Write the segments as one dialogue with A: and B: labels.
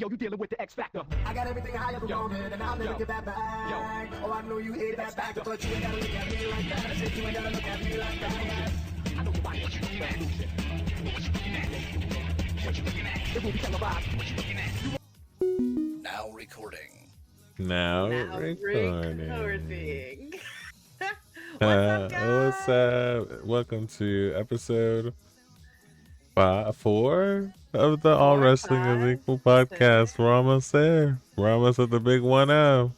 A: Yo, you dealing with the X Factor.
B: I got everything I ever wanted, and I'll never get that back. Oh, I know you hate that back, but you ain't gotta look at me like that. I said you ain't gotta look at me like that.
A: I know your body, what you looking at? What you looking at? What you looking at? It will be televised. What you looking at?
C: Now recording.
D: Now
E: recording. What's up, guys?
D: What's up? Welcome to episode 4 of the All Wrestling is Equal podcast. We're almost there. We're almost at the big 1-0.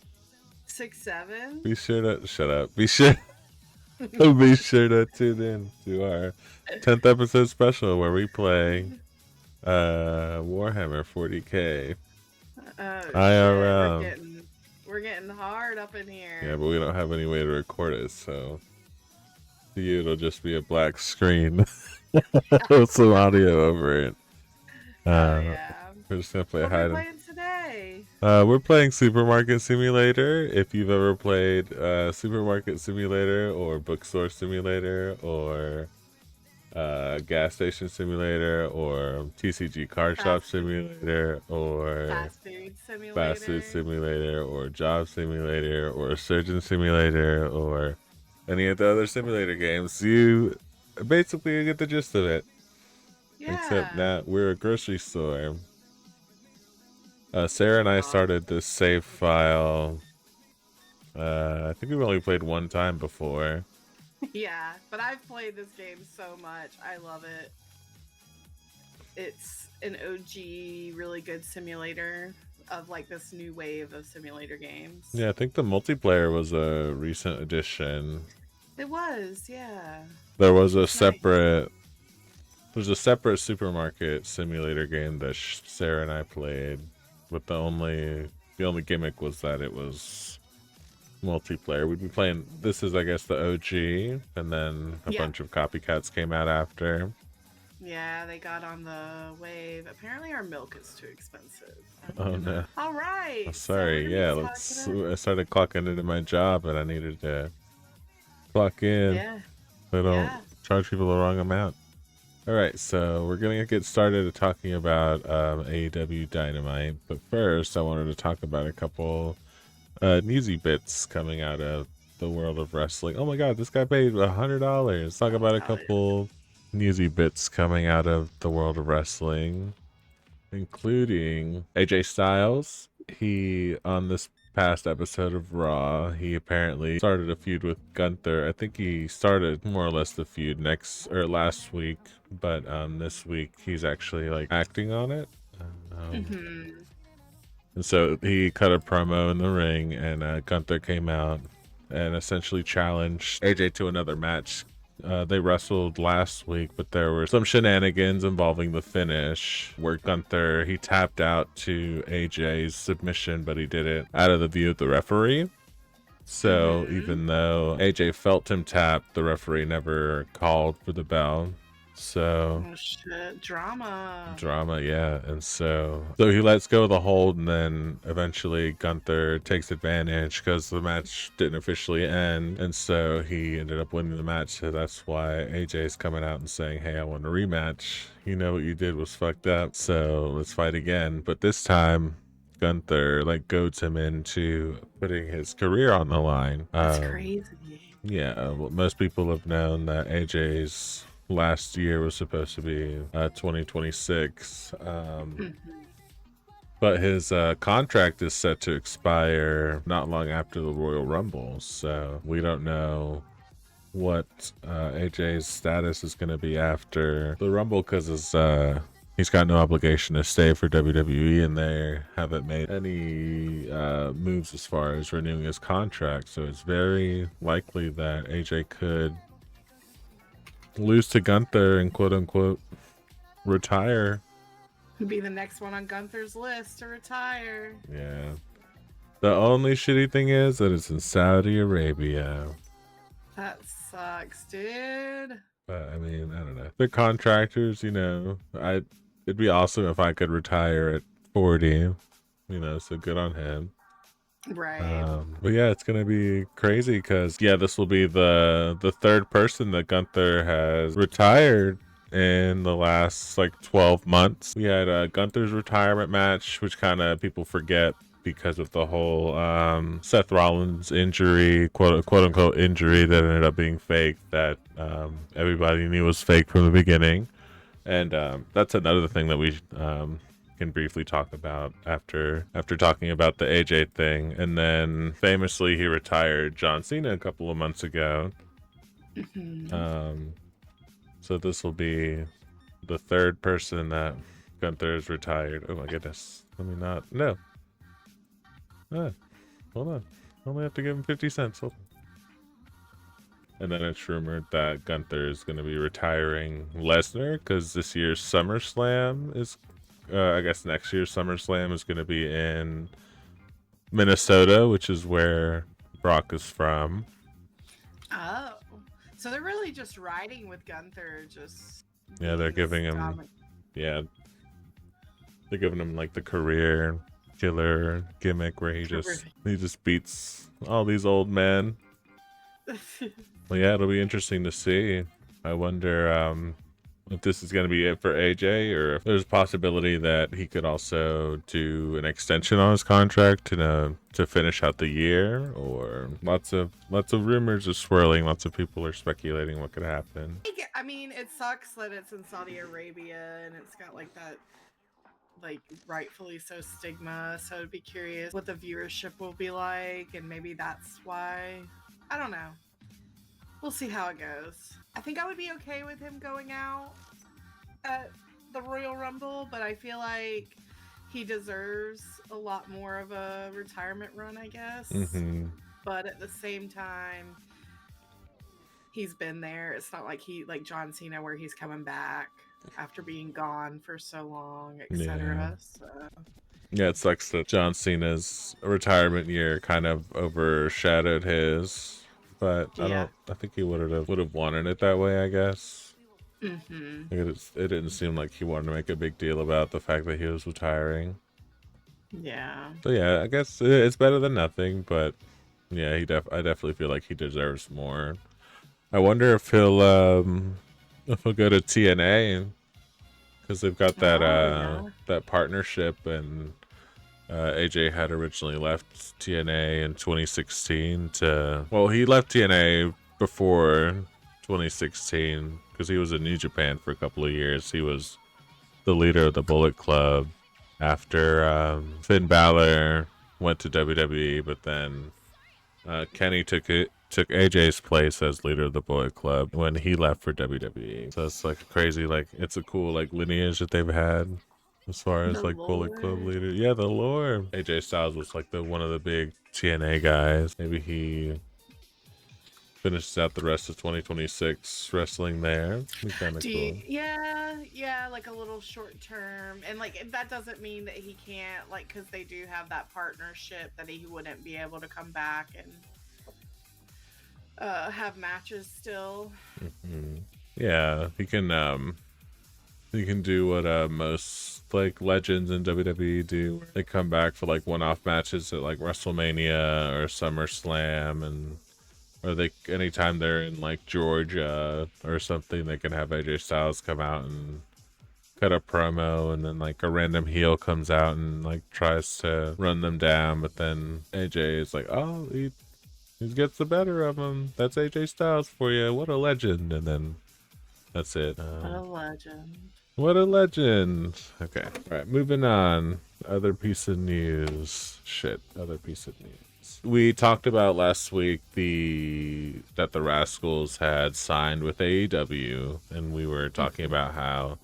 E: 6, 7.
D: Be sure to shut up. Be sure to tune in to our 10th episode special where we play Warhammer 40k. IRL.
E: We're getting hard up in here.
D: Yeah, but we don't have any way to record it, so to you it'll just be a black screen with some audio over it.
E: Yeah.
D: We're just gonna play
E: What
D: hide.
E: are we playing today?
D: We're playing Supermarket Simulator. If you've ever played Supermarket Simulator or Bookstore Simulator or Gas Station Simulator or TCG Card Shop Simulator or Fast Food Simulator or Job Simulator or Surgeon Simulator or any of the other simulator games, you basically get the gist of it.
E: Yeah.
D: Except that we're a grocery store. Sarah and I started this save file. I think we've only played one time before.
E: Yeah, but I've played this game so much. I love it. It's an OG, really good simulator of like this new wave of simulator games.
D: Yeah, I think the multiplayer was a recent addition.
E: It was, yeah.
D: There was a separate... There's a separate supermarket simulator game that Sarah and I played, but the only gimmick was that it was multiplayer. We'd be playing, this is I guess the OG, and then a bunch of copycats came out after.
E: Yeah, they got on the wave. Apparently our milk is too expensive.
D: Oh no.
E: All right.
D: Oh, sorry, yeah, I started clocking into my job and I needed to clock in.
E: Yeah.
D: They don't charge people the wrong amount. Alright, so we're gonna get started talking about AEW Dynamite, but first I wanted to talk about a couple newsy bits coming out of the world of wrestling. Oh my god, this guy paid $100. Talk about a couple newsy bits coming out of the world of wrestling, including AJ Styles. He, on this past episode of Raw, he apparently started a feud with Gunther. I think he started more or less the feud last week, but this week he's actually like acting on it. And so he cut a promo in the ring, and Gunther came out and essentially challenged AJ to another match. They wrestled last week, but there were some shenanigans involving the finish where Gunther, he tapped out to AJ's submission, but he did it out of the view of the referee. So even though AJ felt him tap, the referee never called for the bell. So
E: oh shit, drama,
D: yeah. And so he lets go of the hold, and then eventually Gunther takes advantage because the match didn't officially end, and so he ended up winning the match. So that's why AJ is coming out and saying, hey, I want a rematch. You know what you did was fucked up, so let's fight again. But this time Gunther like goads him into putting his career on the line.
E: That's crazy.
D: Yeah, well, most people have known that AJ's last year was supposed to be 2026, but his contract is set to expire not long after the Royal Rumble, so we don't know what AJ's status is going to be after the Rumble, because he's got no obligation to stay for WWE, and they haven't made any moves as far as renewing his contract, so it's very likely that AJ could lose to Gunther and quote unquote retire.
E: Be the next one on Gunther's list to retire.
D: Yeah. The only shitty thing is that it's in Saudi Arabia.
E: That sucks, dude.
D: But I mean, I don't know. They're contractors, you know. It'd be awesome if I could retire at 40, you know, so good on him.
E: Right.
D: But yeah, it's gonna be crazy because this will be the third person that Gunther has retired in the last like 12 months. We had Gunther's retirement match, which kind of people forget because of the whole Seth Rollins injury, quote unquote injury that ended up being fake, that everybody knew was fake from the beginning. And that's another thing that we can briefly talk about after talking about the AJ thing. And then famously, he retired John Cena a couple of months ago. So this will be the third person that Gunther has retired. Oh my goodness. Let me not. No. Hold on. I only have to give him 50 cents. Hold on. And then it's rumored that Gunther is going to be retiring Lesnar because this year's SummerSlam is, I guess next year's SummerSlam is going to be in Minnesota, which is where Brock is from.
E: Oh, so they're really just riding with Gunther, just
D: yeah, they're giving him, yeah, they're giving him like the career killer gimmick where he just beats all these old men. Well, yeah, it'll be interesting to see. I wonder if this is going to be it for AJ, or if there's a possibility that he could also do an extension on his contract to finish out the year. Or lots of rumors are swirling. Lots of people are speculating what could happen.
E: I mean, it sucks that it's in Saudi Arabia and it's got like that, like rightfully so, stigma. So I'd be curious what the viewership will be like, and maybe that's why. I don't know. We'll see how it goes. I think I would be okay with him going out at the Royal Rumble, but I feel like he deserves a lot more of a retirement run, I guess. But at the same time, he's been there. It's not like like John Cena, where he's coming back after being gone for so long, etc. So.
D: Yeah, it sucks that John Cena's retirement year kind of overshadowed his. But I think he would have wanted it that way, I guess. It didn't seem like he wanted to make a big deal about the fact that he was retiring.
E: Yeah.
D: So yeah, I guess it's better than nothing. But yeah, I definitely feel like he deserves more. I wonder if he'll go to TNA, because they've got that that partnership, and AJ had originally left TNA in 2016 he left TNA before 2016 because he was in New Japan for a couple of years. He was the leader of the Bullet Club after Finn Balor went to WWE, but then Kenny took AJ's place as leader of the Bullet Club when he left for WWE. So it's like crazy, like it's a cool like lineage that they've had. As far as like Bullet Club leader, yeah, the lore. AJ Styles was like one of the big TNA guys. Maybe he finishes out the rest of 2026 wrestling there. Kind of cool.
E: Yeah, like a little short term, and like that doesn't mean that he can't, like, because they do have that partnership, that he wouldn't be able to come back and have matches still.
D: Yeah, he can. You can do what most like legends in WWE do. They come back for like one-off matches at like WrestleMania or SummerSlam, or anytime they're in like Georgia or something, they can have AJ Styles come out and cut a promo, and then like a random heel comes out and like tries to run them down, but then AJ is like, oh, he gets the better of him. That's AJ Styles for you. What a legend. And then that's it.
E: What a legend.
D: What a legend. Okay. All right. Moving on. Other piece of news. Other piece of news. We talked about last week that the Rascals had signed with AEW, and we were talking about how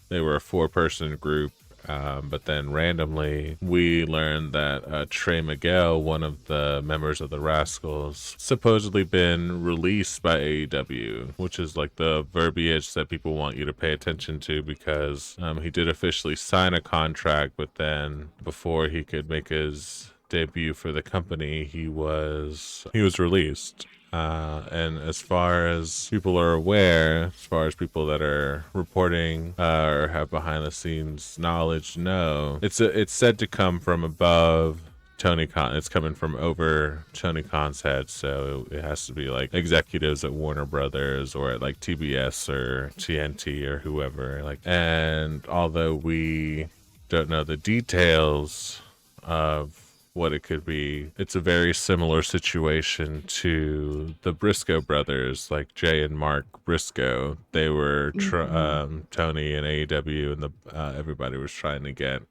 D: they were a 4-person group. But then randomly we learned that Tre Miguel, one of the members of the Rascals, supposedly been released by AEW, which is like the verbiage that people want you to pay attention to, because he did officially sign a contract, but then before he could make his debut for the company, he was released. And as far as people are aware, as far as people that are reporting or have behind the scenes knowledge know, it's said to come from above Tony Khan. It's coming from over Tony Khan's head, so it has to be like executives at Warner Brothers or at like TBS or TNT or whoever. Like, and although we don't know the details of what it could be, it's a very similar situation to the Briscoe brothers, like Jay and Mark Briscoe. They were Tony and AEW, and the everybody was trying to get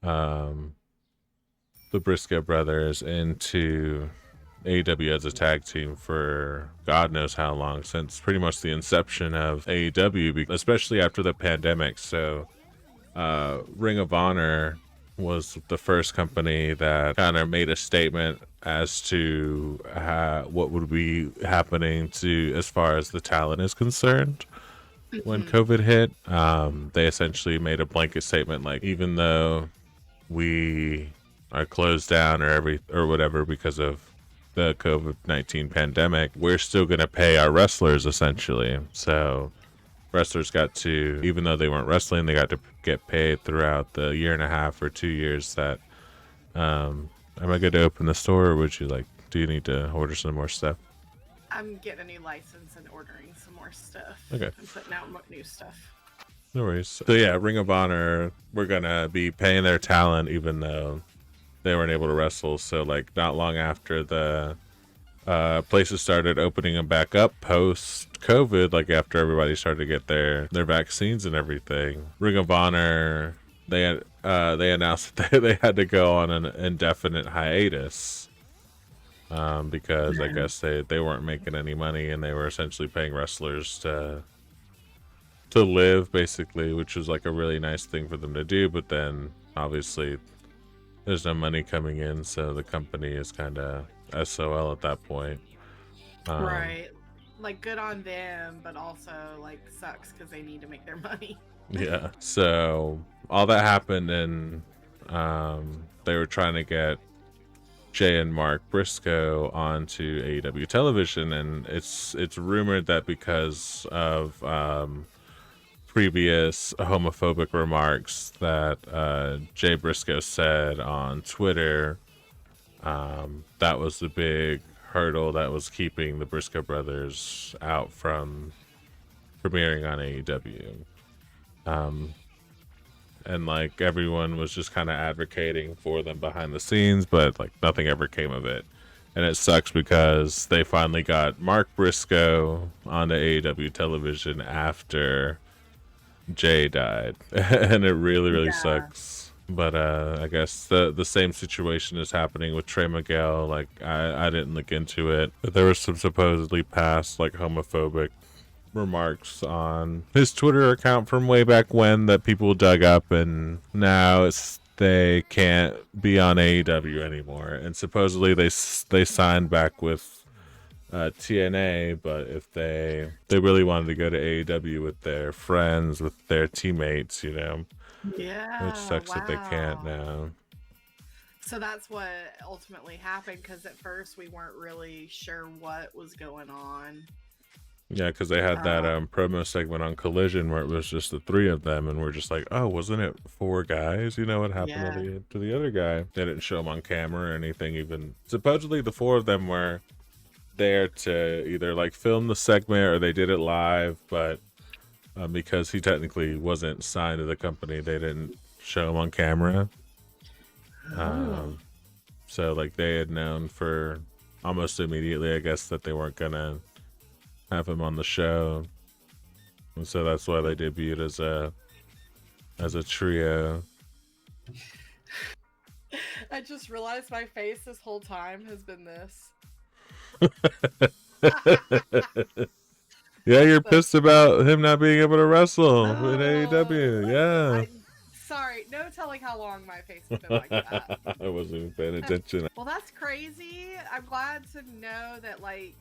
D: the Briscoe brothers into AEW as a tag team for God knows how long, since pretty much the inception of AEW, especially after the pandemic. So Ring of Honor was the first company that kind of made a statement as to what would be happening to as far as the talent is concerned when COVID hit. They essentially made a blanket statement like, even though we are closed down or whatever because of the COVID-19 pandemic, we're still going to pay our wrestlers, essentially. So wrestlers got to, even though they weren't wrestling, they got to get paid throughout the year and a half or 2 years that am I good to open the store, or do you need to order some more stuff?
E: I'm getting a new license and ordering some more stuff.
D: Okay.
E: I'm putting out new stuff.
D: No worries. So yeah, Ring of Honor, we're gonna be paying their talent even though they weren't able to wrestle. So like not long after the places started opening them back up post COVID, like after everybody started to get their vaccines and everything, Ring of Honor, they announced that they had to go on an indefinite hiatus because I guess they weren't making any money, and they were essentially paying wrestlers to live, basically, which was like a really nice thing for them to do. But then obviously there's no money coming in, so the company is kind of SOL at that point.
E: Right. Like, good on them, but also like sucks because they need to make their money.
D: Yeah. So all that happened, and they were trying to get Jay and Mark Briscoe onto AEW television, and it's rumored that because of previous homophobic remarks that Jay Briscoe said on Twitter, that was the big hurdle that was keeping the Briscoe brothers out from premiering on AEW. And like everyone was just kind of advocating for them behind the scenes, but like nothing ever came of it. And it sucks because they finally got Mark Briscoe on the AEW television after Jay died. And it really sucks. But I guess the same situation is happening with Tre Miguel. Like I didn't look into it, but there was some supposedly past like homophobic remarks on his Twitter account from way back when that people dug up, and now they can't be on AEW anymore. And supposedly they signed back with TNA, but if they really wanted to go to AEW with their friends, with their teammates,
E: Yeah.
D: it sucks that they can't now.
E: So that's what ultimately happened, because at first we weren't really sure what was going on.
D: Yeah, because they had that promo segment on Collision where it was just the three of them, and we're just like, oh, wasn't it 4 guys? What happened to the other guy? They didn't show him on camera or anything. Even supposedly the 4 of them were there to either like film the segment or they did it live, but because he technically wasn't signed to the company, they didn't show him on camera. So like they had known for almost immediately, I guess, that they weren't gonna have him on the show, and so that's why they debuted as a trio.
E: I just realized my face this whole time has been this.
D: Yeah, you're pissed about him not being able to wrestle in AEW. Yeah.
E: Sorry, no telling how long my face has been like that.
D: I wasn't even paying attention.
E: Well, that's crazy. I'm glad to know that like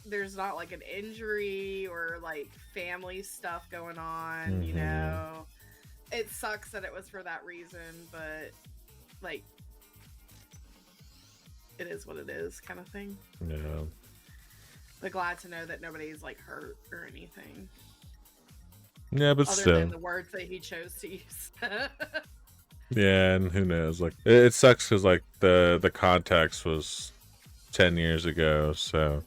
E: there's not like an injury or like family stuff going on. It sucks that it was for that reason, but like it is what it is, kind of thing.
D: Yeah.
E: But glad to know that nobody's like hurt or anything.
D: Yeah, but
E: other
D: still,
E: than the words that he chose to use.
D: Yeah, and who knows? Like, it sucks because like the context was 10 years ago, so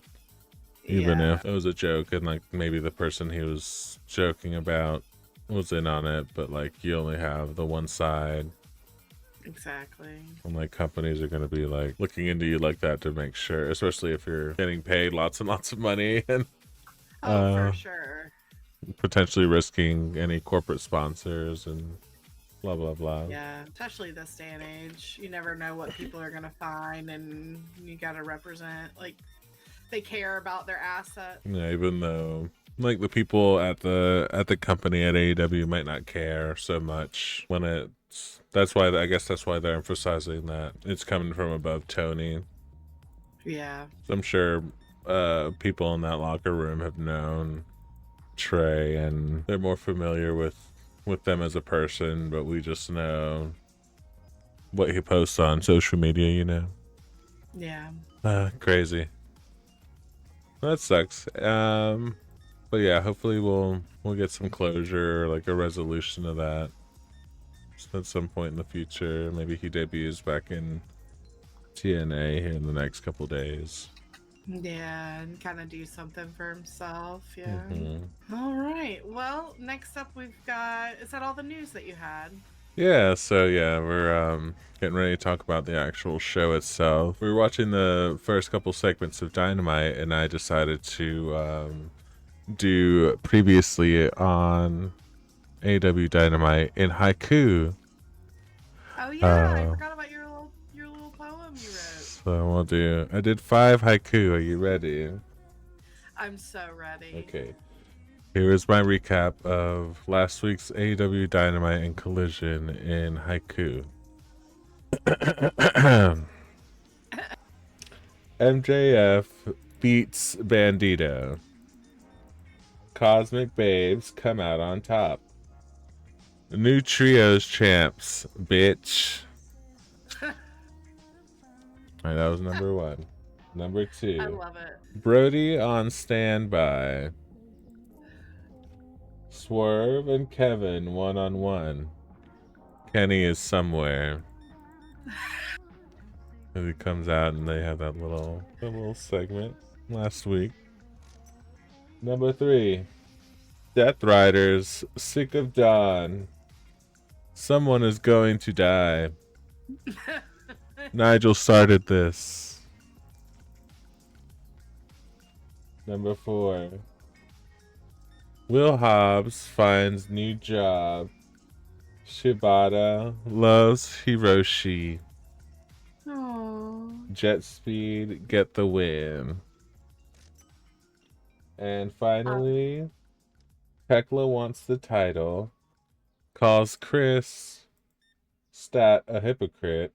D: even
E: Yeah,
D: if it was a joke and like maybe the person he was joking about was in on it, but like you only have the one side,
E: exactly.
D: and like companies are going to be like looking into you like that to make sure, especially if you're getting paid lots and lots of money and
E: Oh, for
D: uh
E: sure.
D: potentially risking any corporate sponsors and blah blah blah.
E: Yeah, especially this day and age. You never know what people are gonna find, and you gotta represent like they care about their assets.
D: Yeah, even though like the people at the company at AEW might not care so much when it's that's why I guess that's why they're emphasizing that it's coming from above Tony.
E: Yeah,
D: So I'm sure people in that locker room have known Trey and they're more familiar with them as a person, but we just know what he posts on social media, you know.
E: yeah.
D: Crazy. That sucks. But yeah, hopefully we'll get some closure, like a resolution of that at some point in the future. Maybe he debuts back in TNA here in the next couple days.
E: Yeah, and kind of do something for himself. Yeah.
D: Mm-hmm.
E: All right. Well, next up we've got. Is that all the news that you had?
D: Yeah, so yeah, we're getting ready to talk about the actual show itself. We were watching the first couple segments of Dynamite, and I decided to do previously on AEW Dynamite in haiku.
E: Oh yeah, I forgot about your little poem you wrote.
D: So we'll do. I did 5 haiku. Are you ready?
E: I'm so ready.
D: Okay. Here is my recap of last week's AEW Dynamite and Collision in haiku. MJF beats Bandito. Cosmic Babes come out on top. New Trios champs, bitch. Alright, that was number 1. Number 2.
E: I love it.
D: Brody on standby. Swerve and Kevin 1-on-1. Kenny is somewhere. And he comes out and they have that little segment last week. Number 3. Death Riders, sick of Dawn. Someone is going to die. Nigel started this. Number 4. Will Hobbs finds new job. Shibata loves Hiroshi.
E: Aww.
D: Jet Speed get the win. And finally, Tekla wants the title. Calls Chris Stat a hypocrite.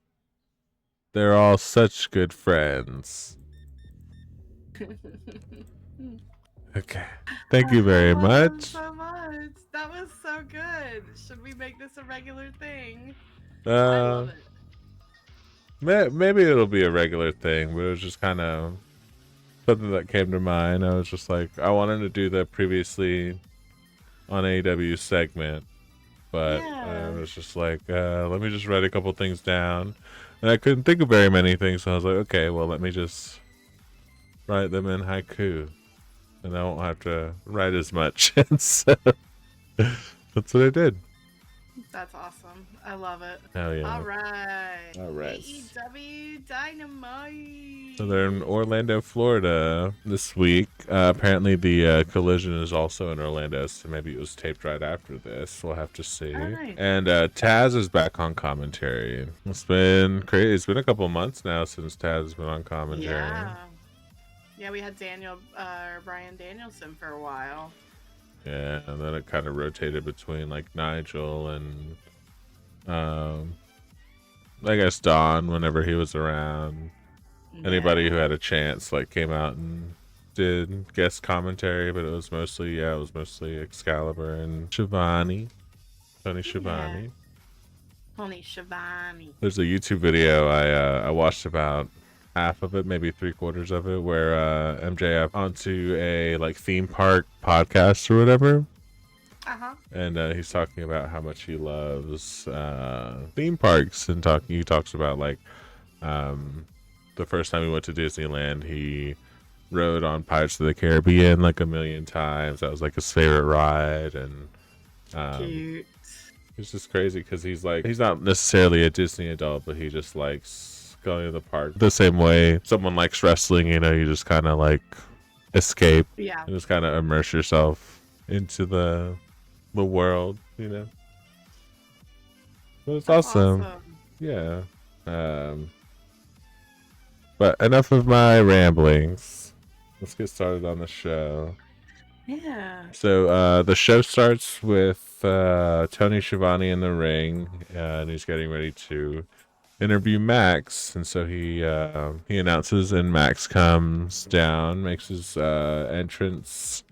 D: They're all such good friends. Okay. Thank you very
E: I love them
D: much.
E: so much. That was so good. Should we make this a regular thing? I
D: Uh,
E: love it.
D: maybe it'll be a regular thing, but it was just kind of something that came to mind. I was just like, I wanted to do the previously on AEW segment, but I was just like, let me just write a couple things down. And I couldn't think of very many things, so I was like, okay, well, let me just write them in haiku. And I won't have to write as much. And so that's what I did.
E: That's awesome. I love it.
D: Hell yeah.
E: All right.
D: All right.
E: AEW Dynamite.
D: So they're in Orlando, Florida this week. Apparently the collision is also in Orlando, so maybe it was taped right after this. We'll have to see.
E: Oh, nice.
D: And Taz is back on commentary. It's been crazy. It's been a couple months now since Taz has been on commentary.
E: Yeah. Yeah, we had Brian Danielson for a while.
D: Yeah, and then it kind of rotated between like Nigel and I guess Don whenever he was around. Anybody who had a chance like came out and did guest commentary, but it was mostly Excalibur and Shivani. Tony Schiavone.
E: Yeah. Tony Schiavone.
D: There's a YouTube video I watched about half of it, maybe 3/4 of it, where MJF onto a like theme park podcast or whatever. And he's talking about how much he loves theme parks, and he talks about like the first time he went to Disneyland, he rode on Pirates of the Caribbean like a million times. That was like his favorite ride, and
E: Cute.
D: it's just crazy because he's not necessarily a Disney adult, but he just likes going to the park the same way someone likes wrestling. You know, you just kind of like escape,
E: Yeah.
D: and just kind of immerse yourself into the world, you know. But it's
E: That's
D: awesome.
E: awesome.
D: Yeah. But enough of my ramblings. Let's get started on the show.
E: Yeah.
D: So the show starts with Tony Schiavone in the ring, and he's getting ready to interview Max. And so he announces, and Max comes down, makes his entrance.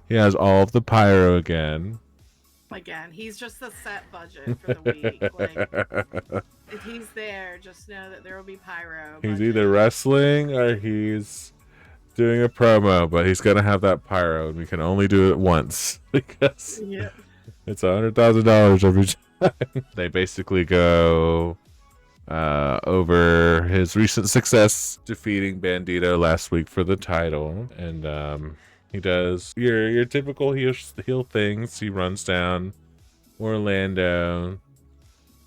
D: He has all of the pyro again.
E: Again, he's just the set budget for the week. Like, if he's there, just know that there will be pyro.
D: He's
E: budget.
D: either wrestling or he's doing a promo, but he's gonna have that pyro, and we can only do it once because
E: Yeah.
D: it's $100,000 every time. They basically go over his recent success defeating Bandito last week for the title, and he does your typical heel things. He runs down Orlando.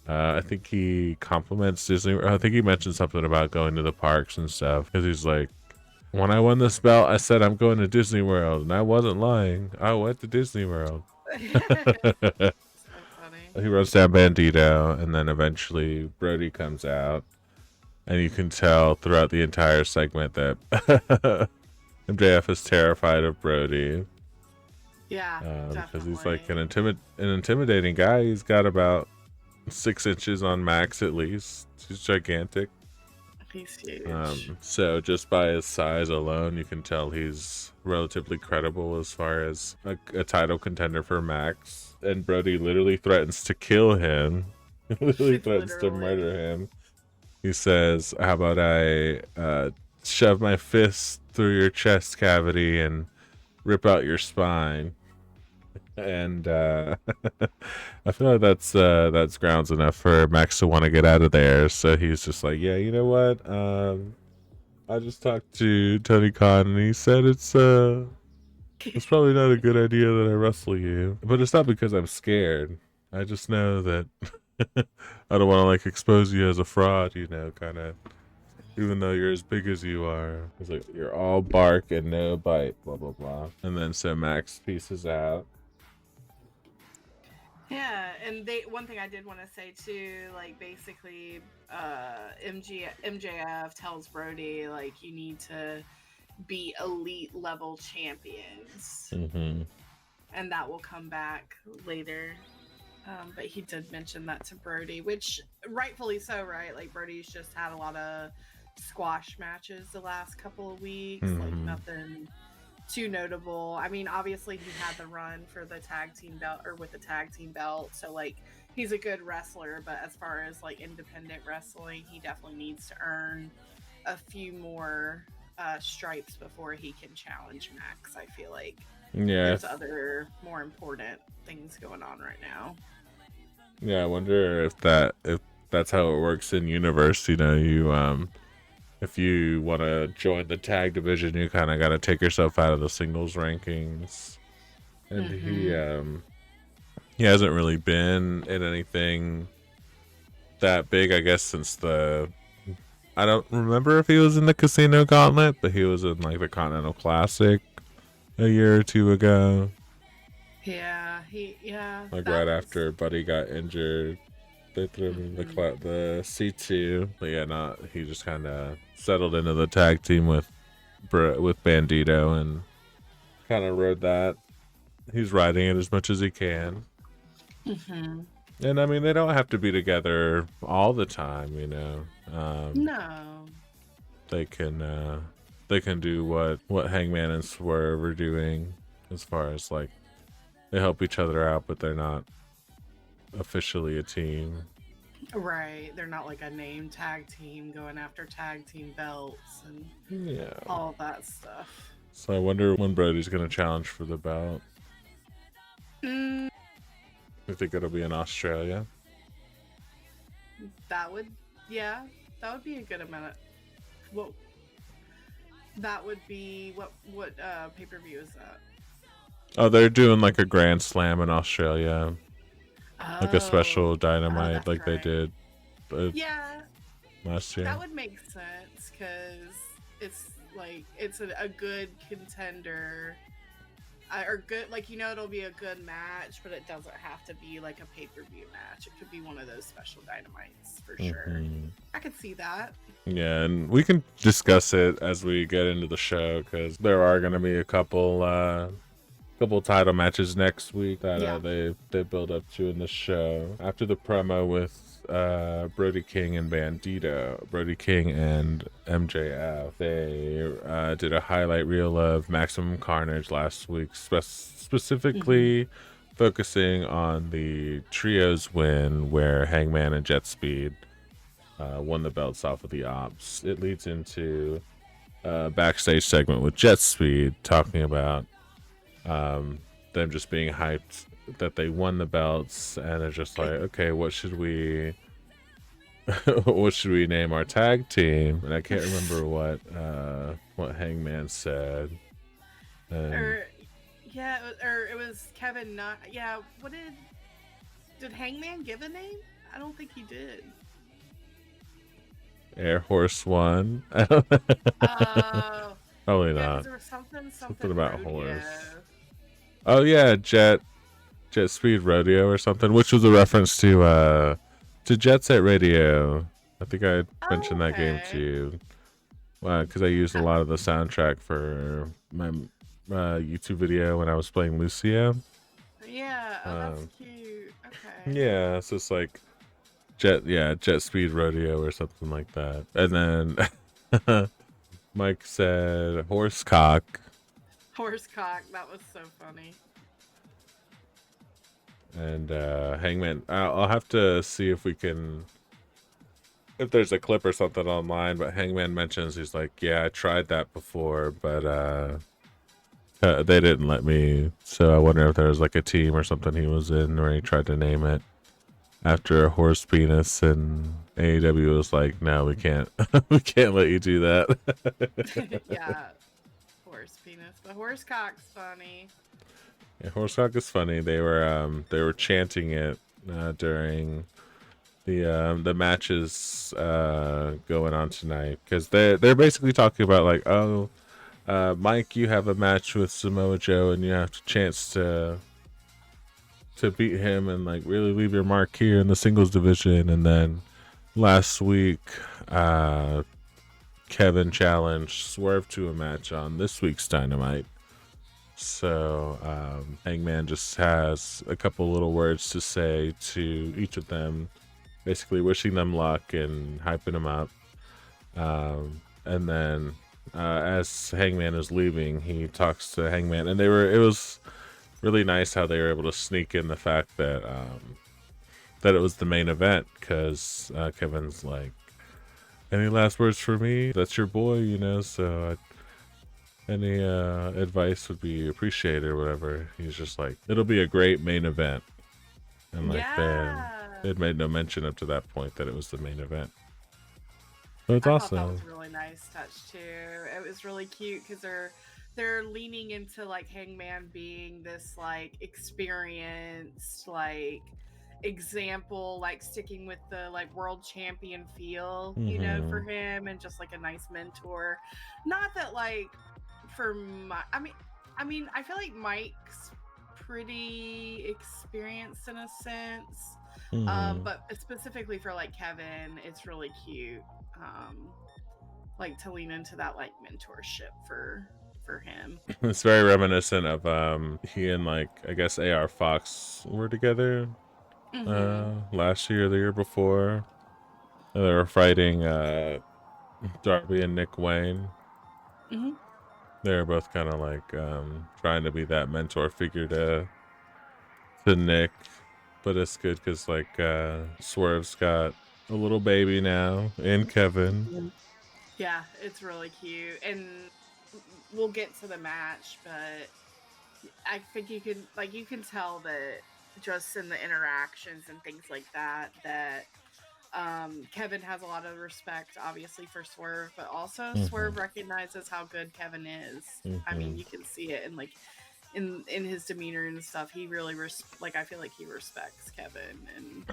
D: I think he compliments Disney. I think he mentioned something about going to the parks and stuff, because he's like, when I won this belt, I said I'm going to Disney World, and I wasn't lying. I went to Disney World.
E: So funny.
D: He runs down Bandito, and then eventually Brody comes out, and you can tell throughout the entire segment that MJF is terrified of Brody.
E: Yeah,
D: Because he's like an intimidating guy. He's got about 6 inches on Max at least. He's gigantic.
E: He's huge.
D: So just by his size alone, you can tell he's relatively credible as far as a title contender for Max. And Brody literally threatens to kill him. Literally threatens to murder him. He says, how about I shove my fist through your chest cavity and rip out your spine. And I feel like that's grounds enough for Max to want to get out of there. So he's just like, yeah, you know what? I just talked to Tony Khan, and he said it's probably not a good idea that I wrestle you. But it's not because I'm scared. I just know that I don't want to like expose you as a fraud, you know, kind of. Even though you're as big as you are. It's like, you're all bark and no bite, blah, blah, blah. And then so Max pieces out.
E: Yeah, and one thing I did want to say too, like basically, MJF tells Brody like you need to be elite level champions, and that will come back later. But he did mention that to Brody, which rightfully so, right? Like Brody's just had a lot of squash matches the last couple of weeks, like nothing too notable. I mean, obviously he had the run for the tag team belt, or with the tag team belt, so like he's a good wrestler, but as far as like independent wrestling, he definitely needs to earn a few more stripes before he can challenge Max. I feel like there's other more important things going on right now.
D: Yeah, I wonder if that's how it works in universe. You know, you if you want to join the tag division, you kind of got to take yourself out of the singles rankings. And he hasn't really been in anything that big, I guess, since I don't remember if he was in the Casino Gauntlet, but he was in like the Continental Classic a year or two ago.
E: Yeah,
D: like right after Buddy got injured. They threw him in the C2, but yeah, he just kind of settled into the tag team with Bandito and kind of rode that. He's riding it as much as he can. And I mean, they don't have to be together all the time, you know.
E: No,
D: they can do what Hangman and Swerve are doing, as far as like they help each other out, but they're not officially a team.
E: Right, they're not like a name tag team going after tag team belts and all that stuff.
D: So I wonder when Brody's gonna challenge for the belt. I think it'll be in Australia.
E: That would, yeah, that would be a good amount of. Well, that would be what pay-per-view is that?
D: Oh, they're doing like a Grand Slam in Australia, like a special
E: Oh,
D: Dynamite,
E: that's
D: like they
E: right.
D: did
E: Yeah,
D: last year.
E: that would make sense because it's like it's a good contender. Or good, like, it'll be a good match, but it doesn't have to be like a pay-per-view match. It could be one of those special Dynamites for sure. I could see that.
D: Yeah, and we can discuss it as we get into the show because there are going to be a couple title matches next week that
E: Yeah.
D: they build up to in the show. After the promo with Brody King and Bandito, Brody King and MJF, they did a highlight reel of Maximum Carnage last week, specifically focusing on the trios win where Hangman and Jet Speed won the belts off of the Ops. It leads into a backstage segment with Jet Speed talking about them just being hyped that they won the belts, and they're just like, okay, what should we name our tag team? And I can't remember what Hangman said. And
E: Or it was Kevin. Not yeah. What did Hangman give a name? I don't think he did.
D: Air Horse One.
E: Oh,
D: Probably
E: yeah, 'cause
D: not.
E: there was something
D: Something about
E: rodeo.
D: horse. Oh yeah, Jet Speed Rodeo or something, which was a reference to Jet Set Radio. I think I mentioned that game to you. Because I used a lot of the soundtrack for my YouTube video when I was playing Lucia.
E: Yeah, that's cute. Okay.
D: Yeah, so it's like Jet Speed Rodeo or something like that. And then Mike said horsecock.
E: Horsecock. That was so funny.
D: And Hangman, I'll have to see if there's a clip or something online, but Hangman mentions, he's like, yeah, I tried that before, but they didn't let me. So I wonder if there was like a team or something he was in where he tried to name it after a horse penis, and AEW was like, no, we can't we can't let you do that.
E: Yeah. Horse penis. But horsecock's funny.
D: Yeah, horsecock is funny. They were chanting it during the matches going on tonight, because they're basically talking about like, oh, Mike, you have a match with Samoa Joe and you have a chance to beat him and like really leave your mark here in the singles division. And then last week Kevin challenged Swerve to a match on this week's Dynamite. So Hangman just has a couple little words to say to each of them, basically wishing them luck and hyping them up. And then as Hangman is leaving, he talks to Hangman, and it was really nice how they were able to sneak in the fact that that it was the main event, because Kevin's like, any last words for me? That's your boy, so any advice would be appreciated or whatever. He's just like, it'll be a great main event. And like they'd made no mention up to that point that it was the main event. But it's awesome.
E: I thought that was a really nice touch too. It was really cute because they're leaning into like Hangman being this like experienced like example, like sticking with the like world champion feel, for him, and just like a nice mentor. Not that like for my, I mean, I feel like Mike's pretty experienced in a sense, but specifically for like Kevin, it's really cute, like to lean into that like mentorship for him.
D: It's very reminiscent of he and like, I guess, AR Fox were together last year, the year before. They were fighting Darby and Nick Wayne. They were both kind of like trying to be that mentor figure to Nick, but it's good because like Swerve's got a little baby now, and Kevin.
E: Yeah, it's really cute, and we'll get to the match, but I think you can tell that just in the interactions and things like that, that Kevin has a lot of respect, obviously, for Swerve, but also Swerve recognizes how good Kevin is. I mean, you can see it in like in his demeanor and stuff. He really I feel like he respects Kevin, and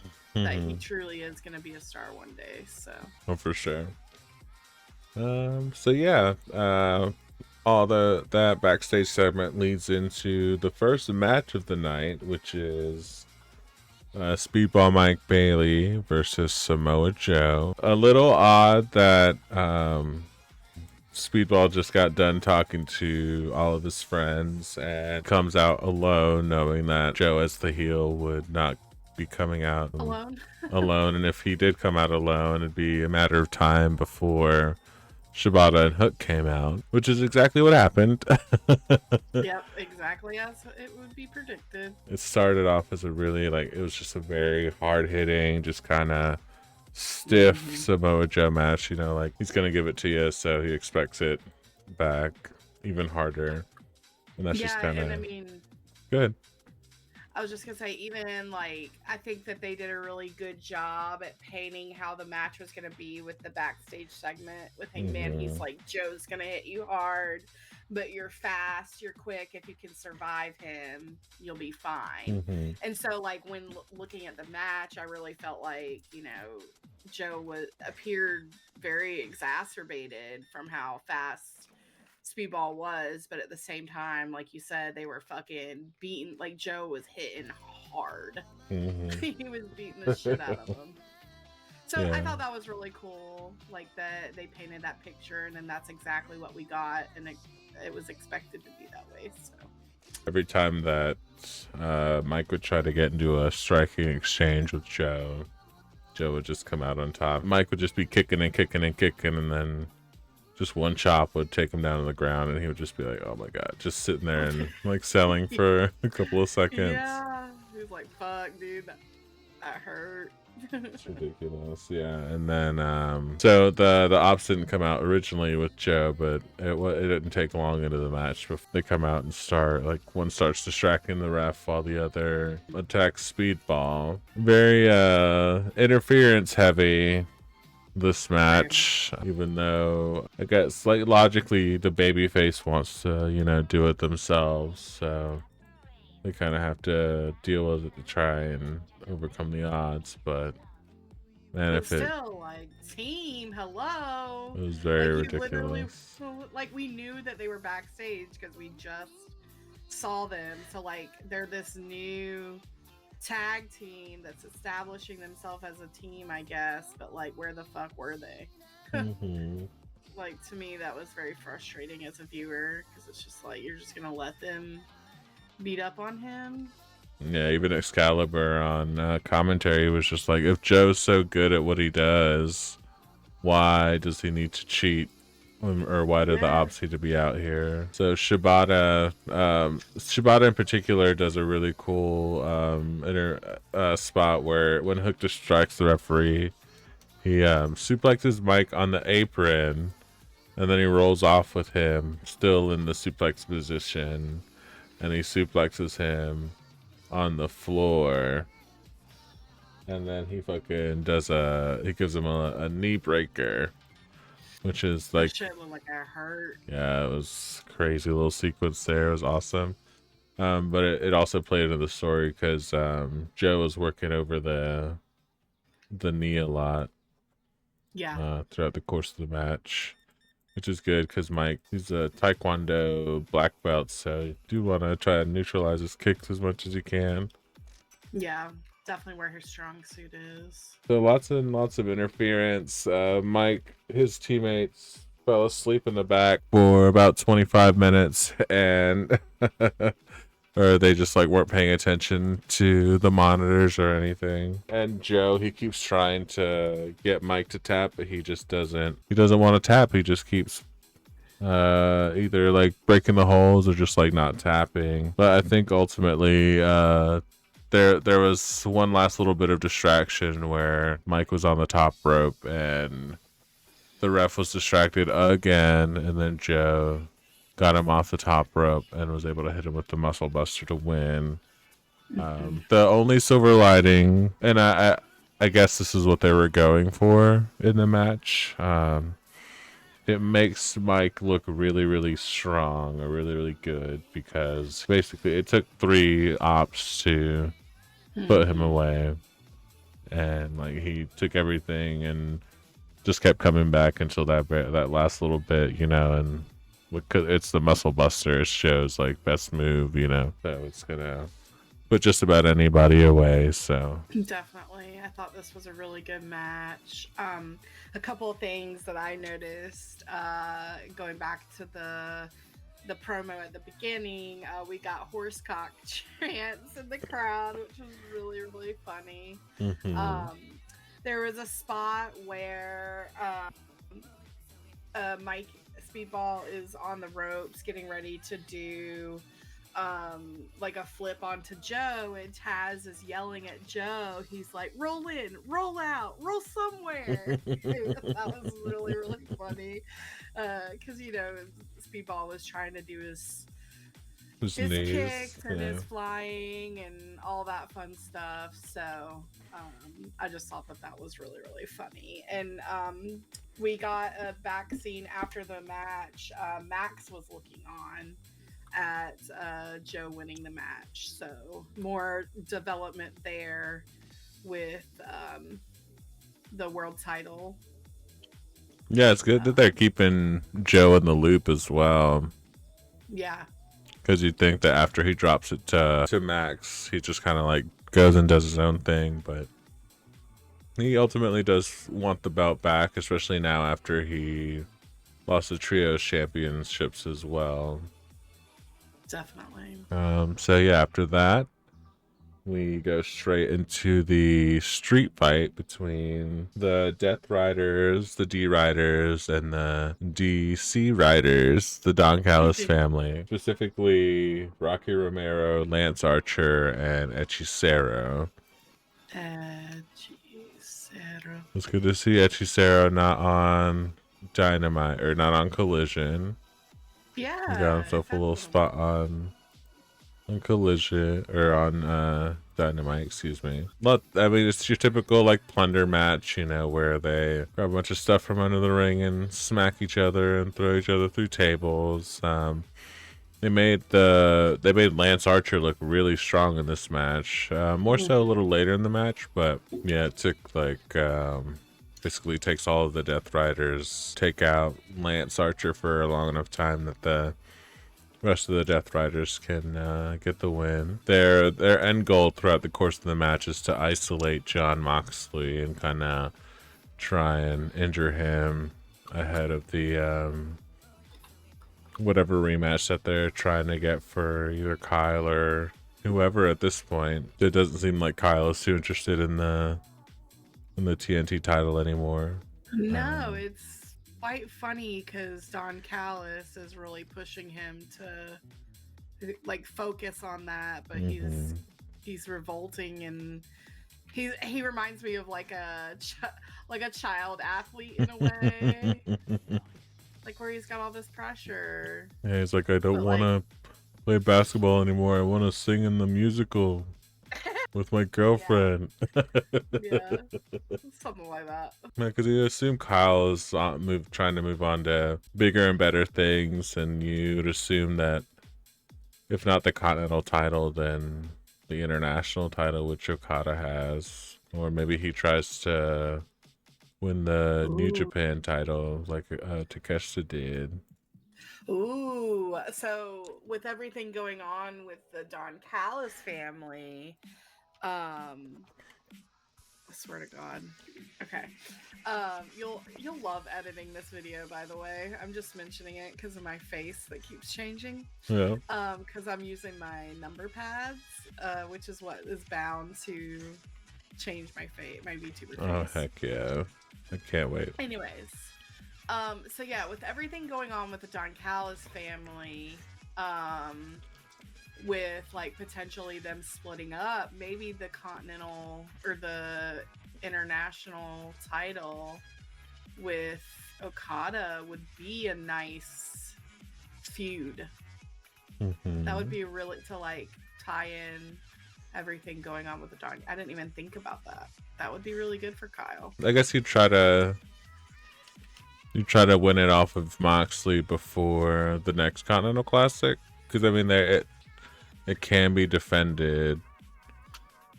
E: that he truly is going to be a star one day. So,
D: oh, for sure. So yeah, all that backstage segment leads into the first match of the night, which is Speedball Mike Bailey versus Samoa Joe. A little odd that Speedball just got done talking to all of his friends and comes out alone, knowing that Joe as the heel would not be coming out
E: alone.
D: And if he did come out alone, it'd be a matter of time before Shibata and Hook came out, which is exactly what happened.
E: Yep, exactly as it would be predicted.
D: It started off as a really, it was just a very hard-hitting, just kind of stiff Samoa Joe match. You know, he's going to give it to you, so he expects it back even harder. And that's just kind of good.
E: I was just gonna say, even I think that they did a really good job at painting how the match was gonna be with the backstage segment with Hangman. He's like, Joe's gonna hit you hard, but you're fast, you're quick. If you can survive him, you'll be fine. And so, when looking at the match, I really felt like, Joe appeared very exacerbated from how fast Speedball was, but at the same time, like you said, they were fucking beating. Joe was hitting hard. He was beating the shit out of him. So I thought that was really cool, that they painted that picture, and then that's exactly what we got, and it was expected to be that way. So
D: every time that Mike would try to get into a striking exchange with Joe would just come out on top. Mike would just be kicking and kicking and kicking, and then just one chop would take him down to the ground, and he would just be like, oh my god, just sitting there and selling for a couple of seconds.
E: Yeah, he was like, fuck, dude, that hurt.
D: It's ridiculous. Yeah. And then so the ops didn't come out originally with Joe, but it didn't take long into the match before they come out and start, one starts distracting the ref while the other attacks Speedball. Very interference heavy, this match, even though I guess logically the babyface wants to do it themselves, so they kind of have to deal with it to try and overcome the odds. But man, if
E: still team, hello,
D: it was very ridiculous.
E: We knew that they were backstage because we just saw them, so they're this new tag team that's establishing themselves as a team, I guess, but where the fuck were they? To me, that was very frustrating as a viewer, because it's just you're just gonna let them beat up on him.
D: Yeah, even Excalibur on commentary was just if Joe's so good at what he does, why does he need to cheat? Or why do the ops need to be out here? So Shibata in particular does a really cool spot where when Hook distracts the referee, he suplexes Mike on the apron, and then he rolls off with him still in the suplex position, and he suplexes him on the floor, and then he fucking he gives him a knee breaker, which is
E: shit looked like it hurt.
D: Yeah, it was crazy little sequence there. It was awesome. But it also played into the story because Joe was working over the knee a lot.
E: Yeah.
D: Throughout the course of the match, which is good because Mike, he's a Taekwondo black belt, so you do want to try to neutralize his kicks as much as you can.
E: Yeah, definitely where his strong suit is.
D: So lots and lots of interference. Mike, his teammates fell asleep in the back for about 25 minutes, and or they just weren't paying attention to the monitors or anything. And Joe, he keeps trying to get Mike to tap, but he just doesn't. He doesn't want to tap. He just keeps either breaking the holes or just not tapping. But I think ultimately there was one last little bit of distraction where Mike was on the top rope and the ref was distracted again, and then Joe got him off the top rope and was able to hit him with the muscle buster to win. The only silver lining, and I guess this is what they were going for in the match. It makes Mike look really, really strong or really, really good because basically it took 3 ops to put him away, and like he took everything and just kept coming back until that last little bit, and it's the muscle buster. It shows like best move, so it's gonna put just about anybody away. So
E: Definitely. I thought this was a really good match. A couple of things that I noticed going back to the promo at the beginning, we got horsecock chants in the crowd, which was really, really funny. There was a spot where Mike Speedball is on the ropes getting ready to do like a flip onto Joe, and Taz is yelling at Joe. He's like, roll in, roll out, roll somewhere. That was really, really funny because Speedball was trying to do his kicks and his flying and all that fun stuff. So I just thought that was really, really funny. And we got a back scene after the match. Max was looking on at Joe winning the match, so more development there with the world title.
D: Yeah, it's good that they're keeping Joe in the loop as well.
E: Yeah,
D: because you'd think that after he drops it to Max, he just kind of like goes and does his own thing, but he ultimately does want the belt back, especially now after he lost the trios championships as well.
E: Definitely.
D: So yeah, after that, we go straight into the street fight between the Death Riders, the D Riders, and the DC Riders, the Don Callis family. Specifically, Rocky Romero, Lance Archer, and Hechicero. It's good to see Hechicero not on Dynamite, or not on Collision.
E: Yeah.
D: He got himself a little spot on Collision, or on Dynamite, excuse me. I mean, it's your typical like plunder match, where they grab a bunch of stuff from under the ring and smack each other and throw each other through tables. They made Lance Archer look really strong in this match. More so a little later in the match, but yeah, it took like basically takes all of the Death Riders, take out Lance Archer for a long enough time that the rest of the Death Riders can get the win. Their end goal throughout the course of the match is to isolate Jon Moxley and kind of try and injure him ahead of the whatever rematch that they're trying to get for either Kyle or whoever at this point. It doesn't seem like Kyle is too interested in the TNT title anymore.
E: No, it's quite funny because Don Callis is really pushing him to like focus on that, but he's revolting, and he reminds me of like a child athlete in a way. Like where he's got all this pressure.
D: Yeah, he's like, I don't want to play basketball anymore. I want to sing in the musical with my girlfriend.
E: Yeah, something like that.
D: Yeah, because you assume Kyle is trying to move on to bigger and better things, and you'd assume that if not the Continental title, then the International title, which Okada has, or maybe he tries to win the New Japan title like Takeshita did.
E: Ooh, so with everything going on with the Don Callis family, I swear to God. Okay. You'll love editing this video, by the way. I'm just mentioning it because of my face that keeps changing.
D: Yeah.
E: Because I'm using my number pads, which is what is bound to change my VTuber face.
D: Oh heck yeah. I can't wait.
E: Anyways, so yeah, with everything going on with the Don Callis family, with like potentially them splitting up, maybe the Continental or the International title with Okada would be a nice feud. That would be really to like tie in everything going on with the Don. I didn't even think about that. That would be really good for Kyle.
D: I guess you try to win it off of Moxley before the next Continental Classic, because I mean it can be defended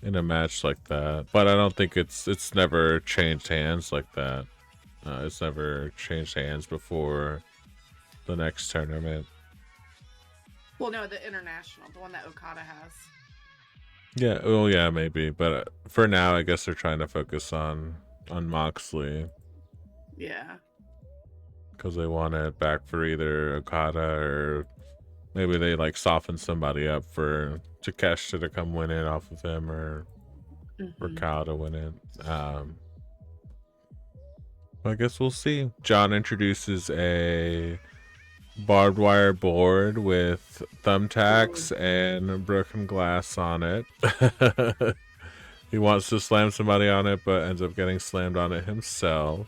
D: in a match like that, but I don't think it's never changed hands like that. It's never changed hands before the next tournament.
E: Well, no, the international, the one that Okada has.
D: Yeah, oh yeah, maybe, but for now, I guess they're trying to focus on Moxley.
E: Yeah.
D: Because they want it back for either Okada, or maybe they like soften somebody up for Takeshita to come win it off of him, or for Kyle to win it. I guess we'll see. John introduces a barbed wire board with thumbtacks and broken glass on it. He wants to slam somebody on it, but ends up getting slammed on it himself.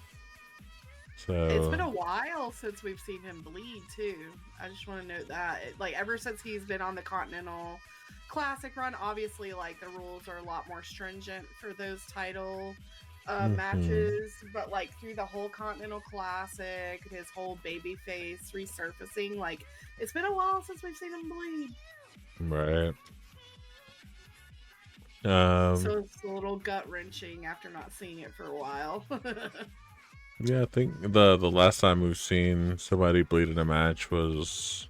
D: So
E: it's been a while since we've seen him bleed too. I just want to note that, like, ever since he's been on the Continental Classic run, obviously, like, the rules are a lot more stringent for those title matches, but like through the whole Continental Classic, his whole baby face resurfacing, like, it's been a while since we've seen him bleed.
D: Right.
E: So it's a little gut wrenching after not seeing it for a while.
D: Yeah, I think the last time we've seen somebody bleed in a match was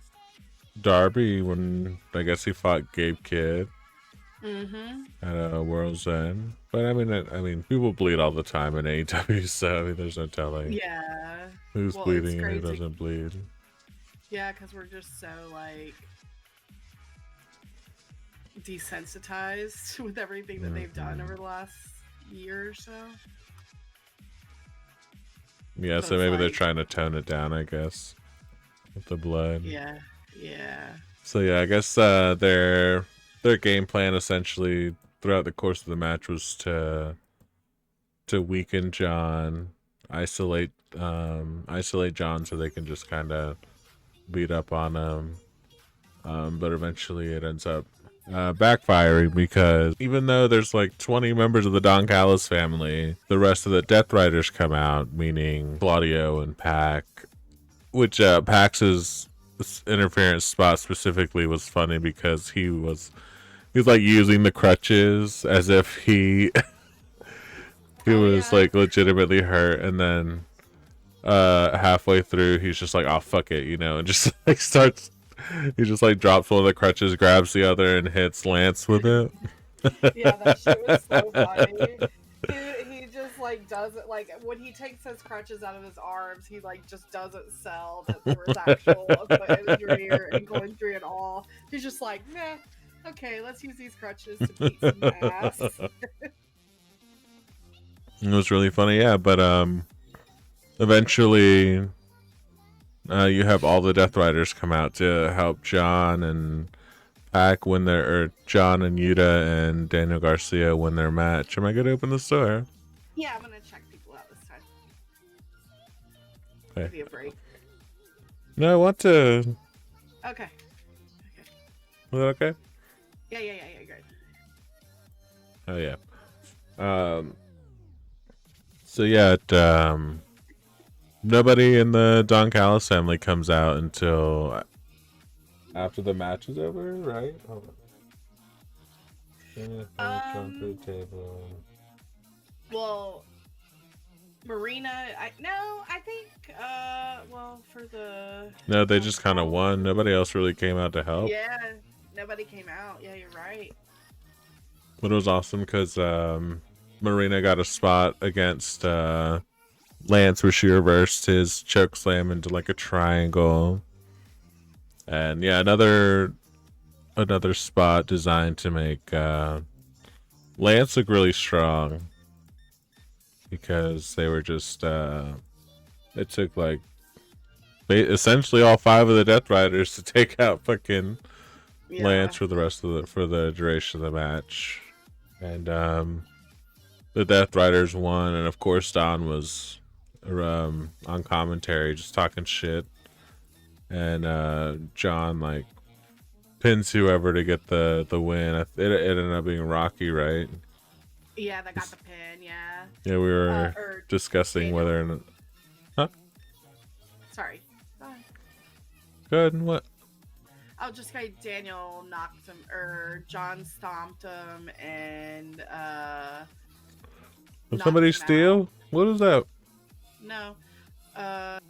D: Darby, when I guess he fought Gabe Kidd at World's End. But I mean, people bleed all the time in AEW, so I mean, there's no telling.
E: Yeah.
D: Who's bleeding and who doesn't bleed.
E: Yeah, because we're just so like desensitized with everything that they've done over the last year or so.
D: Yeah, so maybe they're trying to tone it down, I guess, with the blood.
E: Yeah.
D: So yeah, I guess their game plan essentially throughout the course of the match was to weaken John, isolate John so they can just kind of beat up on him. But eventually it ends up backfiring, because even though there's like 20 members of the Don Callis family, the rest of the Death Riders come out, meaning Claudio and Pac, which Pax's interference spot specifically was funny because he was like using the crutches as if he was like legitimately hurt, and then halfway through he's just like, oh fuck it, and just like he just like drops one of the crutches, grabs the other, and hits Lance with it.
E: Yeah, that shit was so funny. He just like does it, like when he takes his crutches out of his arms, he like just doesn't sell that there was actual foot injury or ankle injury at all. He's just like, meh, okay, let's use these crutches to beat some ass.
D: It was really funny, yeah, but eventually you have all the Death Riders come out to help John and Pac win John and Yuta and Daniel Garcia win their match. Am I gonna open the store?
E: Yeah, I'm gonna check people out this time.
D: Okay.
E: Give you a break.
D: No, I want to.
E: Okay.
D: Was that okay?
E: Yeah, good.
D: Oh yeah. So yeah, nobody in the Don Callis family comes out until after the match is over, right? Hold on. To the table.
E: Well, Marina, I think,
D: No, they just kind of won. Nobody else really came out to help.
E: Yeah, nobody came out. Yeah, you're right.
D: But it was awesome because Marina got a spot against Lance where she reversed his choke slam into like a triangle. And yeah, another spot designed to make Lance look really strong, because they were just it took like essentially all 5 of the Death Riders to take out fucking Lance for the duration of the match. And the Death Riders won, and of course Don was on commentary just talking shit, and John like pins whoever to get the win. It ended up being Rocky, right?
E: Yeah, that got the pin. Yeah.
D: Yeah, we were
E: Or
D: discussing
E: Daniel.
D: whether or not. Huh?
E: Sorry. Bye.
D: Good. And what?
E: Oh, just guy Daniel knocked him, or John stomped him, and
D: Did
E: knocked
D: somebody
E: him
D: steal?
E: out.
D: What is that?
E: No.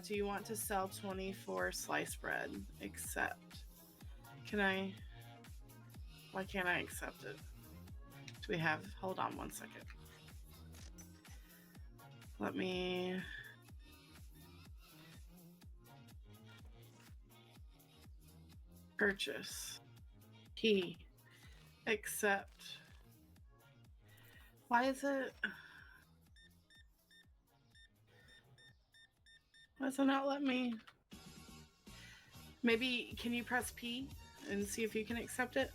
E: Do you want to sell 24 sliced bread? Accept. Can I? Why can't I accept it? Do we have? Hold on 1 second. Let me. Purchase. Key. Accept. Why is it? Why does it not let me? Maybe can you press P and see if you can accept it?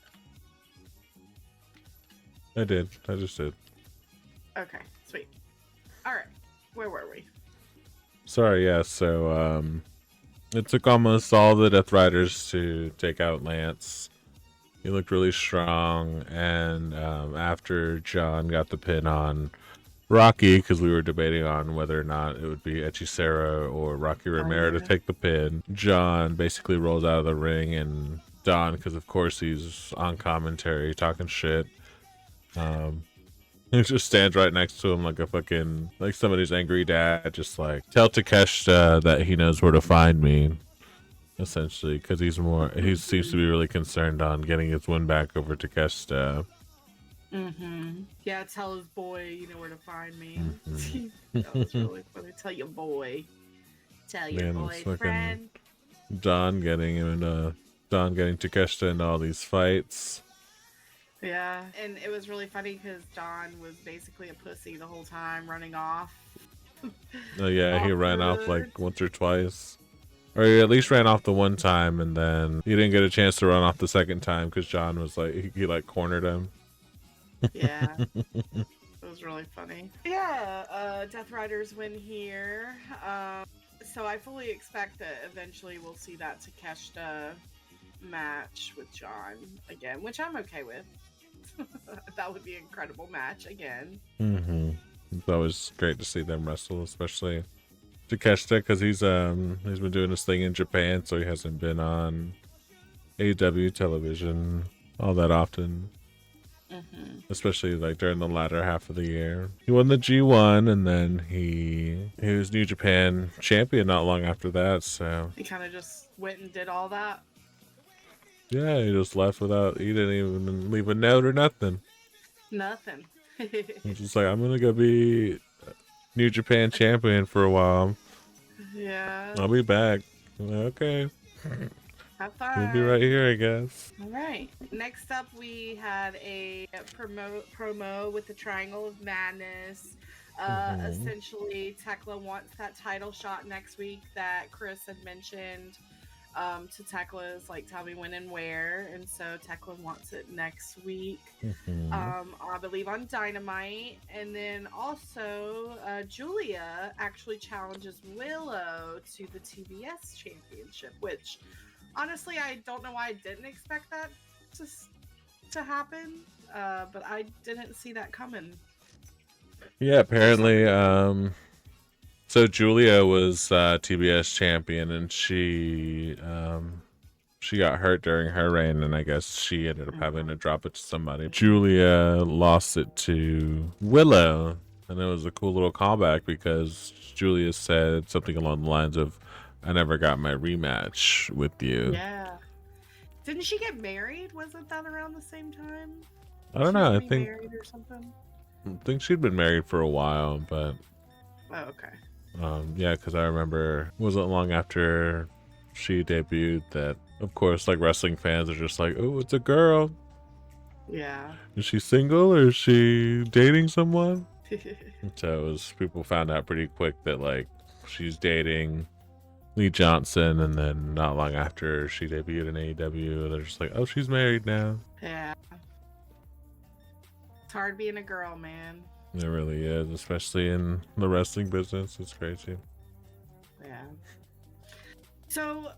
D: I did. I just did.
E: Okay, sweet. All right, where were we?
D: Sorry, yeah. So, it took almost all the Death Riders to take out Lance. He looked really strong, and after John got the pin on Rocky, because we were debating on whether or not it would be Hechicero or Rocky Romero to take the pin, John basically rolls out of the ring, and Don, because of course he's on commentary talking shit, he just stands right next to him like a fucking, like somebody's angry dad, just like, tell Takeshita that he knows where to find me, essentially, because he seems to be really concerned on getting his win back over Takeshita.
E: Yeah, tell his boy you know where to find me. That was really funny. Tell your boy. Tell your boyfriend.
D: Don getting Takeshita into all these fights.
E: Yeah, and it was really funny because Don was basically a pussy the whole time, running off.
D: Oh yeah, he ran off like once or twice. Or he at least ran off the one time, and then he didn't get a chance to run off the second time because John was like, he like cornered him.
E: Yeah. It was really funny. Yeah, Death Riders win here. So I fully expect that eventually we'll see that Takeshita match with John again, which I'm okay with. That would be an incredible match again.
D: It's always great to see them wrestle, especially Takeshita, because he's been doing this thing in Japan, so he hasn't been on AEW television all that often. Especially like during the latter half of the year. He won the G1, and then he was New Japan champion not long after that, so
E: He kind of just went and did all that.
D: yeah, he just left he didn't even leave a note or nothing.
E: Nothing.
D: He's just like, I'm gonna go be New Japan champion for a while.
E: Yeah.
D: I'll be back. I'm like, okay.
E: Have fun.
D: We'll be right here, I guess.
E: All right. Next up, we had a promo with the Triangle of Madness. Essentially, Tekla wants that title shot next week that Chris had mentioned to Tekla's, like, tell me when and where. And so Tekla wants it next week, I believe on Dynamite. And then also, Julia actually challenges Willow to the TBS Championship, which... honestly, I don't know why I didn't expect that to happen, but I didn't see that coming.
D: Yeah, apparently, so Julia was TBS champion, and she got hurt during her reign, and I guess she ended up having to drop it to somebody. Julia lost it to Willow, and it was a cool little callback because Julia said something along the lines of, I never got my rematch with you.
E: Yeah. Didn't she get married? Wasn't that around the same time?
D: I don't know. I think
E: married or something.
D: I think she'd been married for a while, but
E: Oh, okay.
D: yeah, because I remember it wasn't long after she debuted that, of course, like wrestling fans are just like, oh, it's a girl.
E: Yeah.
D: Is she single or is she dating someone? So it was, people found out pretty quick that like she's dating Lee Johnson, and then not long after she debuted in AEW, they're just like, oh, she's married now.
E: Yeah. It's hard being a girl, man.
D: It really is, especially in the wrestling business. It's crazy.
E: Yeah. So,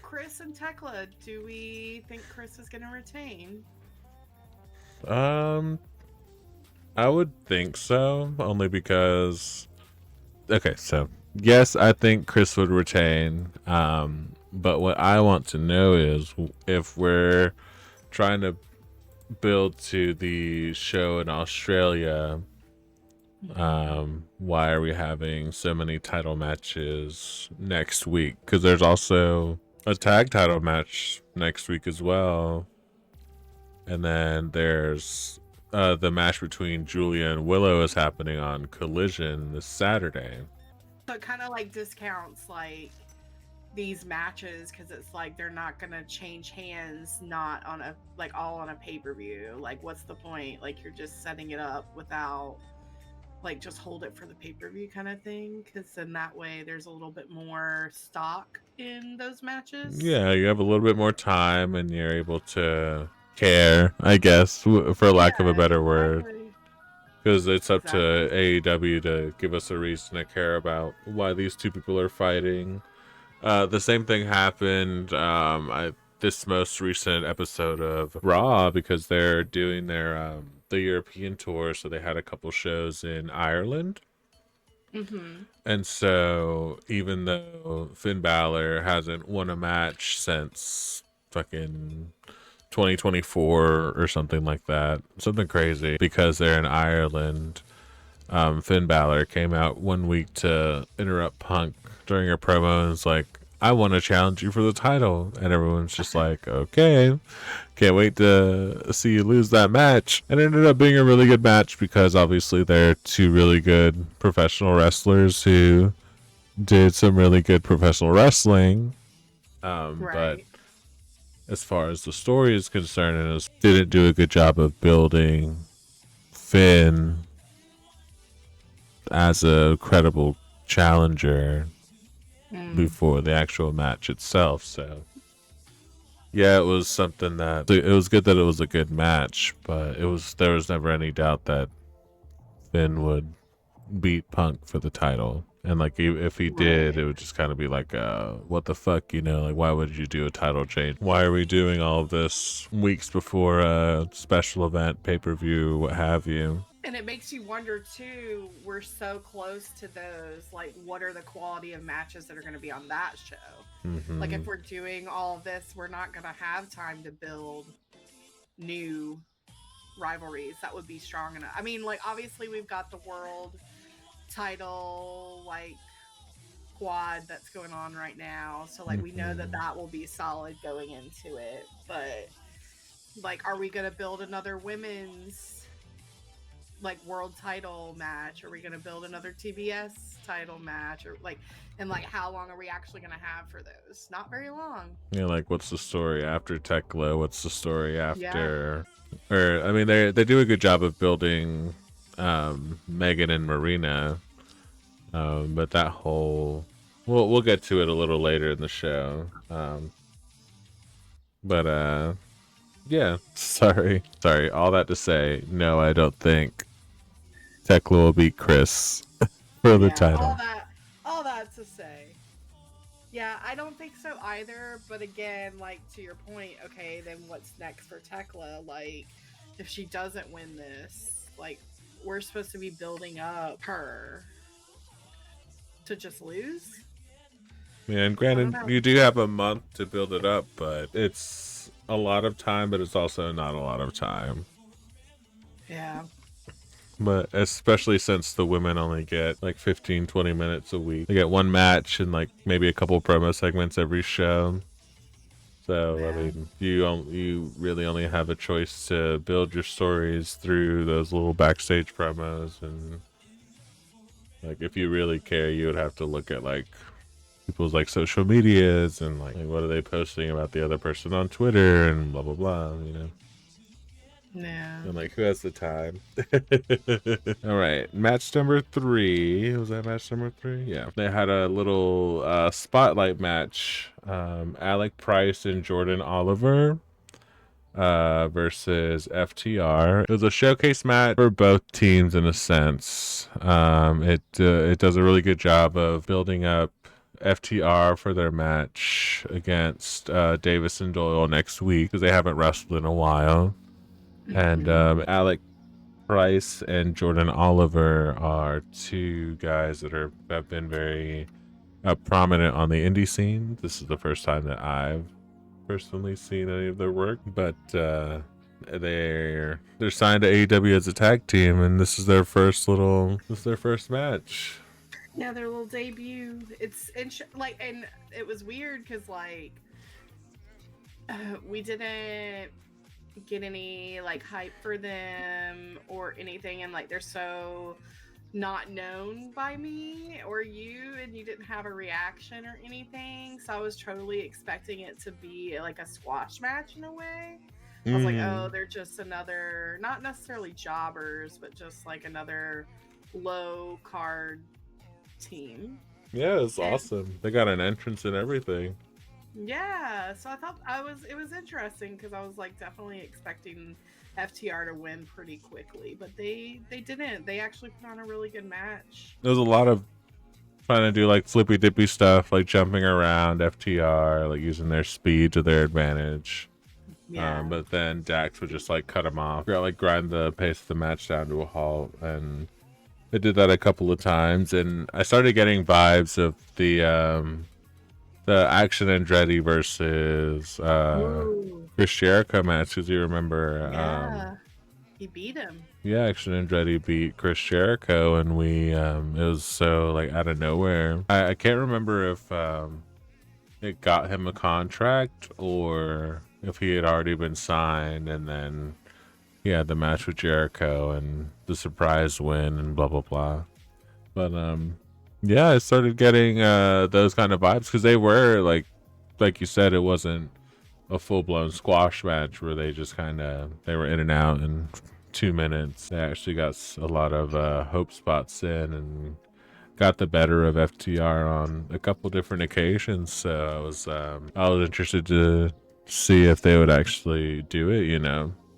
E: Chris and Tekla, do we think Chris is going to retain?
D: I would think so, only because okay, so yes, I think Chris would retain. But what I want to know is if we're trying to build to the show in Australia, why are we having so many title matches next week? Because there's also a tag title match next week as well. And then there's the match between Julia and Willow is happening on Collision this Saturday.
E: So it kind of like discounts like these matches because it's like they're not gonna change hands, not on a like all on a pay-per-view. Like, what's the point? Like, you're just setting it up without like just hold it for the pay-per-view kind of thing, because then that way there's a little bit more stock in those matches.
D: Yeah, you have a little bit more time and you're able to care, I guess, for lack of a better word. Because it's up to AEW to give us a reason to care about why these two people are fighting. The same thing happened this most recent episode of Raw, because they're doing their the European tour, so they had a couple shows in Ireland. And so even though Finn Balor hasn't won a match since fucking 2024 or something like that, something crazy, because they're in Ireland, Finn Balor came out one week to interrupt Punk during a promo and was like, I want to challenge you for the title. And everyone's just like, okay, can't wait to see you lose that match. And it ended up being a really good match because obviously they're two really good professional wrestlers who did some really good professional wrestling. But as far as the story is concerned, it didn't do a good job of building Finn as a credible challenger before the actual match itself. So yeah, it was something that it was good that it was a good match, but there was never any doubt that Finn would beat Punk for the title. And like, if he did, it would just kind of be like, what the fuck, you know, like, why would you do a title change? Why are we doing all of this weeks before a special event, pay-per-view, what have you?
E: And it makes you wonder too, we're so close to those, like, what are the quality of matches that are going to be on that show? Like, if we're doing all of this, we're not going to have time to build new rivalries that would be strong enough. I mean, like, obviously we've got the world title, like, quad that's going on right now, so like we know that that will be solid going into it, but like, are we going to build another women's like world title match? Are we going to build another TBS title match? Or like, and like, how long are we actually going to have for those? Not very long.
D: Yeah, like, what's the story after Tekla? What's the story after? Yeah. Or I mean, they do a good job of building Megan and Marina, but that whole we'll get to it a little later in the show. But yeah, sorry. All that to say, no, I don't think Tekla will beat Chris for the title.
E: All that to say, yeah, I don't think so either. But again, like, to your point, okay, then what's next for Tekla? Like, if she doesn't win this, like, we're supposed to be building up her to just lose.
D: Yeah, and granted, you do have a month to build it up, but it's a lot of time, but it's also not a lot of time.
E: Yeah.
D: But especially since the women only get like 15-20 minutes a week. They get one match and like maybe a couple promo segments every show. So, I mean, you really only have a choice to build your stories through those little backstage promos. And like, if you really care, you would have to look at like people's like social medias and like what are they posting about the other person on Twitter and blah blah blah, you know.
E: Yeah.
D: And like, who has the time? All right, match number 3. Was that match number 3? Yeah, they had a little spotlight match. Alec Price and Jordan Oliver versus FTR. It was a showcase match for both teams in a sense. It does a really good job of building up FTR for their match against Davis and Doyle next week because they haven't wrestled in a while. And Alec Price and Jordan Oliver are two guys that have been very prominent on the indie scene. This is the first time that I've personally seen any of their work, but they're signed to AEW as a tag team, and this is their first match.
E: Yeah, their little debut. It's like, and it was weird because like we didn't get any like hype for them or anything, and like they're so not known by me or you, and you didn't have a reaction or anything, so I was totally expecting it to be like a squash match in a way. I was like, oh, they're just another, not necessarily jobbers, but just like another low card team.
D: Yeah, it's awesome. They got an entrance and everything.
E: Yeah, so I thought it was interesting because I was like definitely expecting FTR to win pretty quickly, but they didn't. They actually put on a really good match.
D: There was a lot of trying to do like flippy dippy stuff, like jumping around FTR, like using their speed to their advantage.
E: Yeah.
D: But then Dax would just like cut them off, like grind the pace of the match down to a halt, and they did that a couple of times. And I started getting vibes of the Action Andretti versus Chris Jericho match, because you remember.
E: Yeah. He beat him.
D: Yeah, Action Andretti beat Chris Jericho, and we it was so like out of nowhere. I can't remember if it got him a contract or if he had already been signed, and then the match with Jericho and the surprise win and blah blah blah. But yeah, I started getting those kind of vibes because they were like you said, it wasn't a full-blown squash match where they just they were in and out in 2 minutes. They actually got a lot of hope spots in and got the better of FTR on a couple different occasions. So I was interested to see if they would actually do it,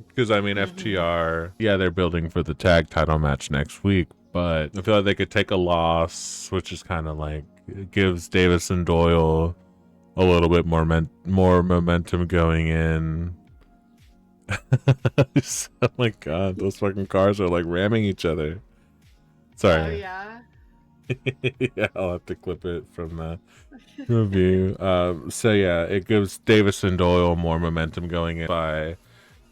D: because I mean FTR, they're building for the tag title match next week, but I feel like they could take a loss, which is kind of like it gives Davis and Doyle a little bit more momentum going in. Oh my god, those fucking cars are like ramming each other. Sorry.
E: Oh yeah.
D: Yeah, I'll have to clip it from the review. So yeah, it gives Davis and Doyle more momentum going in by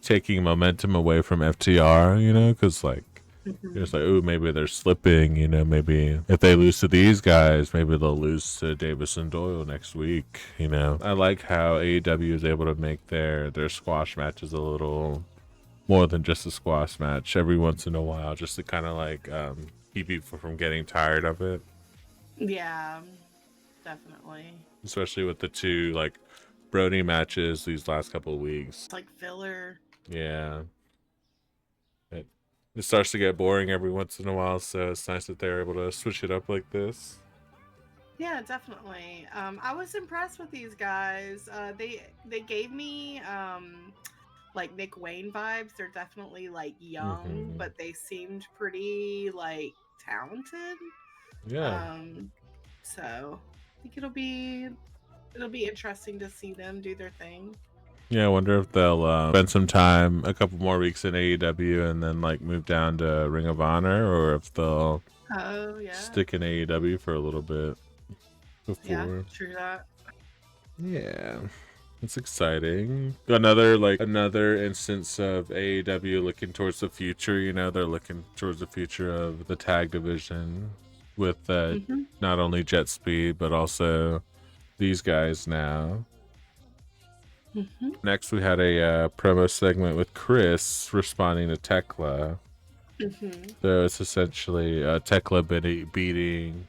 D: taking momentum away from FTR, because like it's like, oh, maybe they're slipping, maybe if they lose to these guys, maybe they'll lose to Davis and Doyle next week. I like how AEW is able to make their squash matches a little more than just a squash match every once in a while, just to kind of like keep people from getting tired of it. Yeah,
E: definitely.
D: Especially with the two like Brody matches these last couple of weeks.
E: It's like filler.
D: Yeah. It starts to get boring every once in a while, so it's nice that they're able to switch it up like this.
E: Yeah, definitely. I was impressed with these guys. They gave me like Nick Wayne vibes. They're definitely like young, but they seemed pretty like talented.
D: Yeah.
E: So I think it'll be interesting to see them do their thing.
D: Yeah, I wonder if they'll spend some time, a couple more weeks in AEW, and then like move down to Ring of Honor, or if they'll stick in AEW for a little bit before.
E: Yeah, true that.
D: Yeah, it's exciting. Another instance of AEW looking towards the future. They're looking towards the future of the tag division with not only Jet Speed but also these guys now. Next, we had a promo segment with Chris responding to Tekla. So it's essentially Tekla beating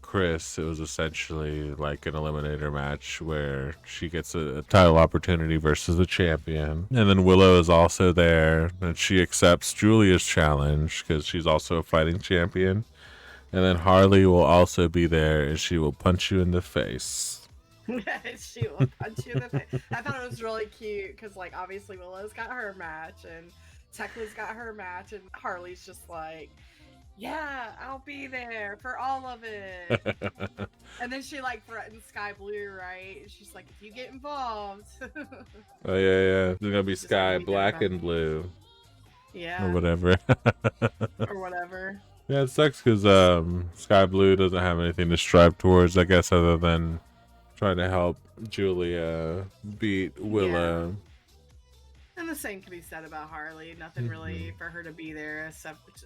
D: Chris. It was essentially like an eliminator match where she gets a title opportunity versus the champion. And then Willow is also there, and she accepts Julia's challenge because she's also a fighting champion. And then Harley will also be there, and she will punch you in the face.
E: She will punch you in the face. I thought it was really cute because, like, obviously Willow's got her match and Tekla's got her match, and Harley's just like, "Yeah, I'll be there for all of it." And then she like threatens Sky Blue, right? She's like, if you get involved.
D: Oh yeah. It's gonna be
E: Just
D: Sky
E: gonna be
D: Black
E: there,
D: and Blue
E: yeah.
D: or whatever.
E: Or whatever.
D: Yeah, it sucks because Sky Blue doesn't have anything to strive towards, I guess, other than trying to help Julia beat Willow.
E: Yeah. And the same can be said about Harley. Nothing really for her to be there, except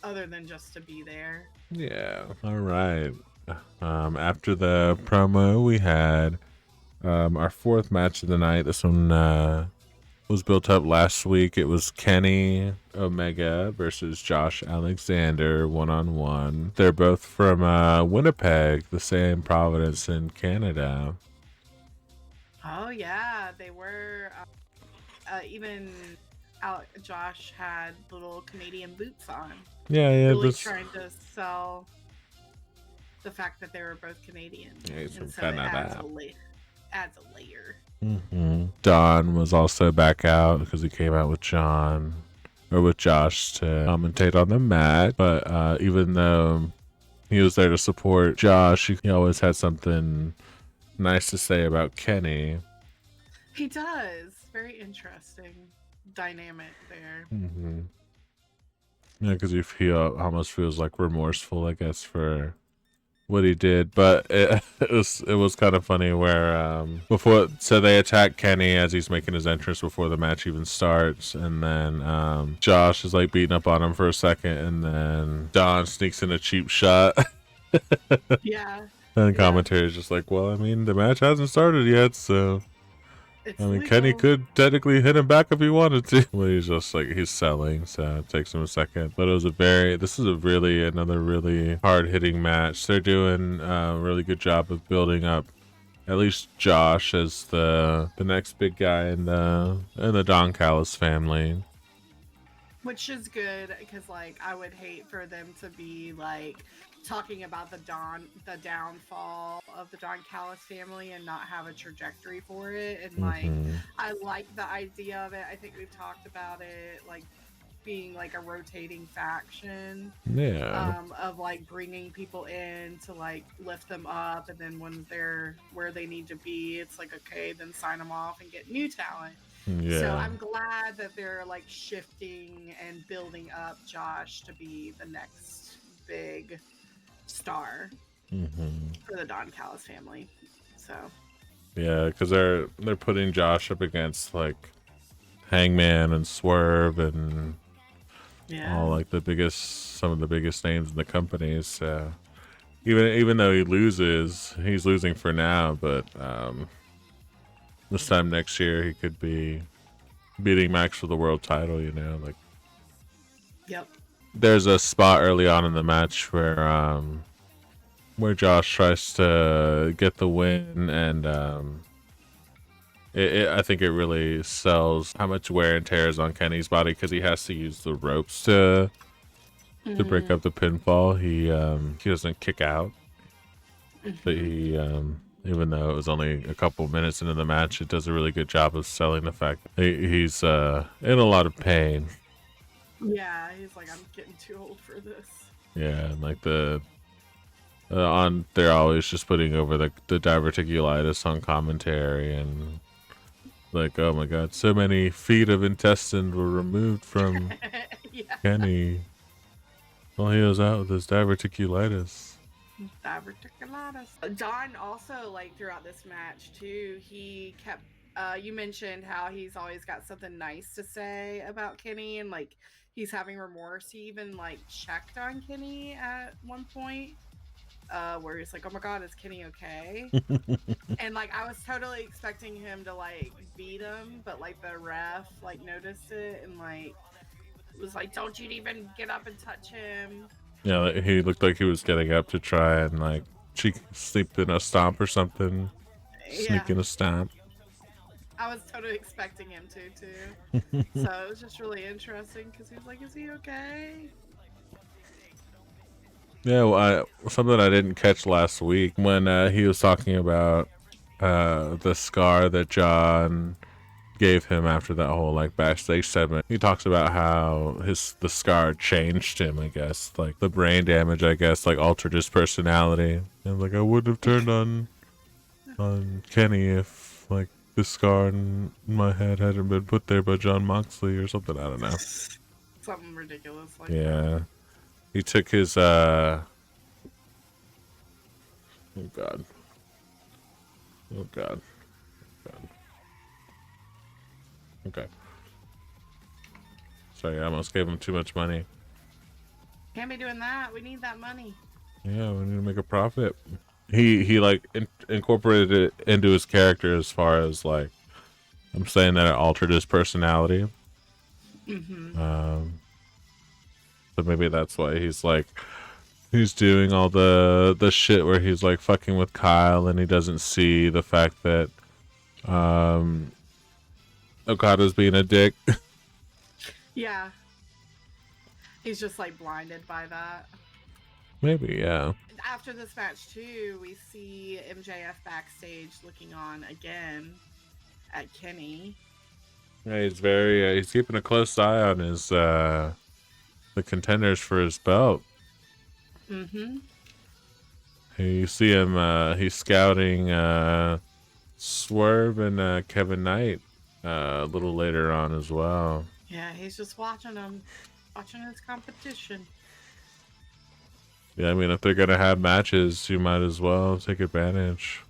E: other than just to be there.
D: Yeah. All right. After the promo, we had our fourth match of the night. This one was built up last week. It was Kenny Omega versus Josh Alexander 1-on-1. They're both from Winnipeg, the same province in Canada.
E: Oh yeah, they were. Even Josh had little Canadian boots on.
D: Yeah.
E: Really trying to sell the fact that they were both Canadian.
D: Yeah, he's from
E: and so
D: Canada.
E: it adds a layer.
D: Don was also back out because he came out with Josh to commentate on the match. But even though he was there to support Josh, he always had something nice to say about Kenny.
E: He does. Very interesting dynamic there.
D: Yeah, because he almost feels like remorseful, I guess, for what he did. But it was kind of funny where so they attack Kenny as he's making his entrance before the match even starts, and then Josh is like beating up on him for a second, and then Don sneaks in a cheap shot.
E: Yeah.
D: And the commentary is just like, well, I mean, the match hasn't started yet, so
E: It's
D: I mean,
E: legal.
D: Kenny could technically hit him back if he wanted to. Well, he's just like, he's selling, so it takes him a second. But this is another really hard-hitting match. They're doing a really good job of building up at least Josh as the next big guy in the Don Callis family.
E: Which is good, because like I would hate for them to be like talking about the downfall of the Don Callis family and not have a trajectory for it. And like I like the idea of it. I think we've talked about it, like being like a rotating faction.
D: Yeah.
E: Of like bringing people in to like lift them up, and then when they're where they need to be, it's like, okay, then sign them off and get new talent.
D: Yeah.
E: So I'm glad that they're like shifting and building up Josh to be the next big star for the Don Callis family. So
D: yeah, because they're putting Josh up against like Hangman and Swerve and all like some of the biggest names in the company. So even though he's losing for now, but this time next year he could be beating Max for the world title, like.
E: Yep.
D: There's a spot early on in the match where Josh tries to get the win, and I think it really sells how much wear and tear is on Kenny's body, because he has to use the ropes to break up the pinfall. He doesn't kick out, but he even though it was only a couple minutes into the match, it does a really good job of selling the fact that he's in a lot of pain.
E: Yeah, he's like, I'm getting too old for this.
D: Yeah, and like they're always just putting over the diverticulitis on commentary, and like, oh my god, so many feet of intestine were removed from Kenny while he was out with his diverticulitis.
E: Don also, like, throughout this match too, he kept you mentioned how he's always got something nice to say about Kenny, and like he's having remorse. He even like checked on Kenny at one point, where he's like, oh my god, is Kenny okay? And like I was totally expecting him to like beat him, but like the ref like noticed it and like was like, don't you even get up and touch him.
D: Yeah, like, he looked like he was getting up to try and like sleep in a stomp or something. Sneak in a stomp.
E: I was totally expecting him to too. So it was just really interesting because he was like, is he okay?
D: Yeah, well, something I didn't catch last week when he was talking about the scar that John gave him after that whole like backstage segment. He talks about how the scar changed him, I guess, like the brain damage, I guess, like altered his personality. And like, I wouldn't have turned on Kenny if like the scar in my head hadn't been put there by John Moxley or something. I don't know.
E: Something ridiculous like
D: Yeah. He took his oh god. Oh god. Okay. Sorry, I almost gave him too much money.
E: Can't be doing that. We need that money.
D: Yeah, we need to make a profit. He like incorporated it into his character as far as like, I'm saying that it altered his personality. So maybe that's why he's like, he's doing all the shit where he's like fucking with Kyle and he doesn't see the fact that Okada's being a dick.
E: Yeah. He's just like blinded by that.
D: Maybe, yeah.
E: After this match too, we see MJF backstage looking on again at Kenny.
D: Yeah, he's very he's keeping a close eye on his the contenders for his belt. You see him he's scouting Swerve and Kevin Knight a little later on as well.
E: Yeah, he's just watching them, watching his competition.
D: Yeah, I mean, if they're gonna have matches, you might as well take advantage.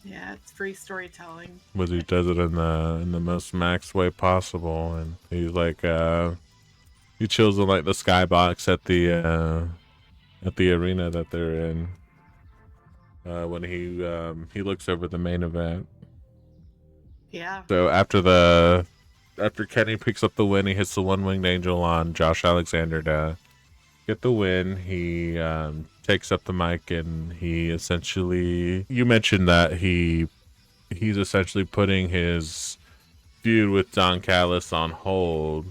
E: Yeah, it's free storytelling.
D: But he does it in the most max way possible, and he's like he chills in like the skybox at the arena that they're in. When he looks over the main event.
E: Yeah.
D: So after Kenny picks up the win, he hits the one-winged angel on Josh Alexander to get the win. He takes up the mic and he essentially, you mentioned that he's essentially putting his feud with Don Callis on hold.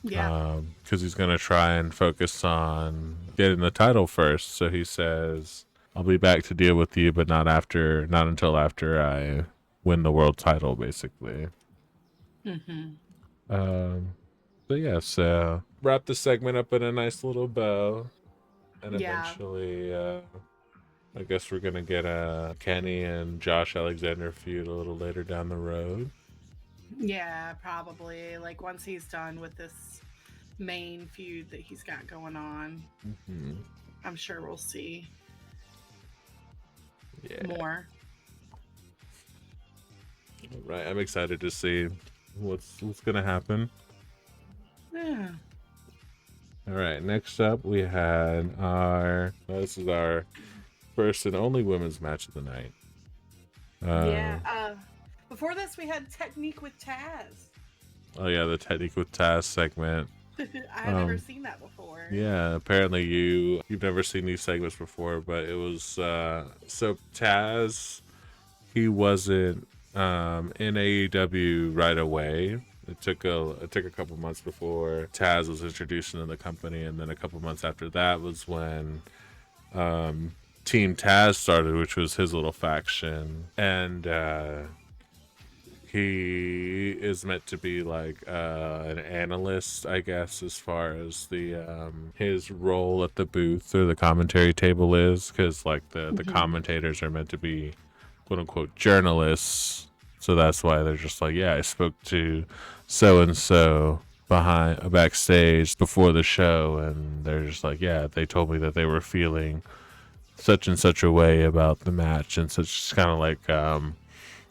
E: Yeah.
D: Because he's gonna try and focus on getting the title first. So he says, "I'll be back to deal with you, but not until after I win the world title," basically. So yeah, so wrap the segment up in a nice little bow, and eventually, I guess we're gonna get a Kenny and Josh Alexander feud a little later down the road.
E: Yeah, probably. Like once he's done with this main feud that he's got going on, I'm sure we'll see more.
D: Right, I'm excited to see what's gonna happen.
E: Yeah.
D: All right, next up we had this is our first and only women's match of the night.
E: Before this, we had Technique with Taz.
D: Oh yeah, the Technique with Taz segment.
E: I've never seen that before.
D: Yeah, apparently you've never seen these segments before, but it was so Taz, he wasn't in AEW right away. It took a couple months before Taz was introduced into the company, and then a couple months after that was when Team Taz started, which was his little faction, and he is meant to be like an analyst, I guess, as far as the his role at the booth or the commentary table is, because like the commentators are meant to be quote unquote journalists. So that's why they're just like, yeah, I spoke to so and so backstage before the show, and they're just like, yeah, they told me that they were feeling such and such a way about the match, and such, kind of like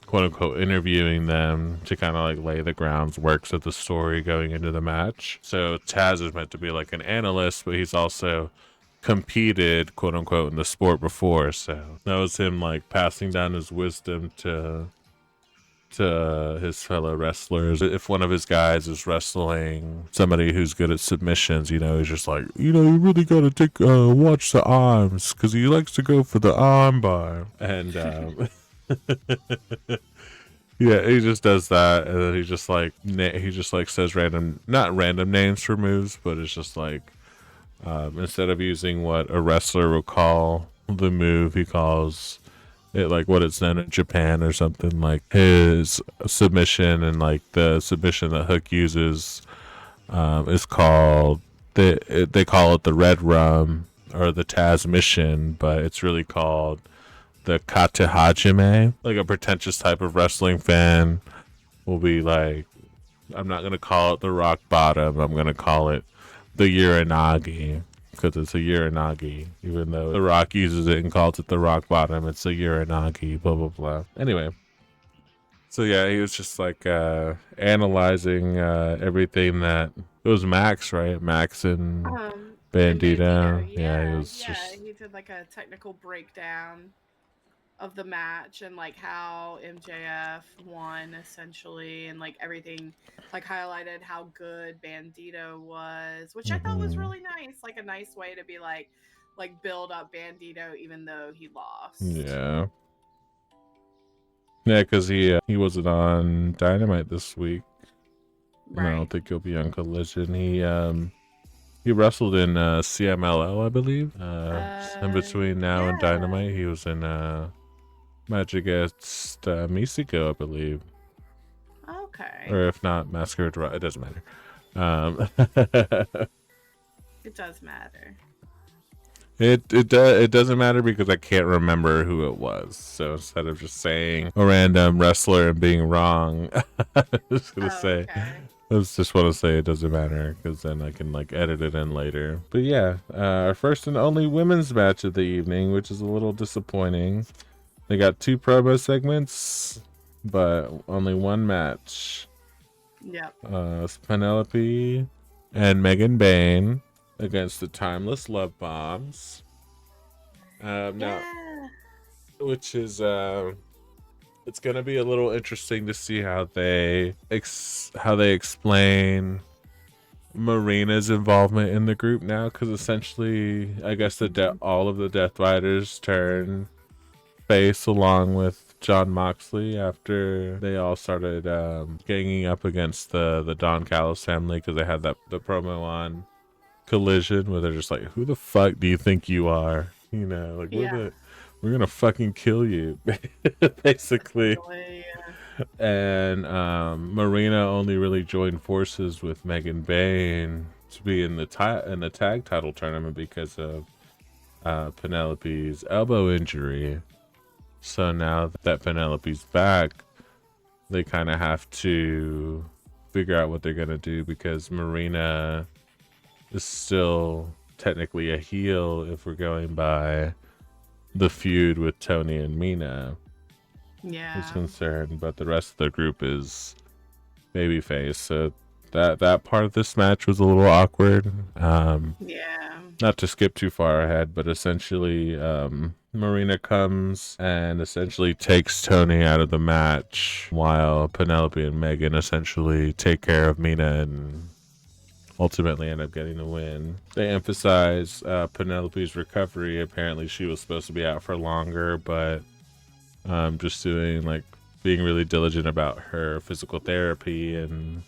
D: quote unquote interviewing them to kind of like lay the groundwork of the story going into the match. So Taz is meant to be like an analyst, but he's also competed quote unquote in the sport before, so that was him like passing down his wisdom to his fellow wrestlers. If one of his guys is wrestling somebody who's good at submissions, he's just like, you really gotta watch the arms, because he likes to go for the arm bar. And yeah, he just does that, and then he just like says not random names for moves, but it's just like instead of using what a wrestler would call the move, he calls like what it's known in Japan or something. Like his submission and like the submission that Hook uses is called they call it the Red Rum or the Taz Mission, but it's really called the Kate Hajime. Like a pretentious type of wrestling fan will be like, I'm not gonna call it the Rock Bottom. I'm gonna call it the Uranagi because it's a Uranagi. Even though The Rock uses it and calls it the Rock Bottom, it's a Uranagi. Blah blah blah. Anyway. So yeah, he was just like analyzing everything that it was Max, right? Max and Bandito. Yeah, he was just.
E: He did like a technical breakdown of the match and like how MJF won essentially, and like everything, like highlighted how good Bandito was, which I thought was really nice. Like a nice way to be like build up Bandito even though he lost.
D: Yeah. Yeah, because he wasn't on Dynamite this week. Right. And I don't think he'll be on Collision. He wrestled in CMLL, I believe. In between now and Dynamite, he was in match against Místico, I believe.
E: Okay.
D: Or if not, Massacre. It doesn't matter.
E: It does matter.
D: It doesn't matter because I can't remember who it was. So instead of just saying a random wrestler and being wrong, I was gonna say. Okay. I just want to say it doesn't matter because then I can like edit it in later. But yeah, our first and only women's match of the evening, which is a little disappointing. They got 2 promo segments, but only one match.
E: Yep.
D: Penelope and Megan Bayne against the Timeless Love Bombs. Now, which is it's gonna be a little interesting to see how they explain Marina's involvement in the group now, because essentially, I guess all of the Death Riders turn face along with John Moxley after they all started ganging up against the Don Callis family, because they had the promo on Collision where they're just like, who the fuck do you think you are? You know, like we're gonna fucking kill you, basically. And Marina only really joined forces with Megan Bayne to be in the tag title tournament because of Penelope's elbow injury. So now that Penelope's back, they kind of have to figure out what they're gonna do, because Marina is still technically a heel if we're going by the feud with Tony and Mina.
E: Yeah,
D: is concerned, but the rest of the group is babyface. So that part of this match was a little awkward. Not to skip too far ahead, but essentially Marina comes and essentially takes Tony out of the match while Penelope and Megan essentially take care of Mina and ultimately end up getting the win. They emphasize Penelope's recovery. Apparently she was supposed to be out for longer, but just being really diligent about her physical therapy and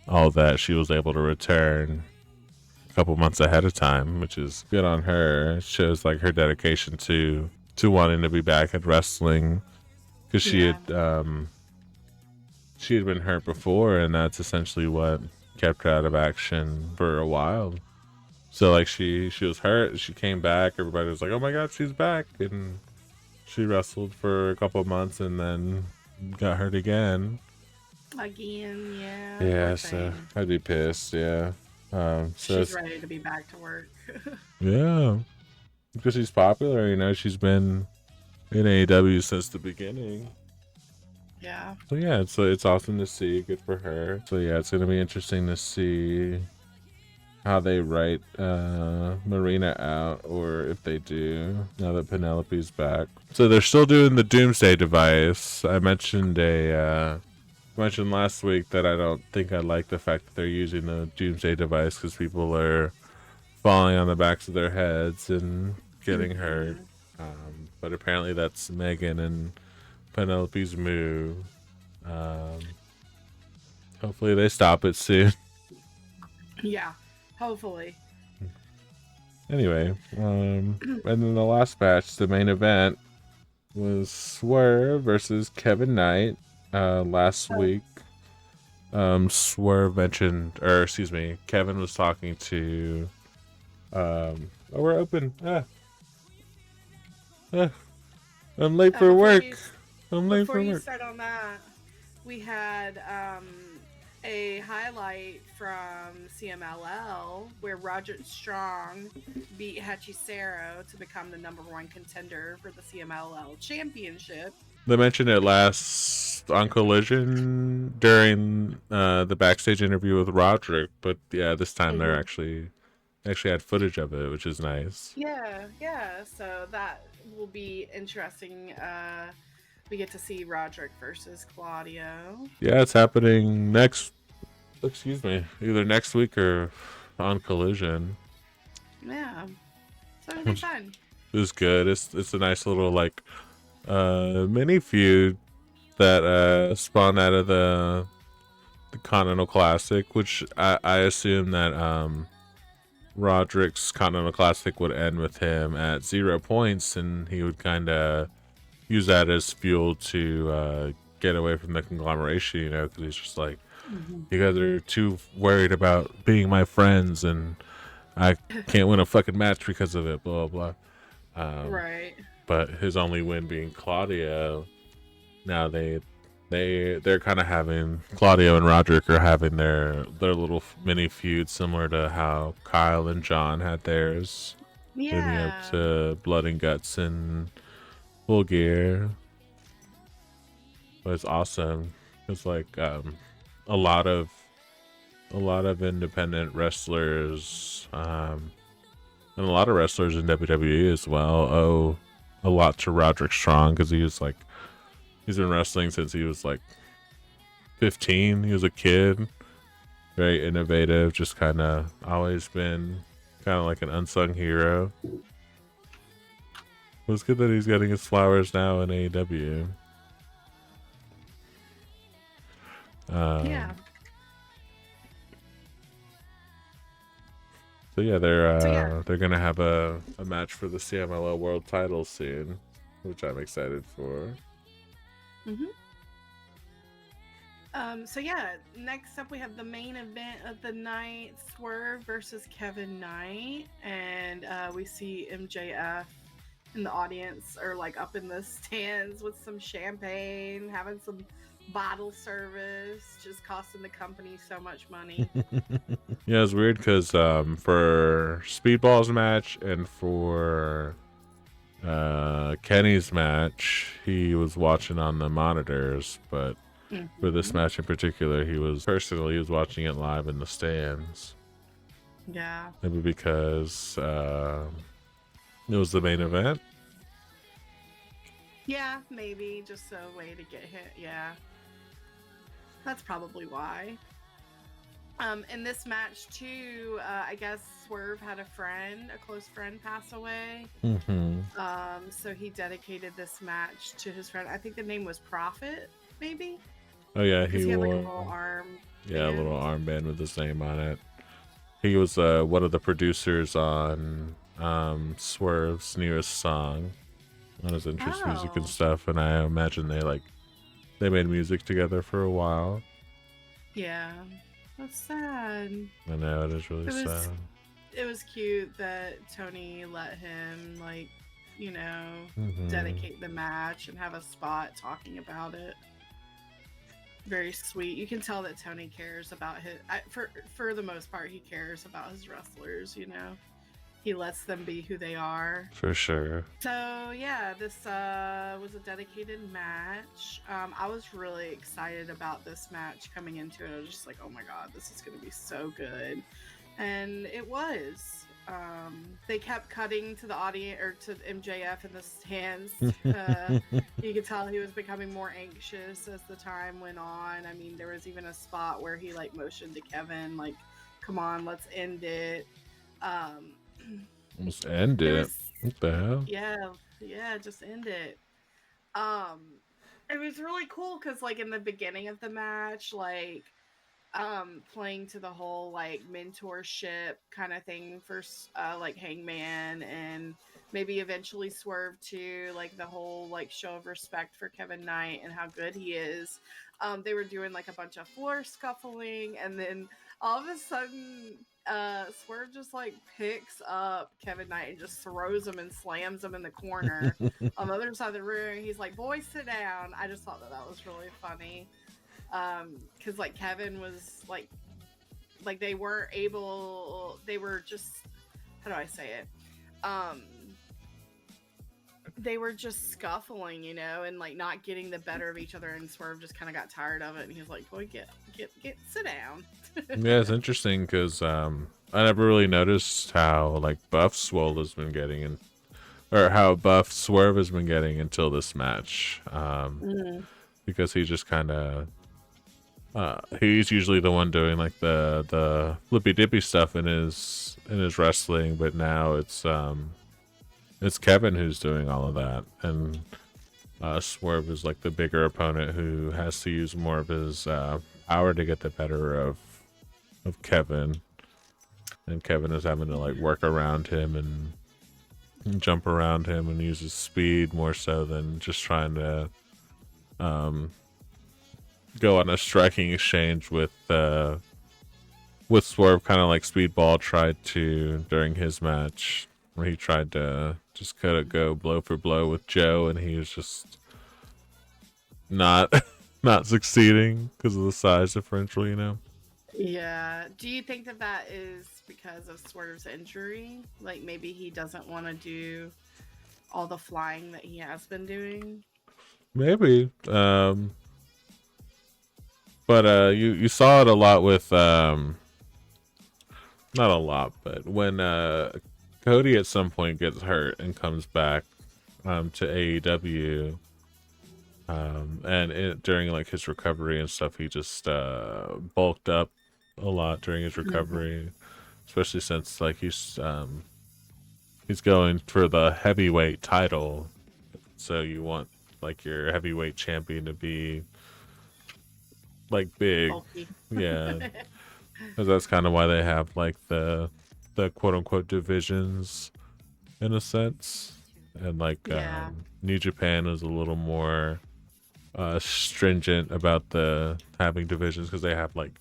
D: all that, she was able to return a couple months ahead of time, which is good on her. It shows like her dedication to wanting to be back at wrestling, because she had been hurt before, and that's essentially what kept her out of action for a while. So like she was hurt, she came back, everybody was like, oh my god, she's back, and she wrestled for a couple of months and then got hurt again. Yeah, so I'd be pissed. Yeah. So
E: she's ready to be back to work.
D: Yeah, because she's popular. You know, she's been in AEW since the beginning.
E: Yeah.
D: So yeah, it's awesome to see. Good for her. So yeah, it's gonna be interesting to see how they write Marina out, or if they do, now that Penelope's back. So they're still doing the Doomsday device. I mentioned last week that I don't think I like the fact that they're using the Doomsday device, because people are falling on the backs of their heads and getting hurt. But apparently that's Megan and Penelope's move. Hopefully they stop it soon.
E: Yeah, hopefully.
D: Anyway, and then the last match, the main event, was Swerve versus Kevin Knight. Last week, Swerve mentioned, or excuse me, Kevin was talking to. Oh, we're open. I'm late for work. I'm late
E: Before
D: for
E: you
D: work.
E: start on that, we had a highlight from CMLL where Roger Strong beat Hechicero to become the #1 contender for the CMLL championship.
D: They mentioned it last on Collision during the backstage interview with Roderick, but yeah, this time they're actually had footage of it, which is nice.
E: Yeah. So that will be interesting. We get to see Roderick versus Claudio.
D: Yeah, it's happening next. Excuse me, either next week or on Collision.
E: Yeah, so it'll be fun.
D: It was good. It's a nice little like mini feud that spawned out of the Continental Classic, which I assume that Roderick's Continental Classic would end with him at 0 points, and he would kind of use that as fuel to get away from the conglomeration, you know, because he's just like, you guys are too worried about being my friends, and I can't win a fucking match because of it, blah, blah, blah.
E: Right.
D: But his only win being Claudio, now they're kind of having, Claudio and Roderick are having their little mini feud similar to how Kyle and John had theirs, leading up to Blood and Guts and Full Gear. But it's awesome. It's like a lot of independent wrestlers, and a lot of wrestlers in WWE as well owe a lot to Roderick Strong, because he's been wrestling since he was like 15. He was a kid, very innovative, just kind of always been kind of like an unsung hero. It's good that he's getting his flowers now in AEW.
E: Yeah.
D: So yeah, they're gonna have a match for the CMLL World Title soon, which I'm excited for.
E: So yeah, next up we have the main event of the night, Swerve versus Kevin Knight, and we see MJF in the audience, or like up in the stands with some champagne, having some bottle service, just costing the company so much money.
D: Yeah, it's weird because for Speedball's match and for Kenny's match, he was watching on the monitors, but for this match in particular, he was watching it live in the stands.
E: Yeah.
D: Maybe because it was the main event.
E: Yeah, maybe just a way to get hit. Yeah, that's probably why. In this match too, I guess Swerve had a close friend pass away. So he dedicated this match to his friend. I think the name was Prophet, maybe.
D: Oh yeah,
E: he
D: wore
E: had like a little arm.
D: Yeah, a little armband with his name on it. He was one of the producers on Swerve's newest song, on his interest music and stuff, and I imagine they made music together for a while.
E: Yeah, that's sad.
D: I know, it is really sad.
E: It was cute that Tony let him dedicate the match and have a spot talking about it. Very sweet. You can tell that Tony cares about for the most part, he cares about his wrestlers, you know. He lets them be who they are.
D: For sure.
E: So yeah, this was a dedicated match. I was really excited about this match coming into it. I was just like, oh my god, this is going to be so good. And it was. They kept cutting to the audience, or to MJF in the stands. You could tell he was becoming more anxious as the time went on. I mean, there was even a spot where he motioned to Kevin, like, "Come on, let's end it."
D: Let's end it. What the hell?
E: Yeah, just end it. It was really cool because, in the beginning of the match, playing to the whole like mentorship kind of thing for like Hangman, and maybe eventually Swerve too, like the whole like show of respect for Kevin Knight and how good he is. They were doing like a bunch of floor scuffling, and then all of a sudden Swerve just like picks up Kevin Knight and just throws him and slams him in the corner on the other side of the room. He's like, "Boy, sit down." I just thought that was really funny. Because like Kevin was like they were just, how do I say it, they were just scuffling, you know, and like not getting the better of each other, and Swerve just kind of got tired of it, and he was like, "Boy, get sit down."
D: Yeah, it's interesting because I never really noticed how like buff Swole has been getting, and or how buff Swerve has been getting until this match, because he just kind of he's usually the one doing like the flippy dippy stuff in his wrestling, but now it's Kevin who's doing all of that, and Swerve is like the bigger opponent who has to use more of his power to get the better of Kevin, and Kevin is having to like work around him and jump around him and use his speed more so than just trying to go on a striking exchange with Swerve, kind of like Speedball tried to during his match, where he tried to just kind of go blow for blow with Joe, and he was just not not succeeding because of the size differential, you know.
E: Yeah. Do you think that is because of Swerve's injury? Like maybe he doesn't want to do all the flying that he has been doing?
D: Maybe. But you saw it a lot with not a lot, but when Cody at some point gets hurt and comes back to AEW, and during like his recovery and stuff, he just bulked up a lot during his recovery, especially since like he's going for the heavyweight title, so you want like your heavyweight champion to be like big.
E: Bulky.
D: Yeah, because that's kind of why they have like the quote unquote divisions in a sense, and like New Japan is a little more stringent about the having divisions, because they have like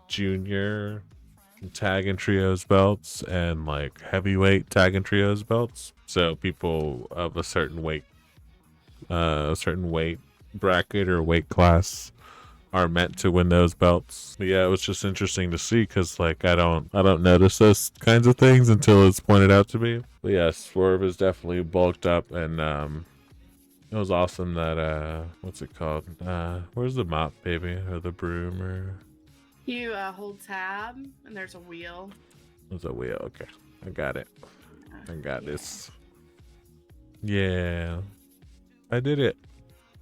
D: junior tag and trios belts and like heavyweight tag and trios belts, so people of a certain weight bracket or weight class are meant to win those belts. But yeah, it was just interesting to see, because like I don't notice those kinds of things until it's pointed out to me. But yeah, Swerve is definitely bulked up, and it was awesome that what's it called? Where's the mop, baby, or the broom, or
E: You hold tab, and there's a wheel.
D: there's a wheel? Okay, I got it. I got this. Yeah, I did it.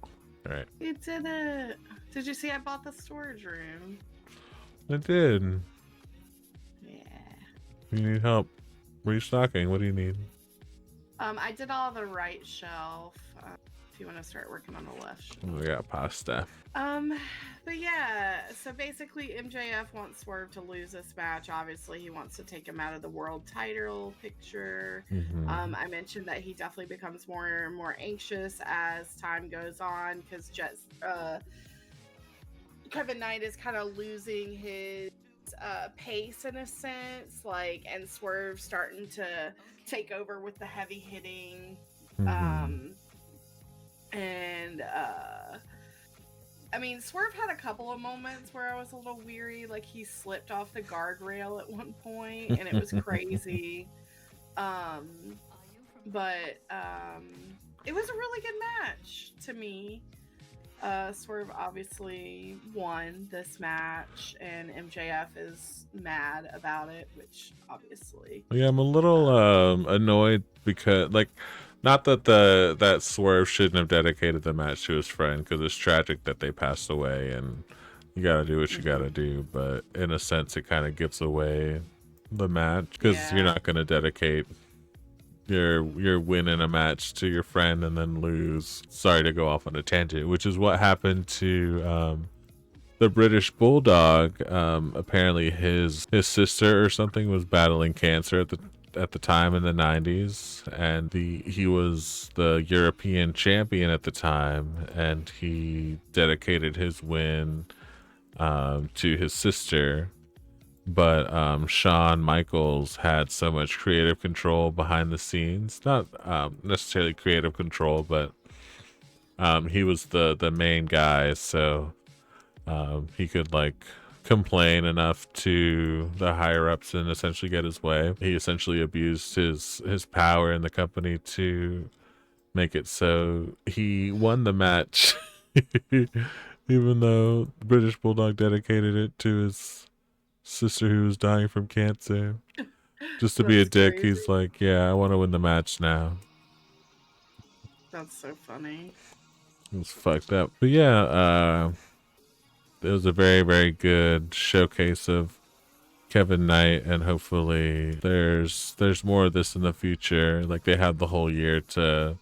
D: All right,
E: You did it. Did you see I bought the storage room?
D: I did.
E: Yeah.
D: You need help restocking? What do you need?
E: I did all the right shelf. If you want to start working on the left shelf.
D: We got pasta.
E: But yeah, so basically MJF wants Swerve to lose this match. Obviously, he wants to take him out of the world title picture. I mentioned that he definitely becomes more and more anxious as time goes on, because Kevin Knight is kind of losing his pace in a sense, like, and Swerve starting to take over with the heavy hitting. I mean, Swerve had a couple of moments where I was a little weary, like he slipped off the guardrail at one point, and it was crazy. But it was a really good match to me. Swerve obviously won this match, and MJF is mad about it, which obviously.
D: Yeah, I'm a little annoyed because, like, not that that Swerve shouldn't have dedicated the match to his friend, because it's tragic that they passed away, and you gotta do what you gotta do. But in a sense, it kind of gives away the match, because you're not gonna dedicate your win in a match to your friend and then lose. Sorry to go off on a tangent, which is what happened to the British Bulldog, apparently his sister or something was battling cancer at the time in the 90s, and he was the European champion at the time, and he dedicated his win to his sister. But Shawn Michaels had so much creative control behind the scenes, not necessarily creative control, but he was the main guy, so he could like complain enough to the higher ups and essentially get his way. He essentially abused his power in the company to make it so he won the match, even though British Bulldog dedicated it to his sister who was dying from cancer. Just to be a dick,
E: crazy.
D: he's like, yeah, I want to win the match now.
E: That's so funny.
D: It was fucked up. But yeah, it was a very, very good showcase of Kevin Knight, and hopefully there's more of this in the future. Like, they had the whole year to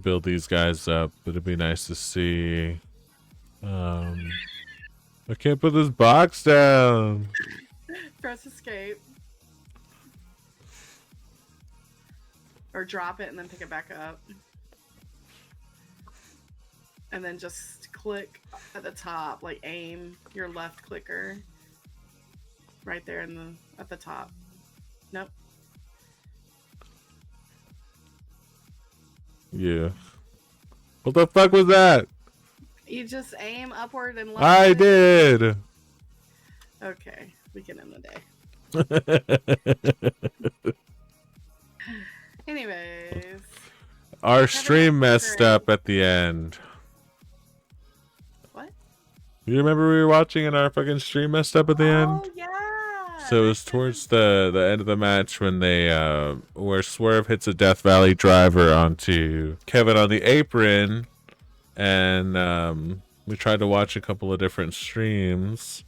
D: build these guys up. It'd be nice to see. I can't put this box down.
E: Press escape. Or drop it and then pick it back up. And then just click at the top, like aim your left clicker right there at the top. Nope.
D: Yeah. What the fuck was that?
E: You just aim upward and left.
D: I did.
E: Okay, we can end the day. Anyways.
D: Our stream messed up at the end.
E: What?
D: You remember we were watching and our fucking stream messed up at the end?
E: Oh, yeah.
D: So it was towards the end of the match when they where Swerve hits a Death Valley driver onto Kevin on the apron, and we tried to watch a couple of different streams,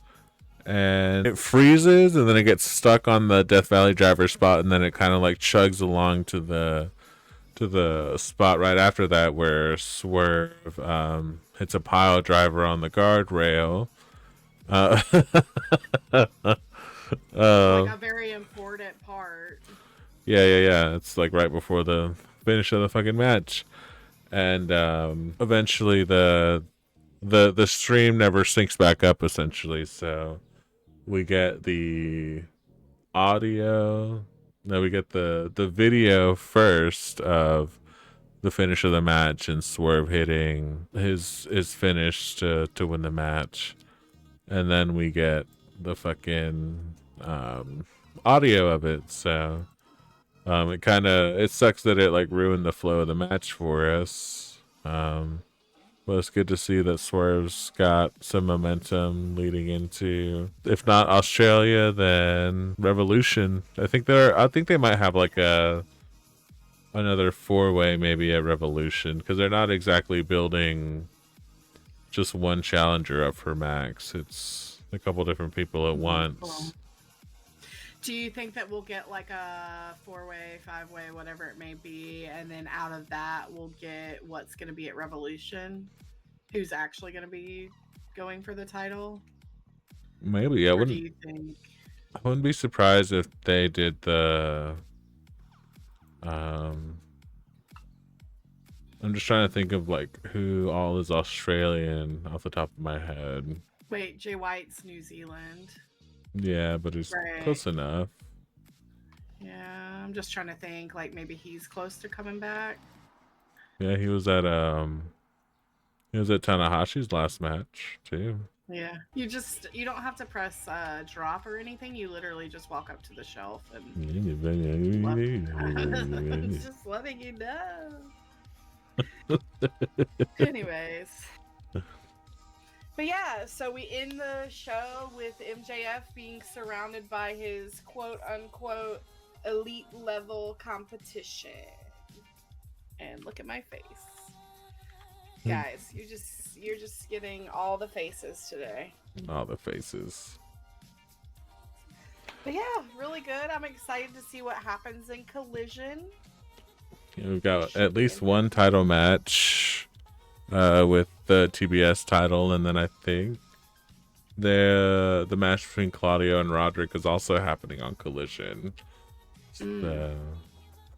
D: and it freezes and then it gets stuck on the Death Valley driver spot, and then it kind of like chugs along to the spot right after that where Swerve hits a pile driver on the guardrail.
E: Like a very important part.
D: Yeah. It's like right before the finish of the fucking match, and eventually the stream never syncs back up. Essentially, so we get the audio. No, we get the video first of the finish of the match and Swerve hitting his finish to win the match, and then we get the fucking audio of it. So it sucks that it like ruined the flow of the match for us, but it's good to see that Swerve's got some momentum leading into, if not Australia, then Revolution. I think they might have like another 4-way maybe at Revolution, because they're not exactly building just one challenger up for Max. It's a couple different people at once.
E: Do you think that we'll get like a 4-way, 5-way, whatever it may be, and then out of that we'll get what's going to be at Revolution? Who's actually going to be going for the title?
D: Maybe.
E: Or do you think?
D: I wouldn't be surprised if they did the I'm just trying to think of like who all is Australian off the top of my head.
E: Wait, Jay White's New Zealand.
D: Yeah, but he's close enough.
E: Yeah, I'm just trying to think, like maybe he's close to coming back.
D: Yeah, he was at Tanahashi's last match too.
E: Yeah, you don't have to press drop or anything. You literally just walk up to the shelf and just letting you know. Anyways. But yeah, so we end the show with MJF being surrounded by his quote-unquote elite level competition. And look at my face. Guys, you're just getting all the faces today.
D: All the faces.
E: But yeah, really good. I'm excited to see what happens in Collision.
D: Yeah, we've got at least one title match with the TBS title, and then I think the match between Claudio and Roderick is also happening on Collision. So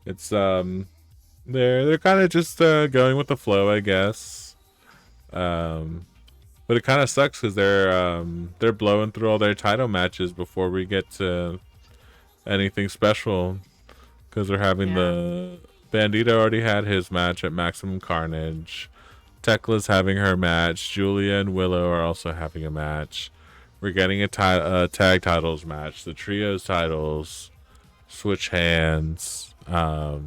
D: it's they're kind of just going with the flow, I guess. But it kind of sucks because they're blowing through all their title matches before we get to anything special, because they're having the Bandito already had his match at Maximum Carnage. Tekla's having her match. Julia and Willow are also having a match. We're getting a tag titles match. The trios titles switch hands. I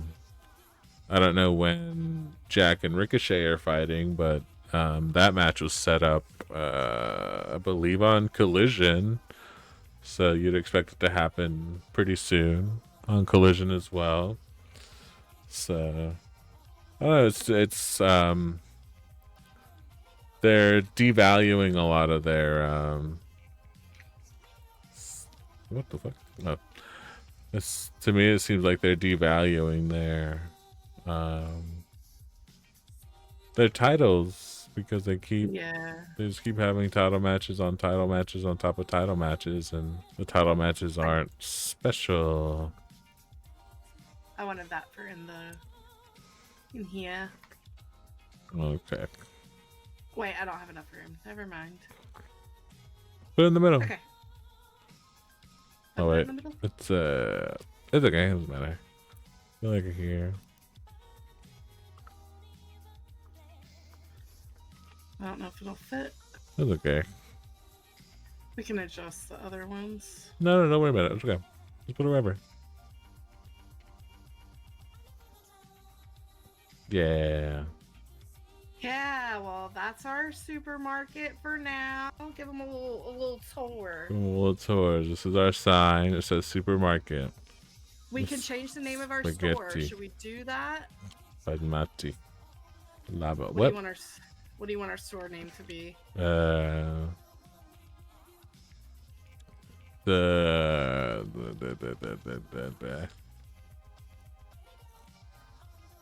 D: don't know when Jack and Ricochet are fighting, but that match was set up, I believe, on Collision. So you'd expect it to happen pretty soon on Collision as well. So I don't know, it's they're devaluing a lot of their what the fuck? No. It's, to me, it seems like they're devaluing their titles, because they just keep having title matches on title matches on top of title matches, and the title matches aren't special.
E: I wanted that for in here.
D: Okay.
E: Wait, I don't have enough room. Never mind.
D: Put it in the middle.
E: Okay.
D: Oh wait, it's okay. It doesn't matter. I feel like here.
E: I don't know if it'll fit.
D: It's okay.
E: We can adjust the other ones.
D: No, don't worry about it. It's okay. Just put it wherever. Yeah.
E: Yeah, well, that's our supermarket for now. Give them a little tour.
D: A little tour. This is our sign. It says supermarket.
E: We can change the name of our store. Should we do that?
D: Spaghetti. Lava.
E: What do you want our store name to be?
D: The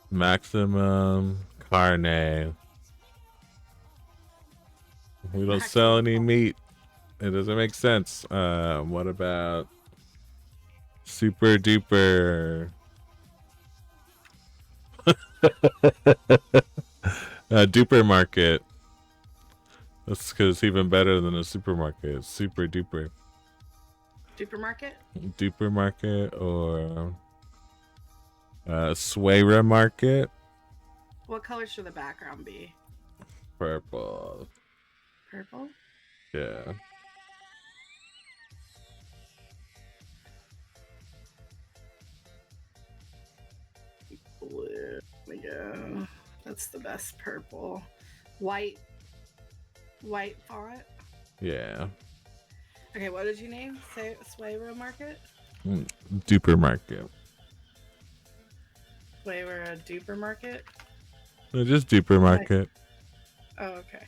D: Maximum Carne. We don't sell any meat. It doesn't make sense. What about Super Duper? Duper Market. That's because it's even better than a supermarket. It's Super Duper.
E: Duper Market?
D: Duper Market, or Swayra Market.
E: What color should the background be?
D: Purple.
E: Purple?
D: Yeah.
E: Blue. There we go. That's the best purple. White font?
D: Yeah.
E: Okay, what did you name? Swayra Market?
D: Duper Market.
E: Swayra Duper Market?
D: No, just Duper Market.
E: Oh, okay.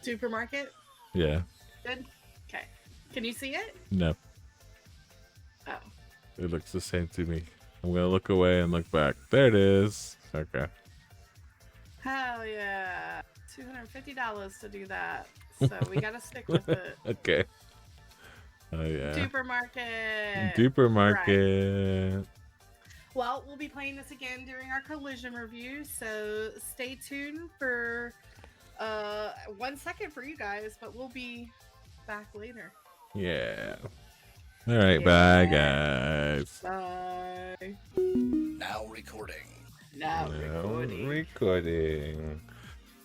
E: Duper Market?
D: Yeah.
E: Good? Okay. Can you see it?
D: No.
E: Oh.
D: It looks the same to me. I'm going to look away and look back. There it is. Okay.
E: Hell yeah. $250 to do that. So we got to stick with it.
D: Okay. Oh, yeah.
E: Duper Market.
D: Duper Market. Right.
E: Well, we'll be playing this again during our Collision review, so stay tuned for 1 second for you guys, but we'll be back later.
D: Yeah. All right, yeah. Bye, guys.
E: Bye.
C: Now recording.
D: Recording.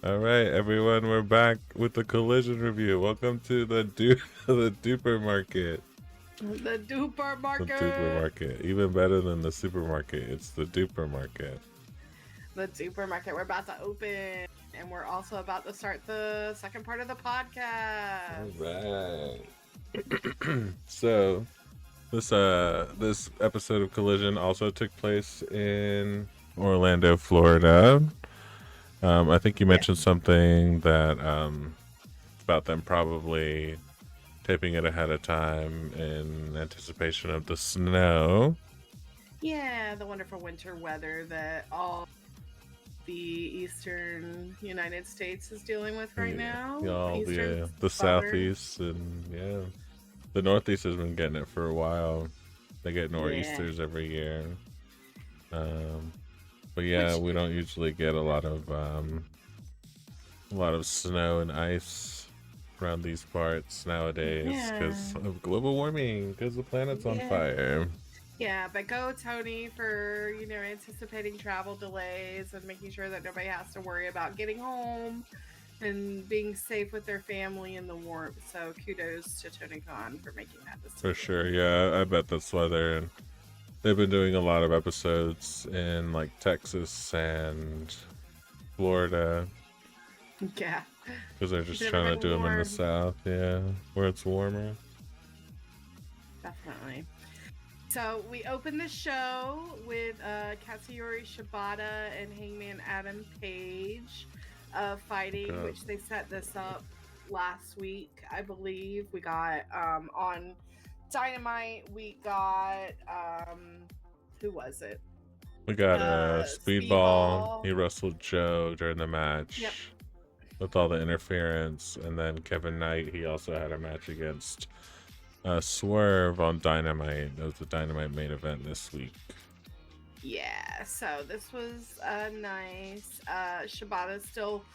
D: All right, everyone, we're back with the Collision review. Welcome to the Duper Market.
E: The Duper Market.
D: The Duper Market. Even better than the supermarket. It's the Duper Market.
E: The Duper Market. We're about to open, and we're also about to start the second part of the podcast.
D: All right. So, this episode of Collision also took place in Orlando, Florida. I think you mentioned something that about them probably taping it ahead of time in anticipation of the snow.
E: Yeah, the wonderful winter weather that all the eastern United States is dealing with right now.
D: Y'all,
E: Eastern
D: the
E: southern.
D: southeast and the northeast has been getting it for a while. They get nor'easters every year. But yeah, we don't usually get a lot of snow and ice around these parts nowadays because of global warming, because the planet's on fire.
E: Yeah, but go Tony for, anticipating travel delays and making sure that nobody has to worry about getting home and being safe with their family in the warmth. So kudos to Tony Khan for making that decision.
D: For sure, yeah. I bet that's why they've been doing a lot of episodes in like Texas and Florida.
E: Yeah.
D: Because they're just trying to do them in the south, where it's warmer.
E: Definitely. So we opened the show with Katsuyori Shibata and Hangman Adam Page fighting, which they set this up last week, I believe. We got on Dynamite, we got who was it?
D: We got Speedball. He wrestled Joe during the match with all the interference, and then Kevin Knight, he also had a match against Swerve on Dynamite. That was the Dynamite main event this week.
E: Yeah, so this was nice. Shibata's still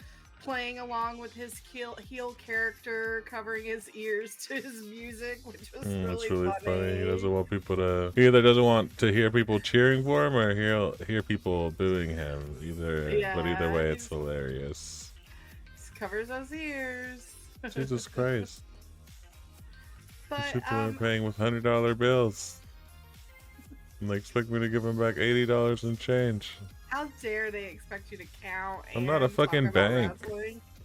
E: playing along with his heel character, covering his ears to his music, which was really funny.
D: He doesn't want people to... He either doesn't want to hear people cheering for him or hear people booing him. But either way, it's hilarious.
E: Just covers those ears.
D: Jesus Christ.
E: But,
D: These people are paying with $100 bills. And they expect me to give them back $80 and change.
E: How dare they expect you to count?
D: I'm not a fucking bank.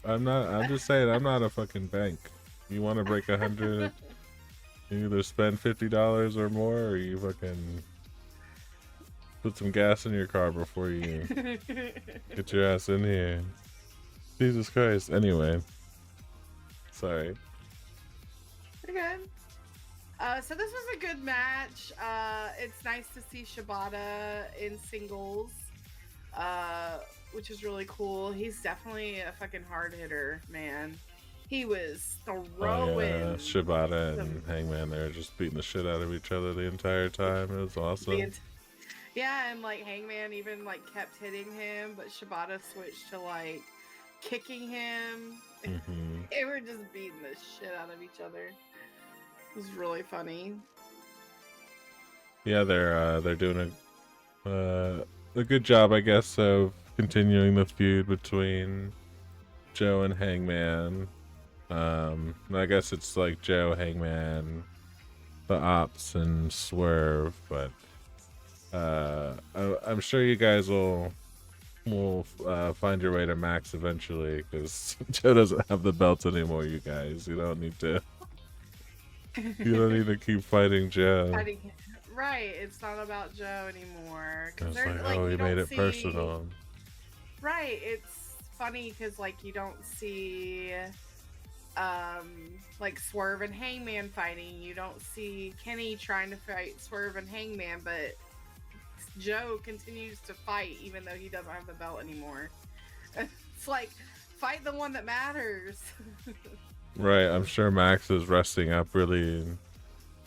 D: I'm just saying, I'm not a fucking bank. You want to break 100? You either spend $50 or more, or you fucking put some gas in your car before you get your ass in here. Jesus Christ. Anyway. Sorry.
E: You're good. So this was a good match. It's nice to see Shibata in singles, which is really cool. He's definitely a fucking hard hitter, man. He was throwing.
D: Shibata and Hangman, they were just beating the shit out of each other the entire time. It was awesome.
E: Yeah, and like Hangman even like kept hitting him, but Shibata switched to like kicking him. They were just beating the shit out of each other. It was really funny.
D: Yeah, they're doing a good job, I guess, of continuing the feud between Joe and Hangman. I guess it's like Joe, Hangman, the Ops, and Swerve, but I'm sure you guys will find your way to Max eventually, because Joe doesn't have the belt anymore. You guys, you don't need to keep fighting Joe.
E: Right, it's not about Joe anymore.
D: It's like, oh, he made it personal.
E: Right, it's funny because like you don't see like Swerve and Hangman fighting. You don't see Kenny trying to fight Swerve and Hangman, but Joe continues to fight even though he doesn't have the belt anymore. It's like, fight the one that matters.
D: Right, I'm sure Max is resting up really,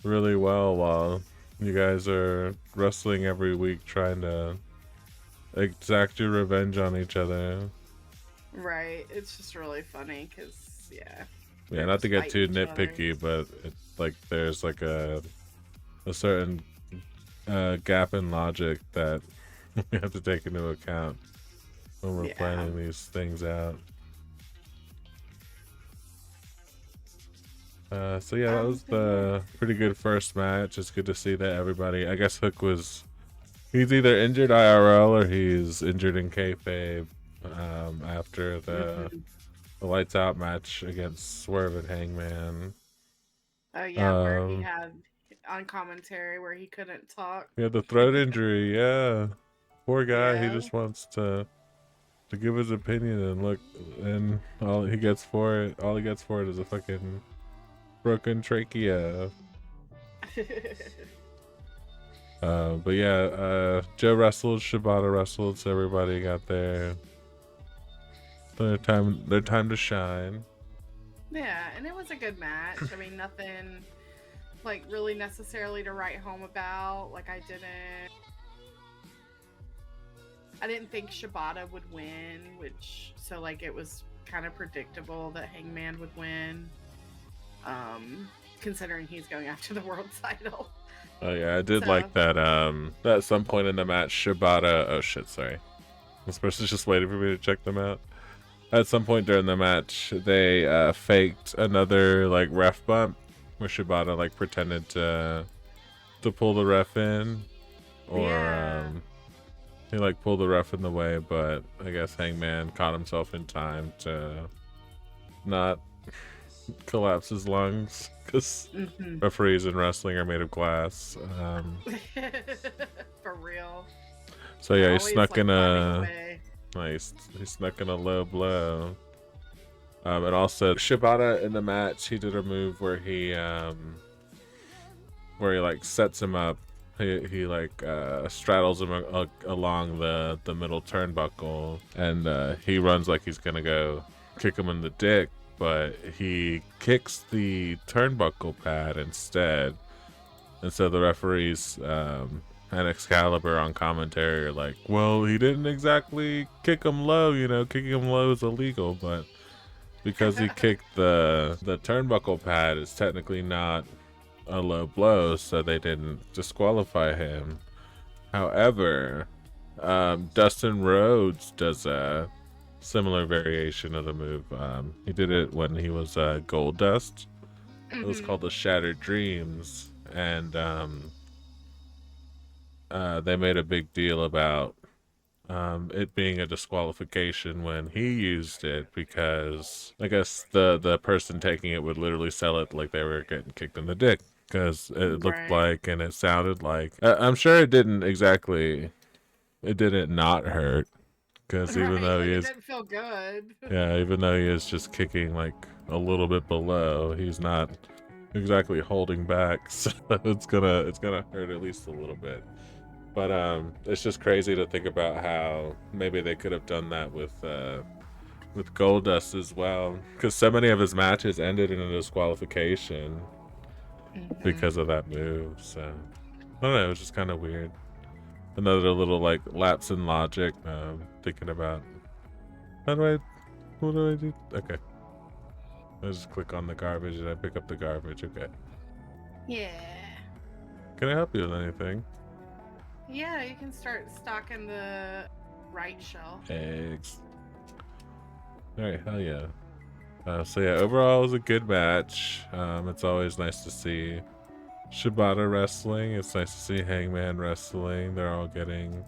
D: really well while you guys are wrestling every week trying to exact your revenge on each other.
E: Right, it's just really funny because,
D: Yeah, not to get too nitpicky, but like there's like a certain gap in logic that we have to take into account when we're planning these things out. So yeah, that was the pretty good first match. It's good to see that everybody, I guess Hook he's either injured IRL or he's injured in kayfabe after the lights out match against Swerve and Hangman.
E: Oh yeah, where he had on commentary where he couldn't talk.
D: He had the throat injury, yeah. Poor guy, he just wants to give his opinion and look, and all he gets for it is a fucking broken trachea. But yeah, Joe wrestled, Shibata wrestled, so everybody got their Their time to shine.
E: Yeah, and it was a good match. I mean, nothing like really necessarily to write home about. Like I didn't think Shibata would win, so like it was kind of predictable that Hangman would win. Considering he's going after the world title.
D: Oh yeah, I did like that. That at some point in the match, Shibata. Oh shit, sorry. This person's just waiting for me to check them out. At some point during the match, they faked another like ref bump, where Shibata like pretended to pull the ref in, or he like pulled the ref in the way, but I guess Hangman caught himself in time to not collapse his lungs, because referees in wrestling are made of glass.
E: For real.
D: So yeah, he
E: Always,
D: snuck
E: like,
D: in
E: finding
D: a
E: way.
D: nice. He snuck in a low blow. And also Shibata in the match, he did a move where he like sets him up. He like straddles him along the middle turnbuckle, and he runs like he's gonna go kick him in the dick, but he kicks the turnbuckle pad instead. And so the referees and Excalibur on commentary are like, well, he didn't exactly kick him low, you know, kicking him low is illegal, but because he kicked the turnbuckle pad, it's technically not a low blow, so they didn't disqualify him. However, Dustin Rhodes does a similar variation of the move. He did it when he was Gold Dust. It was called the Shattered Dreams, and they made a big deal about it being a disqualification when he used it, because I guess the person taking it would literally sell it like they were getting kicked in the dick, because it looked like and it sounded like. I'm sure it didn't not hurt, because even though he is,
E: it didn't feel good.
D: yeah, even though he is just kicking like a little bit below, he's not exactly holding back, so it's gonna hurt at least a little bit. But it's just crazy to think about how maybe they could have done that with Goldust as well, because so many of his matches ended in a disqualification because of that move. So I don't know, it was just kind of weird. Another little like lapse in logic. Thinking about what do I do? Okay, I just click on the garbage and I pick up the garbage. Okay.
E: Yeah.
D: Can I help you with anything?
E: Yeah, you can start stocking the right shelf.
D: Eggs. Alright, hell yeah. So yeah, overall it was a good match. It's always nice to see Shibata wrestling. It's nice to see Hangman wrestling. They're all getting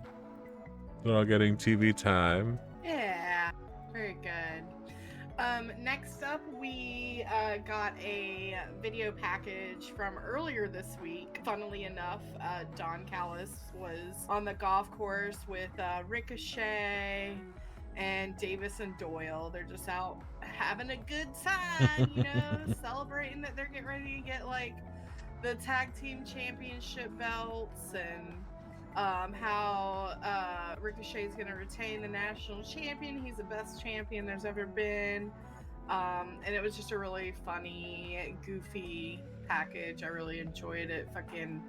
D: TV time.
E: Yeah, very good. Next up, we got a video package from earlier this week. Funnily enough, Don Callis was on the golf course with Ricochet and Davis and Doyle. They're just out having a good time, you know, celebrating that they're getting ready to get like the tag team championship belts, and how Ricochet is going to retain the national champion. He's the best champion there's ever been. And it was just a really funny, goofy package. I really enjoyed it. Fucking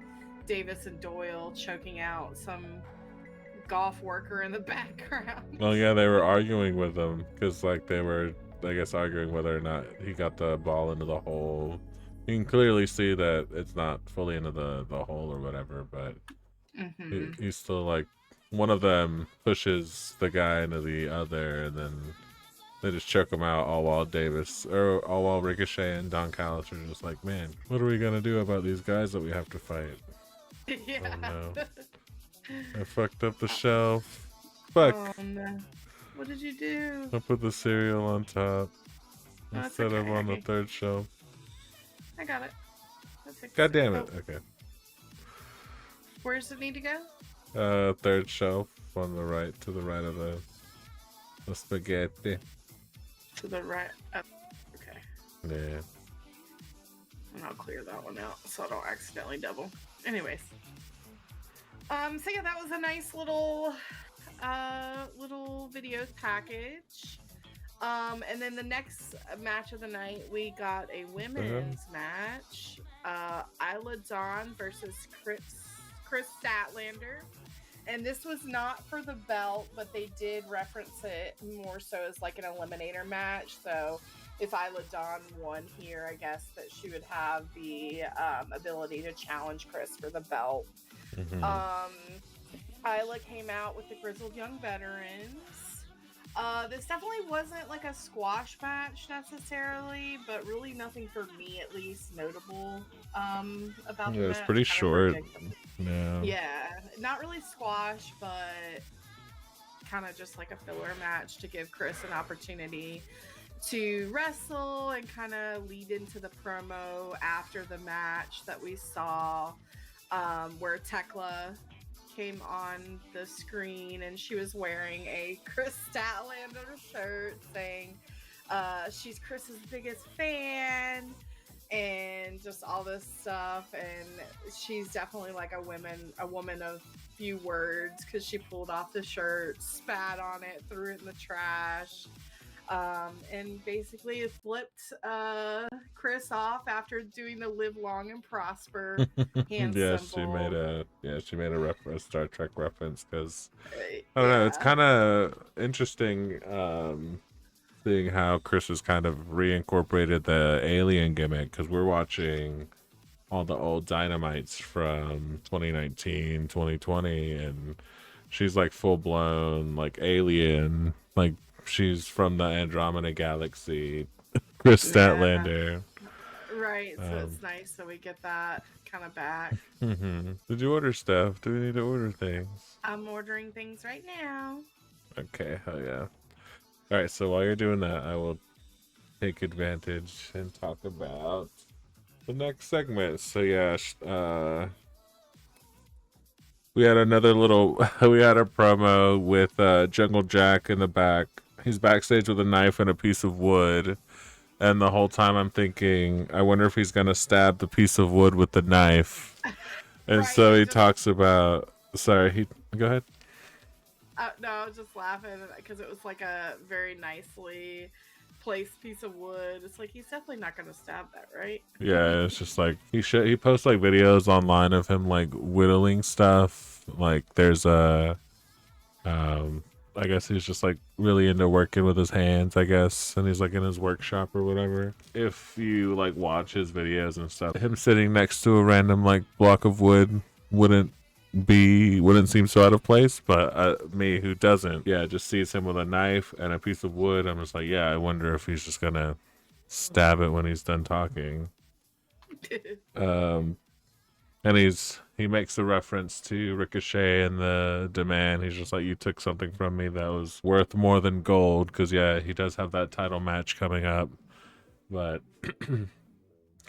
E: Davis and Doyle choking out some golf worker in the background.
D: Oh yeah, they were arguing with him because like they were, I guess, arguing whether or not he got the ball into the hole. You can clearly see that it's not fully into the hole or whatever, but he's still like, one of them pushes the guy into the other, and then they just choke him out, all while Ricochet and Don Callis are just like, man, what are we gonna do about these guys that we have to fight?
E: Yeah.
D: Oh no. I fucked up the shelf. Fuck.
E: Oh no. What did you do?
D: I put the cereal on top instead of on the third shelf.
E: I got it.
D: God damn it. Okay.
E: Where does it need to go?
D: Third shelf on the right, to the right of the spaghetti.
E: To the right. Oh, okay.
D: Yeah.
E: And I'll clear that one out so I don't accidentally double. Anyways. So yeah, that was a nice little videos package. And then the next match of the night, we got a women's match. Isla Dawn versus Chris Statlander. And this was not for the belt, but they did reference it more so as like an eliminator match. So if Isla Dawn won here, I guess that she would have the ability to challenge Chris for the belt. Isla came out with the Grizzled Young Veterans. This definitely wasn't like a squash match necessarily, but really nothing for me at least notable about the match.
D: It's pretty short.
E: Yeah, not really squash, but kind of just like a filler match to give Chris an opportunity to wrestle and kind of lead into the promo after the match that we saw, where Tekla came on the screen and she was wearing a Chris Statlander shirt saying she's Chris's biggest fan and just all this stuff. And she's definitely like a woman of few words, because she pulled off the shirt, spat on it, threw it in the trash, and basically flipped Chris off after doing the "Live Long and Prosper" hand symbol.
D: She made a Star Trek reference, because I don't know, it's kind of interesting seeing how Chris has kind of reincorporated the alien gimmick, because we're watching all the old Dynamites from 2019, 2020, and she's like full blown like alien, like she's from the Andromeda Galaxy, Chris Statlander.
E: Right, so it's nice that we get that kind of back.
D: Did you order stuff? Do we need to order things?
E: I'm ordering things right now.
D: Okay, hell yeah. Alright, so while you're doing that, I will take advantage and talk about the next segment. So yeah, we had another we had a promo with Jungle Jack in the back. He's backstage with a knife and a piece of wood. And the whole time I'm thinking, I wonder if he's going to stab the piece of wood with the knife. And right, so he talks about... Sorry, go ahead.
E: No, I was just laughing because it was like a very nicely placed piece of wood. It's like, he's definitely not going to stab that, right?
D: Yeah, it's just like, he posts like videos online of him like whittling stuff. Like there's a... I guess he's just like really into working with his hands, I guess, and he's like in his workshop or whatever. If you like watch his videos and stuff, him sitting next to a random like block of wood wouldn't seem so out of place, but me who doesn't, just sees him with a knife and a piece of wood, I'm just like, I wonder if he's just gonna stab it when he's done talking. And he makes a reference to Ricochet and the demand. He's just like, you took something from me that was worth more than gold. Because, he does have that title match coming up. But kind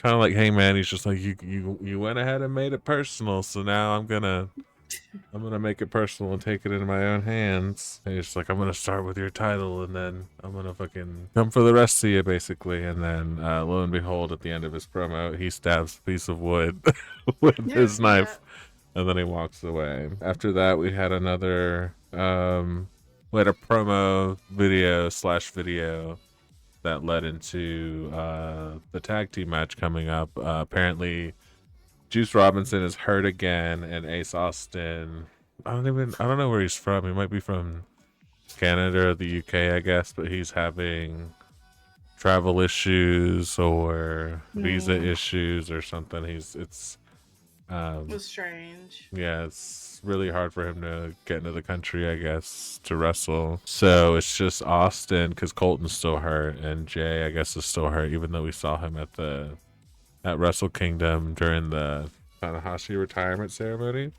D: of like, hey, man, he's just like, you went ahead and made it personal. So now I'm going to make it personal and take it into my own hands. And he's just like, I'm going to start with your title. And then I'm going to fucking come for the rest of you, basically. And then lo and behold, at the end of his promo, he stabs a piece of wood with his knife. And then he walks away. After that, we had another, we had a promo video that led into the tag team match coming up. Apparently, Juice Robinson is hurt again, and Ace Austin, I don't know where he's from. He might be from Canada or the UK, I guess, but he's having travel issues or visa issues or something. It
E: was strange.
D: Yeah, it's really hard for him to get into the country, I guess, to wrestle. So it's just Austin, because Colton's still hurt, and Jay, I guess, is still hurt, even though we saw him at Wrestle Kingdom during the Tanahashi retirement ceremony.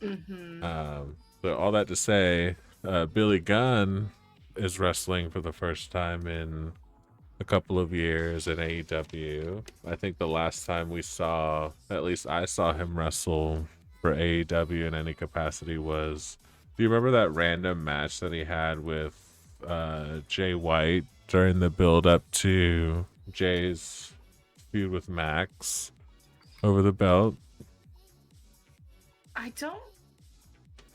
D: So all that to say, Billy Gunn is wrestling for the first time in a couple of years in AEW. I think the last time at least I saw him wrestle for AEW in any capacity was, do you remember that random match that he had with Jay White during the build up to Jay's feud with Max over the belt?
E: I don't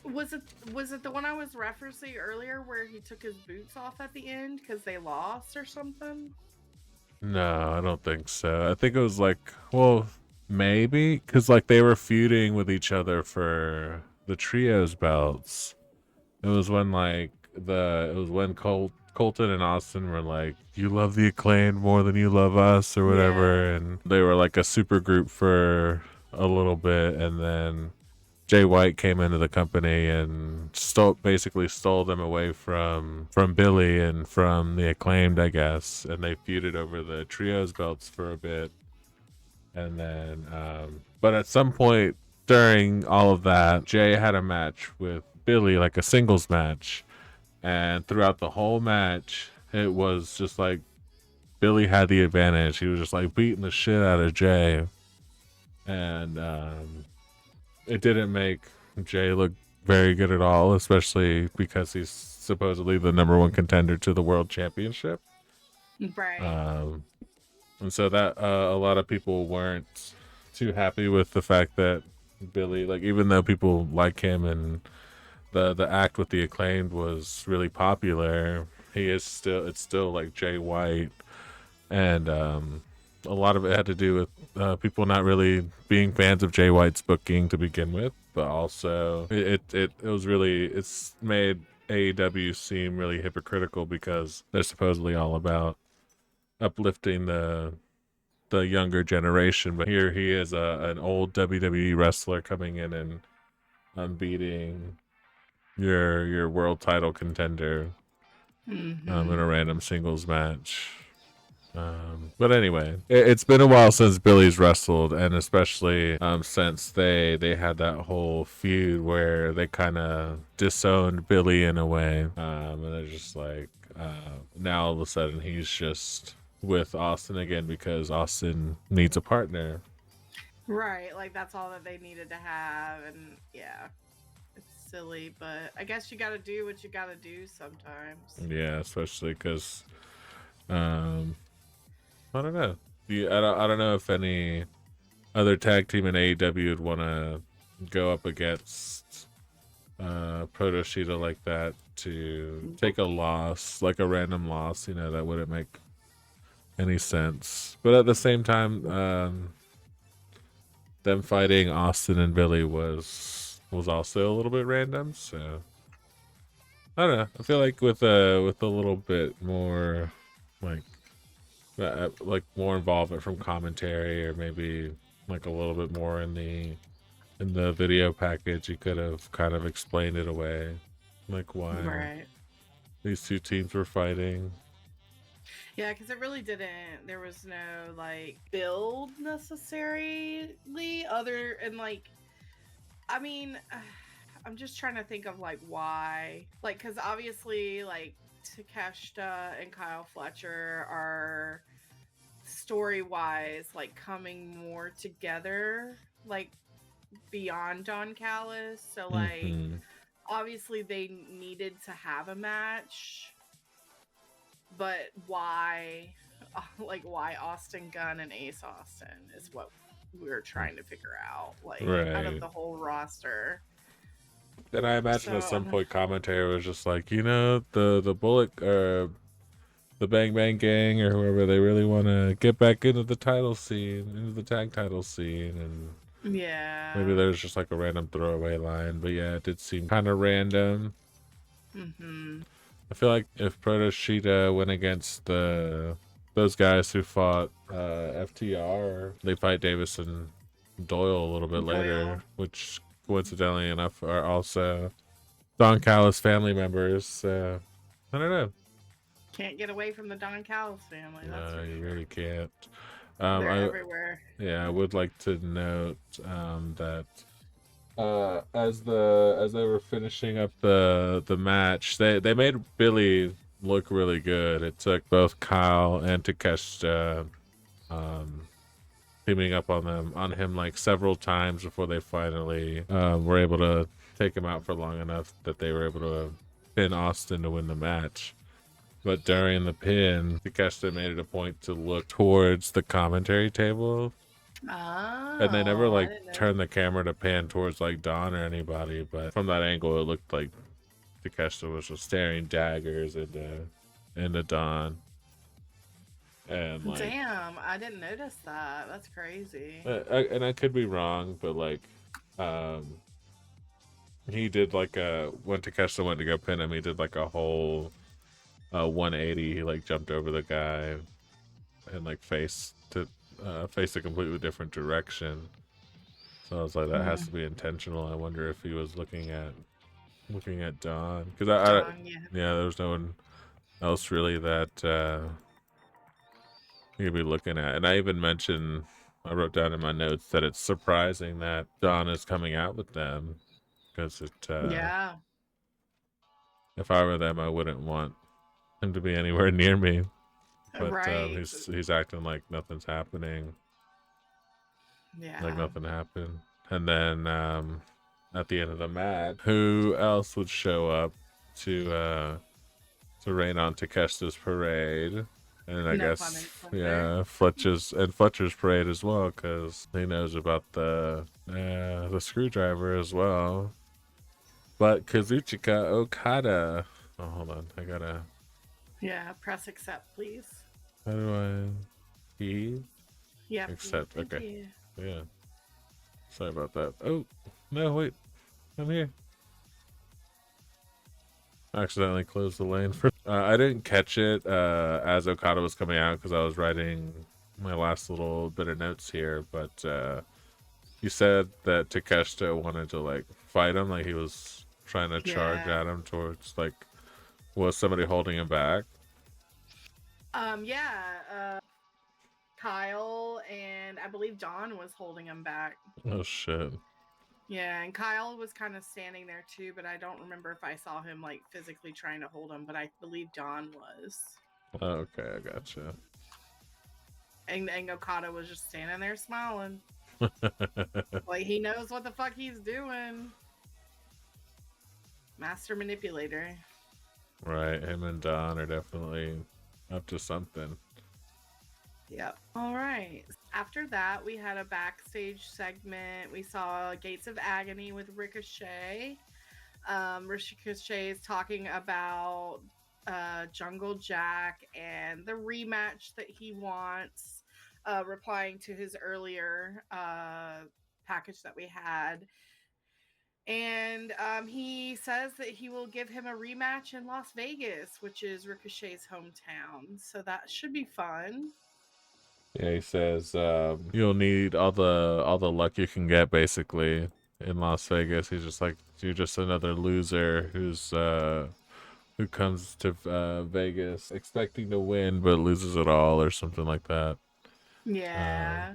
E: Was it the one I was referencing earlier where he took his boots off at the end because they lost or something?
D: No, I don't think so. I think it was like, well, maybe because like they were feuding with each other for the trios belts. It was when Colton and Austin were like, "You love the Acclaimed more than you love us," or whatever,
E: Yeah.
D: and they were like a super group for a little bit, and then Jay White came into the company and basically stole them away from Billy and from the Acclaimed, I guess, and they feuded over the trios belts for a bit, and then but at some point during all of that, Jay had a match with Billy, like a singles match, and throughout the whole match, it was just like Billy had the advantage. He was just like beating the shit out of Jay, and it didn't make Jay look very good at all, especially because he's supposedly the #1 contender to the world championship.
E: Right.
D: And so that a lot of people weren't too happy with the fact that Billy, like, even though people like him and the act with the Acclaimed was really popular, it's still like Jay White, and a lot of it had to do with people not really being fans of Jay White's booking to begin with, but also it's made AEW seem really hypocritical because they're supposedly all about uplifting the younger generation, but here he is, an old WWE wrestler coming in and unbeating your world title contender in a random singles match. But anyway, it's been a while since Billy's wrestled, and especially since they had that whole feud where they kind of disowned Billy in a way, and they're just like, now all of a sudden he's just with Austin again because Austin needs a partner.
E: Right, like that's all that they needed to have, and yeah, it's silly, but I guess you got to do what you got to do sometimes.
D: Yeah, especially because I don't know. I don't know if any other tag team in AEW would want to go up against Proto Sheeta like that to take a loss, like a random loss. You know, that wouldn't make any sense. But at the same time, them fighting Austin and Billy was also a little bit random. So I don't know. I feel like with a little bit more like more involvement from commentary, or maybe like a little bit more in the video package, you could have kind of explained it away, like why these two teams were fighting.
E: Yeah, because it really didn't. There was no like build necessarily, other and like, I mean, I'm just trying to think of like why, like, because obviously like Takeshita and Kyle Fletcher are story-wise like coming more together, like beyond Don Callis. So like obviously they needed to have a match, but why why Austin Gunn and Ace Austin is what we're trying to figure out, like out of the whole roster.
D: And I imagine at some point commentary was just like, you know, the Bullet or the Bang Bang Gang or whoever, they really want to get back into the title scene, into the tag title scene, and
E: yeah,
D: maybe there's just like a random throwaway line. But yeah, it did seem kind of random. I feel like if Proto Sheeta went against those guys who fought FTR, they fight Davis and Doyle a little bit later, which coincidentally enough are also Don Callis family members. So I don't know.
E: Can't get away from the Don Callis family. That's
D: No, you
E: sure.
D: really can't.
E: They're everywhere.
D: Yeah, I would like to note that as they were finishing up the match, they made Billy look really good. It took both Kyle and Takeshita teaming up on him like several times before they finally were able to take him out for long enough that they were able to pin Austin to win the match. But during the pin, Takeshita made it a point to look towards the commentary table
E: Oh,
D: And they never
E: I
D: like
E: didn't know.
D: turned the camera to pan towards like Dawn or anybody, but from that angle it looked like Takeshita was just staring daggers into Dawn. And like
E: Damn, I didn't notice that. That's crazy.
D: and I could be wrong, but like he did like when Takeshita went to go pin him, he did like a whole 180. He like jumped over the guy and like face a completely different direction. So I was like, that has to be intentional. I wonder if he was looking at Dawn, because
E: Dawn,
D: yeah, there was no one else really that you could be looking at. And I even mentioned, I wrote down in my notes that it's surprising that Dawn is coming out with them, because
E: yeah.
D: if I were them, I wouldn't want him to be anywhere near me. But
E: Right.
D: he's acting like nothing's happening.
E: Yeah.
D: Like nothing happened. And then at the end of the match, who else would show up to rain on Takeshita's parade? And I
E: No pun
D: guess
E: intended.
D: yeah, Fletcher's parade as well, because he knows about the screwdriver as well. But Kazuchika Okada. Oh, hold on, I gotta.
E: Yeah, press accept, please.
D: How do I? He
E: Yeah.
D: accept.
E: Thank
D: Okay.
E: you.
D: Yeah. Sorry about that. Oh, no, wait. I'm here. I accidentally closed the lane. I didn't catch it as Okada was coming out because I was writing my last little bit of notes here. But you said that Takeshita wanted to, like, fight him. Like, he was trying to charge at him towards, like, was somebody holding him back?
E: Yeah. Kyle and I believe John was holding him back.
D: Oh, shit.
E: Yeah, and Kyle was kind of standing there too, but I don't remember if I saw him like physically trying to hold him, but I believe John was.
D: Okay, I gotcha.
E: And Okada was just standing there smiling. Like he knows what the fuck he's doing. Master manipulator.
D: Right, him and Don are definitely up to something.
E: Yep. All right. After that, we had a backstage segment. We saw Gates of Agony with Ricochet. Ricochet is talking about Jungle Jack and the rematch that he wants, replying to his earlier package that we had. And he says that he will give him a rematch in Las Vegas, which is Ricochet's hometown. So that should be fun.
D: Yeah, he says you'll need all the luck you can get, basically, in Las Vegas. He's just like, you're just another loser who comes to Vegas expecting to win but loses it all, or something like that.
E: Yeah.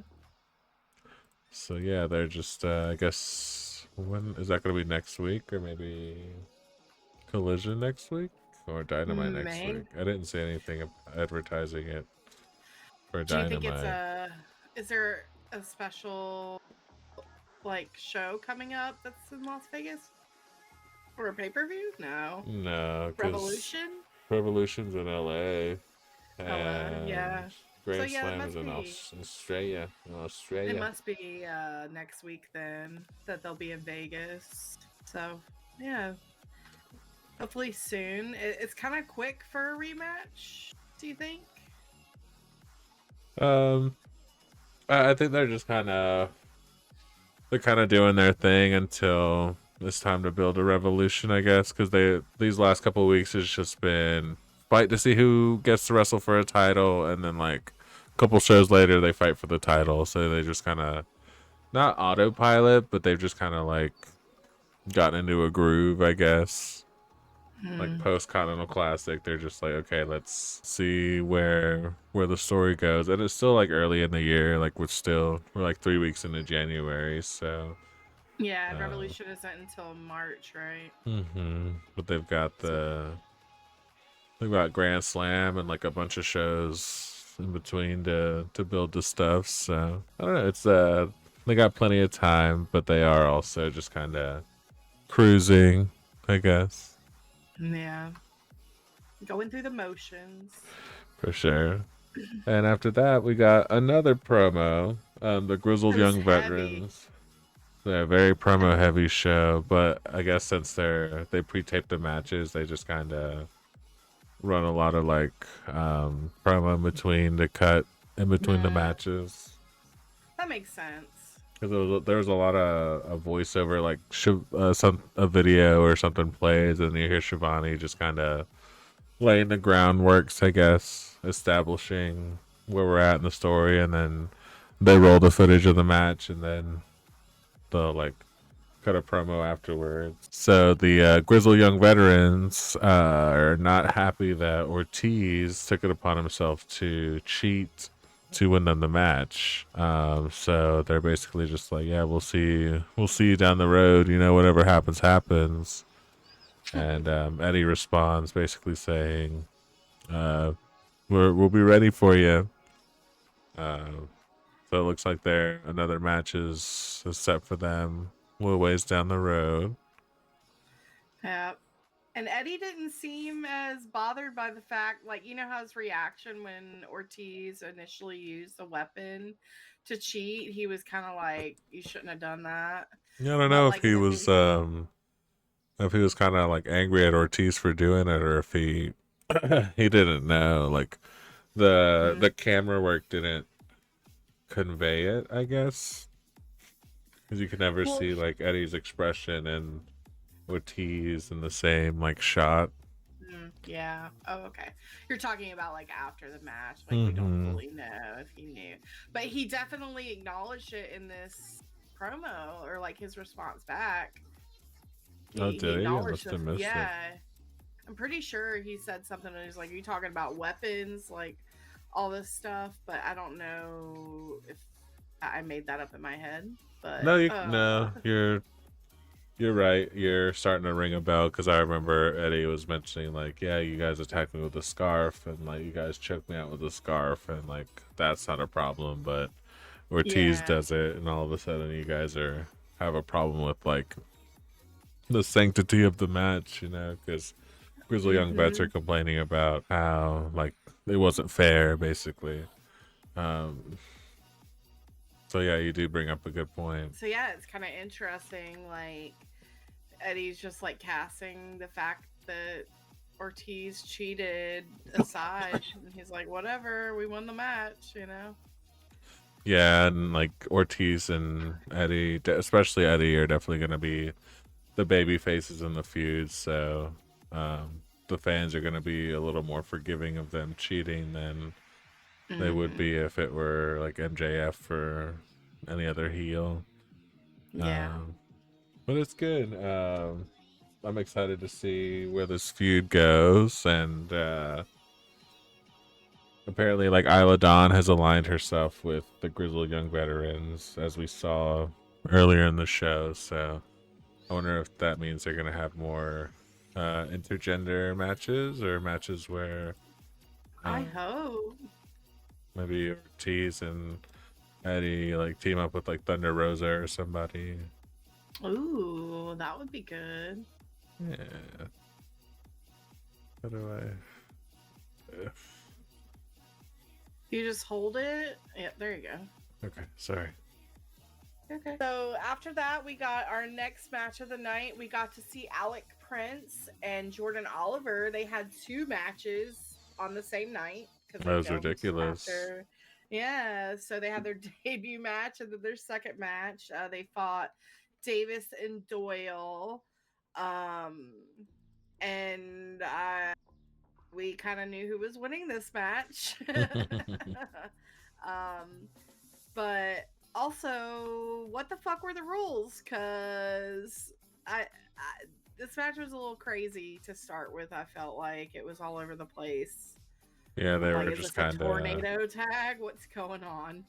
D: So yeah, they're just I guess, when is that going to be? Next week, or maybe Collision next week, or Dynamite next week? I didn't see anything advertising it. Do you think
E: is there a special like show coming up that's in Las Vegas for a pay-per-view? No,
D: Revolution's in LA,
E: and
D: yeah, Grand Slam is in
E: Australia. It must be next week then that they'll be in Vegas. So yeah, hopefully soon. It's kind of quick for a rematch, do you think?
D: I think they're just kind of doing their thing until it's time to build a revolution, I guess, because these last couple of weeks has just been fight to see who gets to wrestle for a title, and then like a couple shows later they fight for the title. So they just kind of not autopilot, but they've just kind of like gotten into a groove, I guess. Like post Continental Classic, they're just like, okay, let's see where the story goes. And it's still like early in the year, like we're like 3 weeks into January, so
E: yeah, Revolution isn't until March, right?
D: But they've got Grand Slam and like a bunch of shows in between to build the stuff. So I don't know, it's they got plenty of time, but they are also just kind of cruising, I guess.
E: Yeah. Going through the motions.
D: For sure. And after that, we got another promo The grizzled
E: It was
D: young
E: heavy.
D: veterans. Yeah, very promo heavy show, but I guess since they pre-taped the matches, they just kind of run a lot of like promo in between in between the matches.
E: That makes sense.
D: Because there was a lot of a voiceover, like a video or something plays, and you hear Shivani just kind of laying the groundworks, I guess, establishing where we're at in the story, and then they roll the footage of the match, and then they'll like cut a promo afterwards. So the Grizzle Young Veterans are not happy that Ortiz took it upon himself to cheat to win them the match. So they're basically just like, yeah, we'll see you down the road. You know, whatever happens, happens. And Eddie responds basically saying, we'll be ready for you. So it looks like another match is set for them a little ways down the road.
E: Yeah. And Eddie didn't seem as bothered by the fact, like, you know how his reaction when Ortiz initially used the weapon to cheat, he was kind of like, you shouldn't have done that.
D: Yeah, I don't know if he was kind of like angry at Ortiz for doing it, or if he he didn't know. Like the camera work didn't convey it, I guess, because you can never see like Eddie's expression and Ortiz in the same like shot.
E: Yeah. Oh, okay. You're talking about like after the match, like we don't fully know if he knew, but he definitely acknowledged it in this promo, or like his response back.
D: Did he? I must have missed it.
E: I'm pretty sure he said something. And he's like, "Are you talking about weapons, like all this stuff?" But I don't know if I made that up in my head. But
D: no, you're right. You're starting to ring a bell, because I remember Eddie was mentioning like, yeah, you guys attacked me with a scarf, and like you guys choked me out with a scarf, and like that's not a problem, but Ortiz does it, and all of a sudden you guys have a problem with like the sanctity of the match, you know, because Grizzly Young Vets are complaining about how like it wasn't fair, basically. So yeah, you do bring up a good point.
E: So yeah, it's kind of interesting. Like Eddie's just like casting the fact that Ortiz cheated aside, and he's like, "Whatever, we won the match," you know.
D: Yeah, and like Ortiz and Eddie, especially Eddie, are definitely going to be the baby faces in the feud. So the fans are going to be a little more forgiving of them cheating than they would be if it were like MJF or any other heel.
E: Yeah.
D: But it's good. I'm excited to see where this feud goes, and apparently like Isla Dawn has aligned herself with the Grizzled Young Veterans, as we saw earlier in the show. So I wonder if that means they're going to have more intergender matches, or matches where
E: I hope
D: maybe Ortiz and Eddie like team up with like Thunder Rosa or somebody.
E: Ooh, that would be good.
D: Yeah. How do I?
E: You just hold it. Yeah, there you go.
D: Okay, sorry.
E: Okay. So after that, we got our next match of the night. We got to see Alec Prince and Jordan Oliver. They had 2 matches on the same night.
D: That was ridiculous.
E: Yeah, so they had their debut match, and then their second match. They fought Davis and Doyle. And we kind of knew who was winning this match. But also, what the fuck were the rules? Because this match was a little crazy to start with. I felt like it was all over the place.
D: Yeah, they
E: like,
D: were just kind of
E: tornado tag. What's going on?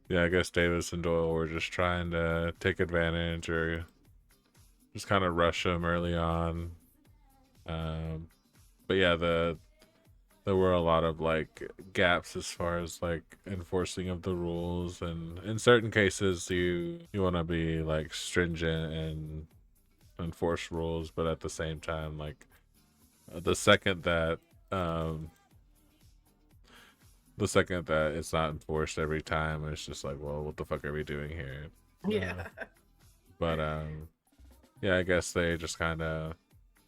D: Yeah, I guess Davis and Doyle were just trying to take advantage, or just kind of rush them early on. But yeah, there were a lot of like gaps as far as like enforcing of the rules, and in certain cases you want to be like stringent and enforce rules, but at the same time, like the second that the second that it's not enforced every time, it's just like, well, what the fuck are we doing here?
E: Yeah.
D: But yeah, I guess they just kind of,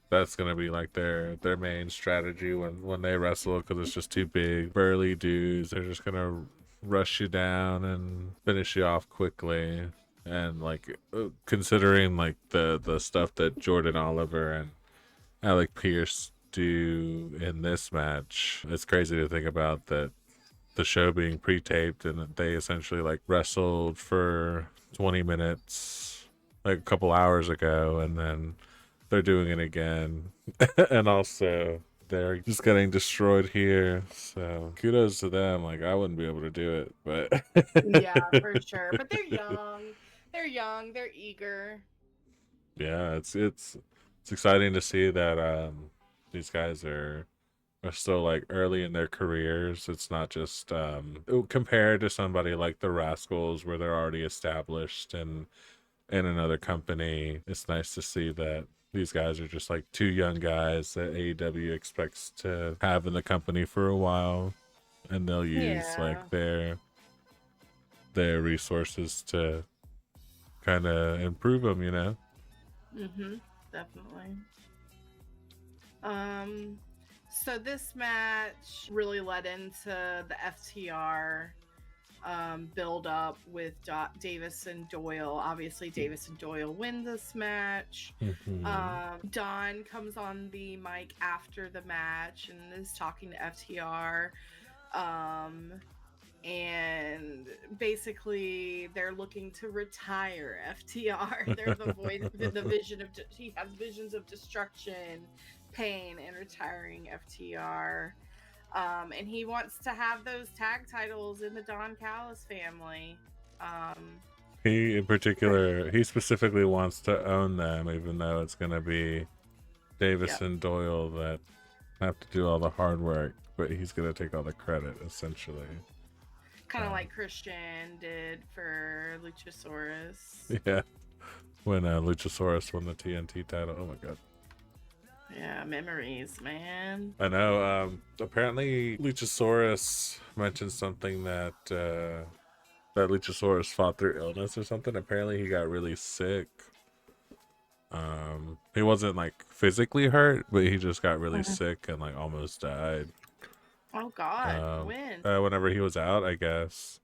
D: that's gonna be like their main strategy when they wrestle, because it's just two big burly dudes. They're just gonna rush you down and finish you off quickly. And like considering like the stuff that Jordan Oliver and Alec Pierce do in this match, it's crazy to think about that the show being pre-taped and that they essentially like wrestled for 20 minutes like a couple hours ago, and then they're doing it again. And also they're just getting destroyed here, so kudos to them. Like, I wouldn't be able to do it, but
E: Yeah, for sure. But they're young, they're eager.
D: yeah, it's exciting to see that these guys are still like early in their careers. It's not just compared to somebody like the Rascals where they're already established and in another company. It's nice to see that these guys are just like two young guys that AEW expects to have in the company for a while, and they'll use like their resources to kind of improve them, you know.
E: Definitely. So this match really led into the FTR build up with Davis and Doyle. Obviously, Davis and Doyle win this match. Don comes on the mic after the match and is talking to FTR. And basically, they're looking to retire FTR. They're the void, the vision of. He has visions of destruction, pain, and retiring FTR. And he wants to have those tag titles in the Don Callis family.
D: He, in particular, he specifically wants to own them, even though it's going to be Davis and Doyle that have to do all the hard work, but he's going to take all the credit, essentially.
E: Kind of like Christian did for Luchasaurus.
D: Yeah, when Luchasaurus won the TNT title. Oh my god.
E: Yeah, memories, man.
D: I know. Apparently, Luchasaurus mentioned something that that Luchasaurus fought through illness or something. Apparently, he got really sick. He wasn't like physically hurt, but he just got really sick and like almost died.
E: Oh god, when?
D: Whenever he was out, I guess.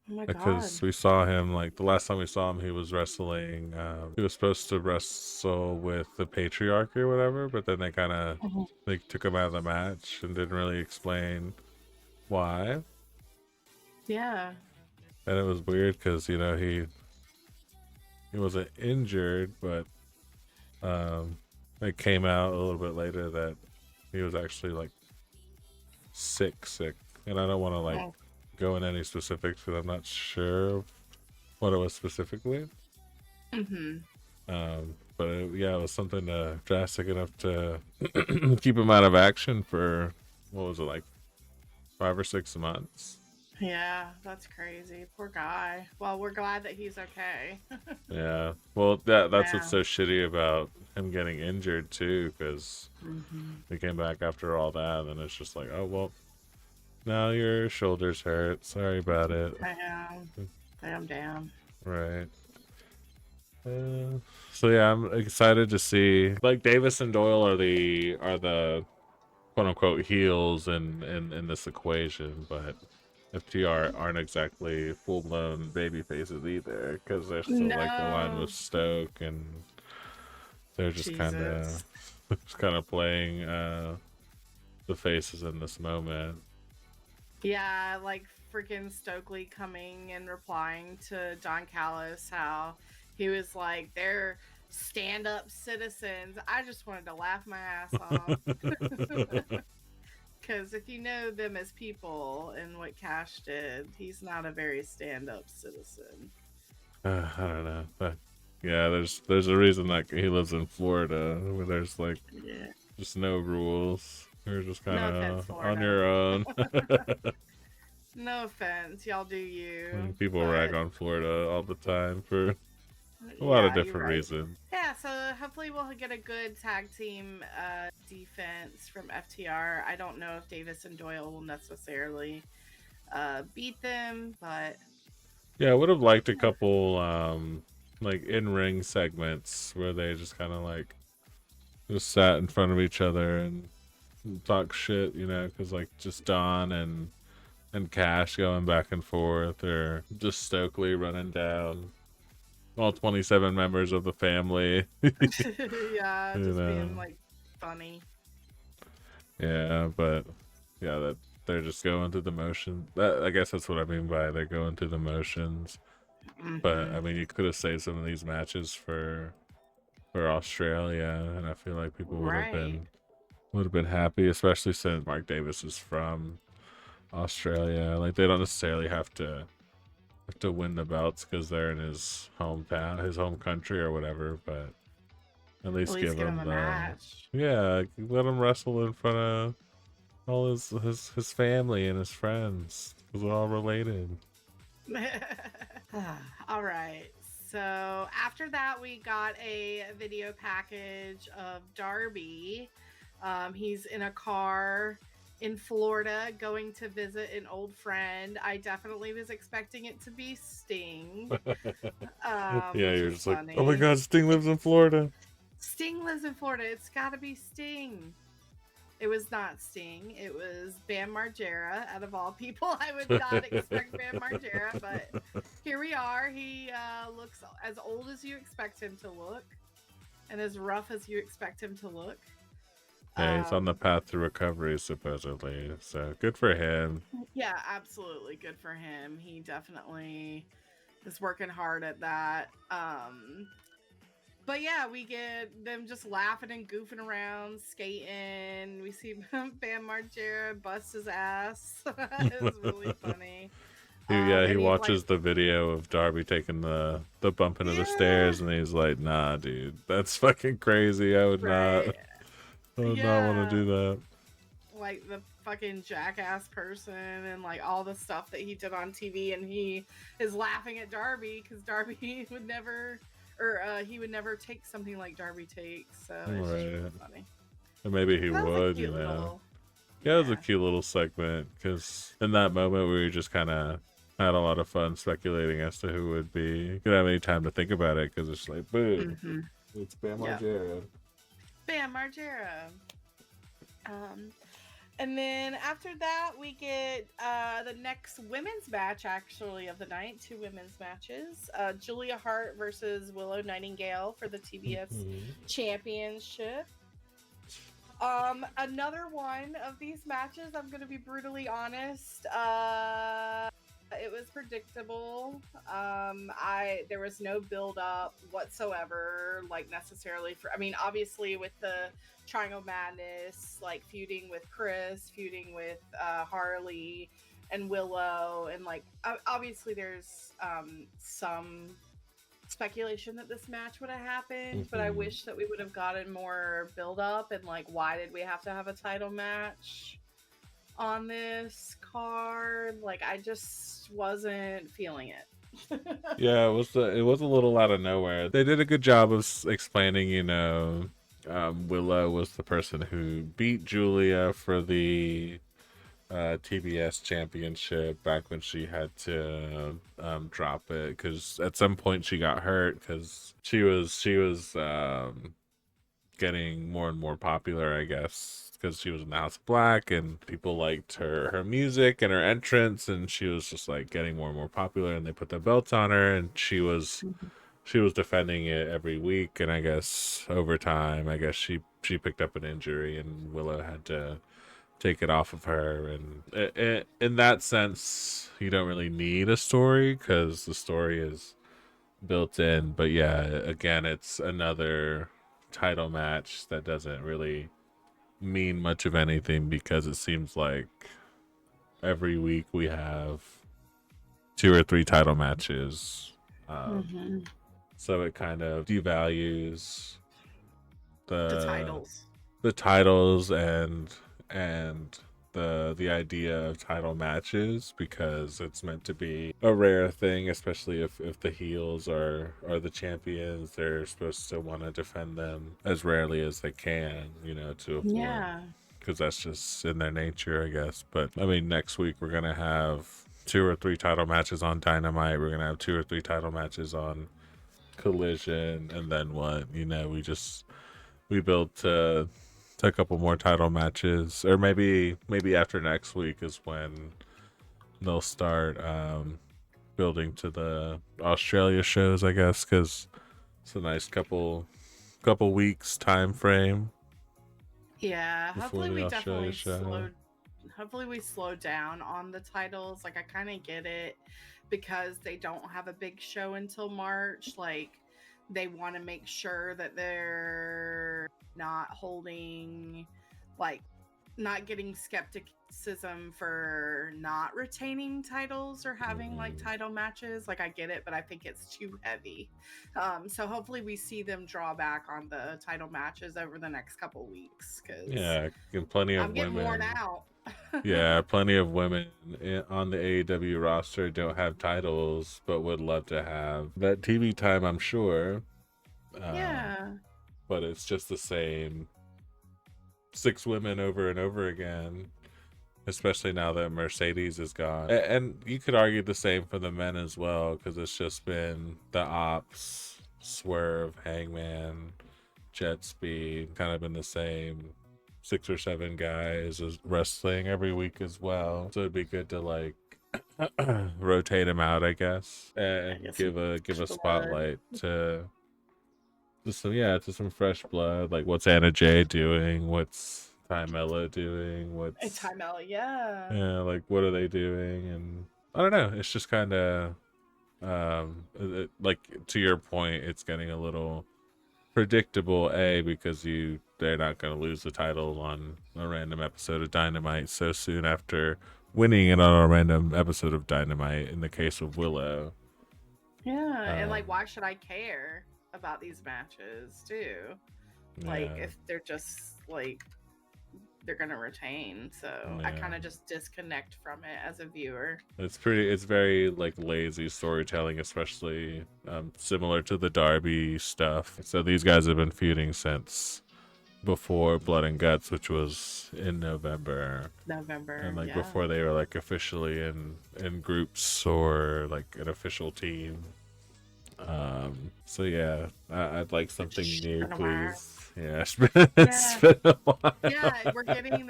E: Oh my
D: Because we saw him, like the last time we saw him, he was wrestling. He was supposed to wrestle with the Patriarch or whatever, but then they kind of they took him out of the match and didn't really explain why.
E: Yeah.
D: And it was weird because, you know, he wasn't injured, but it came out a little bit later that he was actually like sick, and I don't want to like go in any specifics because I'm not sure what it was specifically. But yeah, it was something drastic enough to keep him out of action for, what was it, like 5 or 6 months.
E: Yeah, that's crazy. Poor guy. Well, we're glad that he's okay.
D: Yeah, well, that's what's so shitty about him getting injured too, because he came back after all that, and it's just like, oh well, now your shoulders hurt, sorry about it.
E: Damn.
D: Right. So yeah, I'm excited to see, like, Davis and Doyle are the quote unquote heels in this equation, but FTR aren't exactly full blown baby faces either, because they're still like aligned with Stoke, and they're just kind of playing the faces in this moment.
E: Yeah, like freaking Stokely coming and replying to Don Callis, how he was like, they're stand-up citizens. I just wanted to laugh my ass off. Because if you know them as people and what Cash did, he's not a very stand-up citizen.
D: I don't know, but yeah, there's a reason like he lives in Florida where there's like just no rules. You're just kind of on your own.
E: No offense, y'all do you.
D: People rag on Florida all the time for a lot of different reasons.
E: Yeah, so hopefully we'll get a good tag team defense from FTR. I don't know if Davis and Doyle will necessarily beat them, but
D: Yeah, I would have liked a couple like in-ring segments where they just kind of like just sat in front of each other and talk shit, you know, because like just Don and Cash going back and forth, or just Stokely running down all 27 members of the family.
E: yeah,
D: You
E: just
D: know.
E: being like funny.
D: Yeah, but yeah, that they're just going through the motion. I guess that's what I mean by they're going through the motions. But I mean, you could have saved some of these matches for Australia, and I feel like people
E: Right.
D: would have been happy, especially since Mark Davis is from Australia. Like they don't necessarily have to win the belts because they're in his hometown, his home country or whatever, but at least give
E: give
D: him
E: him a
D: the
E: match.
D: yeah, let him wrestle in front of all his family and his friends because they're all related.
E: All right. So after that, we got a video package of Darby. He's in a car in Florida going to visit an old friend. I definitely was expecting it to be Sting.
D: Yeah,
E: Which
D: you're
E: was
D: just like,
E: funny.
D: oh my god, Sting lives in Florida.
E: Sting lives in Florida. It's got to be Sting. It was not Sting. It was Bam Margera. Out of all people, I would not expect Bam Margera, but here we are. He looks as old as you expect him to look, and as rough as you expect him to look.
D: Yeah, he's on the path to recovery, supposedly. So good for him.
E: Yeah, absolutely. Good for him. He definitely is working hard at that. But yeah, we get them just laughing and goofing around, skating. We see Bam Margera bust his ass. It was really funny.
D: He
E: And he's
D: watches
E: like,
D: the video of Darby taking the bump into the stairs, and he's like, "Nah, dude, that's fucking crazy. I would
E: right,
D: not want to
E: yeah,
D: do that."
E: like the fucking jackass person, and like all the stuff that he did on TV, and he is laughing at Darby because Darby would never, or he would never take something like Darby takes. So it's just really funny.
D: And maybe he
E: That was a
D: would,
E: cute
D: you know.
E: little-
D: Yeah, it was a cute little segment because in that moment we just kind of had a lot of fun speculating as to who would be. You didn't have any time to think about it because it's like, boom, it's Bam Margera.
E: Bam Margera. And then after that, we get the next women's match, actually, of the night. 2 women's matches. Julia Hart versus Willow Nightingale for the TBS Championship. Another one of these matches, I'm going to be brutally honest. It was predictable. There was no build up whatsoever, like necessarily for, I mean, obviously with the Triangle Madness, like feuding with Chris, feuding with Harley and Willow, and like obviously there's some speculation that this match would have happened, but I wish that we would have gotten more build up, and like, why did we have to have a title match on this card? Like, I just wasn't feeling it.
D: Yeah, it was a little out of nowhere. They did a good job of explaining, you know, Willow was the person who beat Julia for the TBS championship back when she had to drop it because at some point she got hurt because she was getting more and more popular, I guess, because she was in the House of Black and people liked her music and her entrance, and she was just like getting more and more popular, and they put the belt on her, and she was defending it every week, and I guess over time, I guess she picked up an injury, and Willow had to take it off of her. And in that sense, you don't really need a story because the story is built in. But yeah, again, it's another title match that doesn't really mean much of anything because it seems like every week we have 2 or 3 title matches. So it kind of devalues the
E: titles.
D: the titles and the idea of title matches, because it's meant to be a rare thing, especially if the heels are the champions. They're supposed to want to defend them as rarely as they can, to avoid,
E: Yeah.
D: because that's just in their nature, I guess. But I mean, next week we're gonna have 2 or 3 title matches on Dynamite. We're gonna have 2 or 3 title matches on Collision, and then what? We built to a couple more title matches, or maybe after next week is when they'll start building to the Australia shows, I guess, because it's a nice couple weeks time frame.
E: Yeah,
D: Before the Australia show.
E: Hopefully we slow down on the titles. Like, I kind of get it, because they don't have a big show until March. Like, they want to make sure that they're not holding, like, not getting skepticism for not retaining titles or having like title matches. Like, I get it, but I think it's too heavy. So hopefully we see them draw back on the title matches over the next couple weeks, because
D: Yeah, and plenty of
E: I'm getting
D: women.
E: worn out.
D: Yeah, plenty of women on the AEW roster don't have titles, but would love to have that TV time, I'm sure.
E: Yeah.
D: But it's just the same 6 women over and over again, especially now that Mercedes is gone. And you could argue the same for the men as well, because it's just been the Ops, Swerve, Hangman, Jet Speed, kind of been the same 6 or 7 guys as wrestling every week as well. So it'd be good to like rotate them out, I guess, and give a spotlight to some fresh blood. Like, what's Anna Jay doing? What's Ty Mello doing? What's
E: Ty Mello, yeah.
D: Yeah, like, what are they doing? And I don't know. It's just kind of like, to your point, it's getting a little predictable, because they're not going to lose the title on a random episode of Dynamite so soon after winning it on a random episode of Dynamite, in the case of Willow.
E: Yeah, and like, why should I care about these matches too? Like, if they're just like, they're gonna retain. So I kind of just disconnect from it as a viewer. It's
D: very like lazy storytelling, especially similar to the Darby stuff. So these guys have been feuding since before Blood and Guts, which was in November, and like before they were like officially in groups or like an official team. So yeah, I'd like something new, please. Yeah, it's been a while.
E: Yeah, we're getting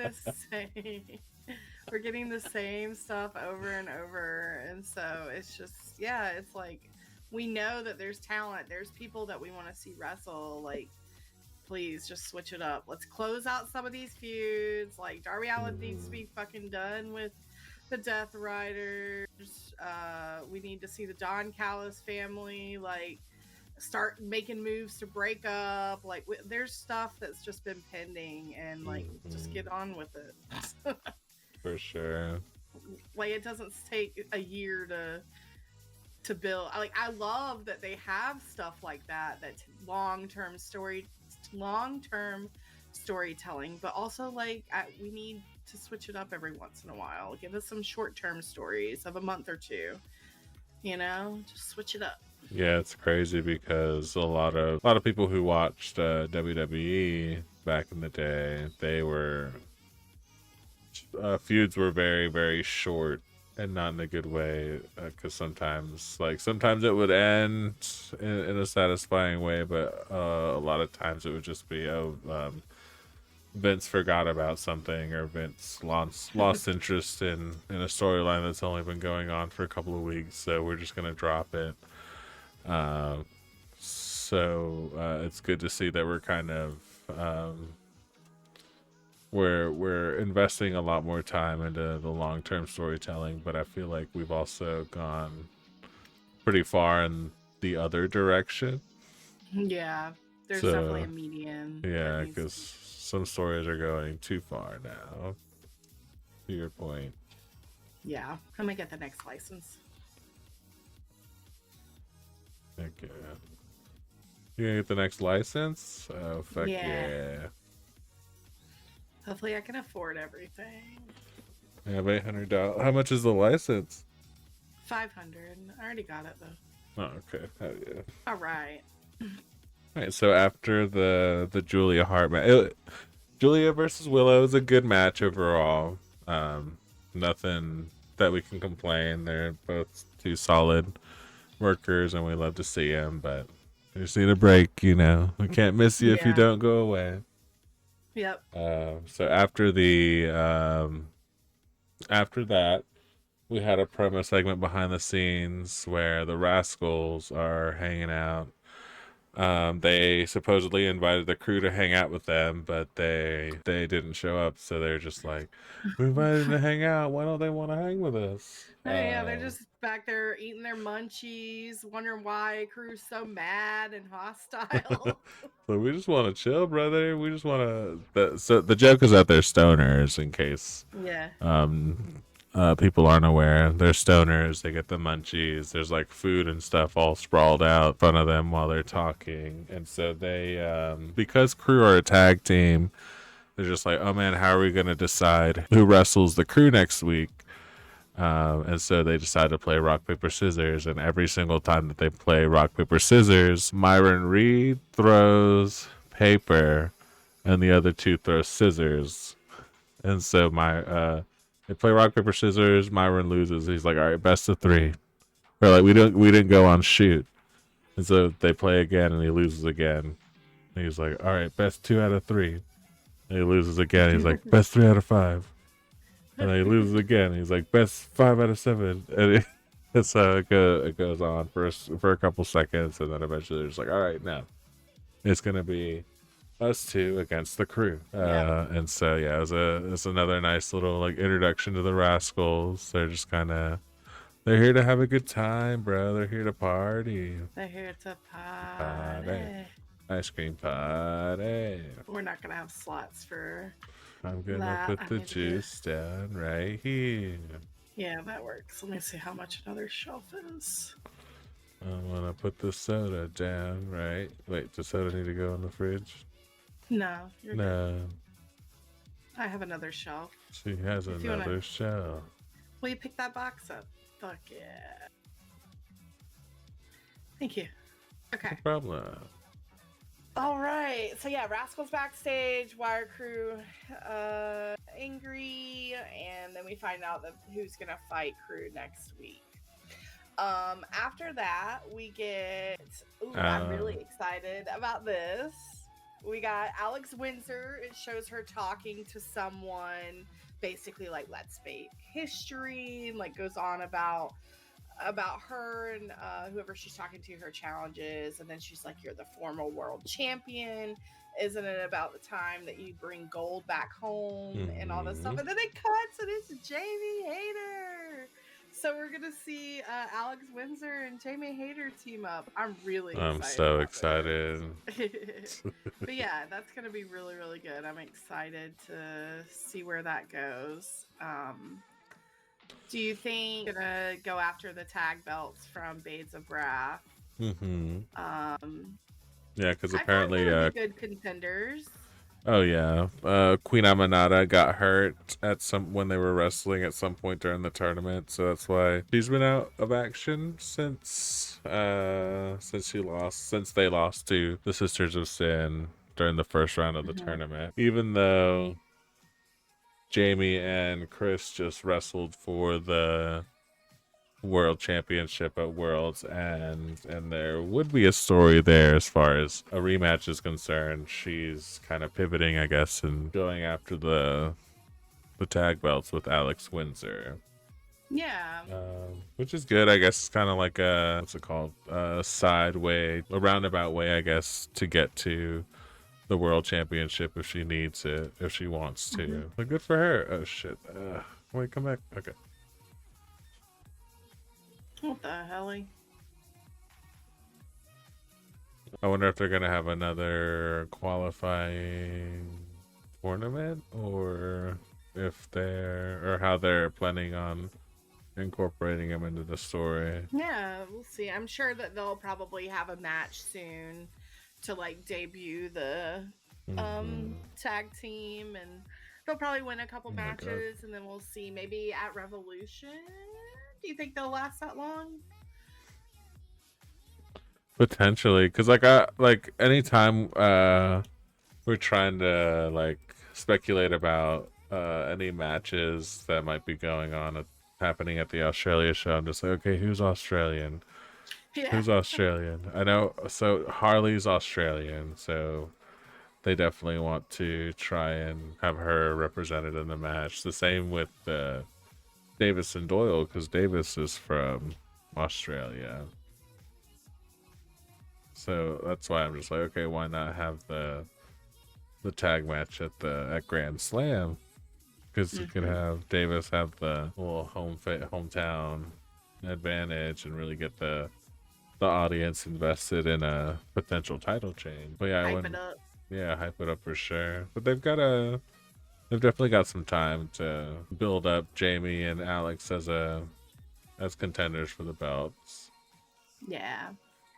E: the same stuff over and over, and so it's just, it's like, we know that there's talent, there's people that we want to see wrestle. Like, please just switch it up. Let's close out some of these feuds. Like, Darby Allin needs to be fucking done with the Death Riders. We need to see the Don Callis family like start making moves to break up. Like, there's stuff that's just been pending, and like, just get on with it.
D: For sure.
E: Like, it doesn't take a year to build. Like, I love that they have stuff like that, that's long-term storytelling, but also like, we need to switch it up every once in a while. Give us some short-term stories of a month or two, just switch it up.
D: Yeah, it's crazy, because a lot of people who watched WWE back in the day, they were feuds were very, very short, and not in a good way, because sometimes it would end in a satisfying way, but a lot of times it would just be Vince forgot about something, or Vince lost interest in a storyline that's only been going on for a couple of weeks, so we're just gonna drop it. So it's good to see that we're kind of we're investing a lot more time into the long-term storytelling, but I feel like we've also gone pretty far in the other direction.
E: Yeah, there's definitely a median.
D: Yeah, because some stories are going too far now, to your point.
E: Yeah, I'm gonna get the next license.
D: Okay. You gonna get the next license? Oh, fuck yeah.
E: Hopefully I can afford everything.
D: I have $800. How much is the license?
E: 500. I already got it though.
D: Oh, okay. Hell yeah.
E: All right.
D: All right. So after the Julia Hart match, Julia versus Willow is a good match overall. Nothing that we can complain. They're both two solid workers, and we love to see them. But we just need a break, you know. We can't miss you if you
E: Yeah.
D: don't go away.
E: Yep.
D: So after the after that, we had a promo segment behind the scenes where the Rascals are hanging out. They supposedly invited the crew to hang out with them, but they didn't show up. So they're just like, we invited them to hang out. Why don't they want to hang with us?
E: Yeah, they're just back there eating their munchies, wondering why crew's so mad and hostile.
D: So we just want to chill, brother. We just want to. So the joke is that they're stoners, in case
E: Yeah.
D: people aren't aware. They're stoners. They get the munchies. There's like food and stuff all sprawled out in front of them while they're talking. And so they, because crew are a tag team, they're just like, oh man, how are we going to decide who wrestles the crew next week? And so they decide to play rock, paper, scissors. And every single time that they play rock, paper, scissors, Myron Reed throws paper and the other two throw scissors. And so they play rock, paper, scissors. Myron loses. He's like, all right, best of three. Or like, we didn't go on shoot. And so they play again and he loses again. And he's like, all right, best 2 out of 3. And he loses again. He's like, best 3 out of 5. And then he loses again. He's like, best 5 out of 7. And so it goes on for a couple seconds. And then eventually they're just like, all right, now it's going to be us two against the crew. And so, yeah, it's another nice little like introduction to the Rascals. They're just kind of, they're here to have a good time, bro. They're here to party.
E: They're here to party.
D: Ice cream party.
E: We're not going to have slots for
D: I'm going to
E: that.
D: put
E: I
D: the
E: need to
D: juice down right here.
E: Yeah, that works. Let me see how much another shelf is.
D: I want to put the soda down right. Wait, does soda need to go in the fridge?
E: No, you're good.
D: No.
E: I have another shelf.
D: She has
E: If you
D: another
E: wanna-
D: shell.
E: Will you pick that box up? Fuck yeah. Thank you. Okay.
D: No problem.
E: All right. So yeah, Rascals backstage, Wire Crew angry, and then we find out that who's gonna fight Crew next week. After that, we get I'm really excited about this. We got Alex Windsor. It shows her talking to someone, basically like let's make history, and like goes on about her and whoever she's talking to, her challenges, and then she's like, you're the former world champion, isn't it about the time that you bring gold back home and all this stuff? And then it cuts and it's Jamie Hayter. So we're gonna see Alex Windsor and Jamie Hayter team up. I'm so excited. But yeah, that's gonna be really, really good. I'm excited to see where that goes. Do you think gonna go after the tag belts from Blades of Wrath?
D: Mm-hmm. Yeah, because
E: I
D: apparently,
E: find them good contenders.
D: oh yeah, Queen Amanada got hurt when they were wrestling at some point during the tournament, so that's why she's been out of action since they lost to the Sisters of Sin during the first round of the tournament. Even though Jamie and Chris just wrestled for the World Championship at Worlds, and there would be a story there as far as a rematch is concerned. She's kind of pivoting, I guess, and going after the tag belts with Alex Windsor.
E: Yeah.
D: Which is good, I guess. It's kind of like a, what's it called? A roundabout way, I guess, to get to the World Championship if she needs it, if she wants to. But good for her. Oh shit. Wait, come back. Okay.
E: What the helly?
D: I wonder if they're gonna have another qualifying tournament, or how they're planning on incorporating them into the story.
E: Yeah, we'll see. I'm sure that they'll probably have a match soon to like debut the tag team, and they'll probably win a couple
D: Oh my God.
E: matches, and then we'll see maybe at Revolution. Do you think they'll last that long?
D: Potentially, because like anytime we're trying to like speculate about any matches that might be going on happening at the Australia show, I'm just like, okay, who's Australian?
E: Yeah.
D: Who's Australian? I know. So Harley's Australian, so they definitely want to try and have her represented in the match. The same with Davis and Doyle, because Davis is from Australia. So that's why I'm just like, okay, why not have the tag match at Grand Slam? Because you could have Davis have the little hometown advantage and really get the audience invested in a potential title change. But yeah,
E: Hype it up.
D: yeah, hype it up for sure. But they've definitely got some time to build up Jamie and Alex as contenders for the belts.
E: Yeah,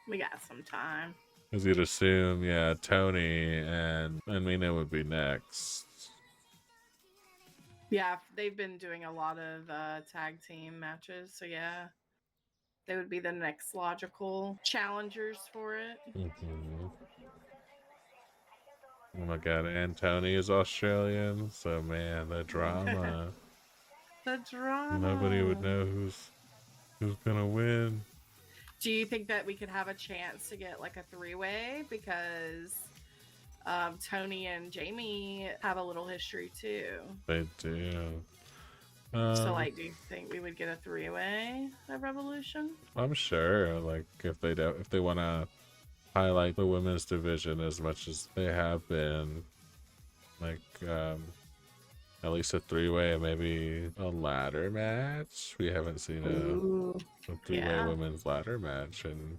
E: we got some time.
D: Because you'd assume, yeah, Tony and Mina would be next.
E: Yeah, they've been doing a lot of tag team matches, so yeah, they would be the next logical challengers for it.
D: Oh my God, and Tony is Australian, so man, the drama.
E: The drama.
D: Nobody would know who's gonna win.
E: Do you think that we could have a chance to get like a three-way, because Tony and Jamie have a little history too?
D: They do.
E: So like, do you think we would get a three-way at Revolution?
D: I'm sure, like if they want to highlight the women's division as much as they have been, like at least a three-way and maybe a ladder match. We haven't seen a three-way women's ladder match in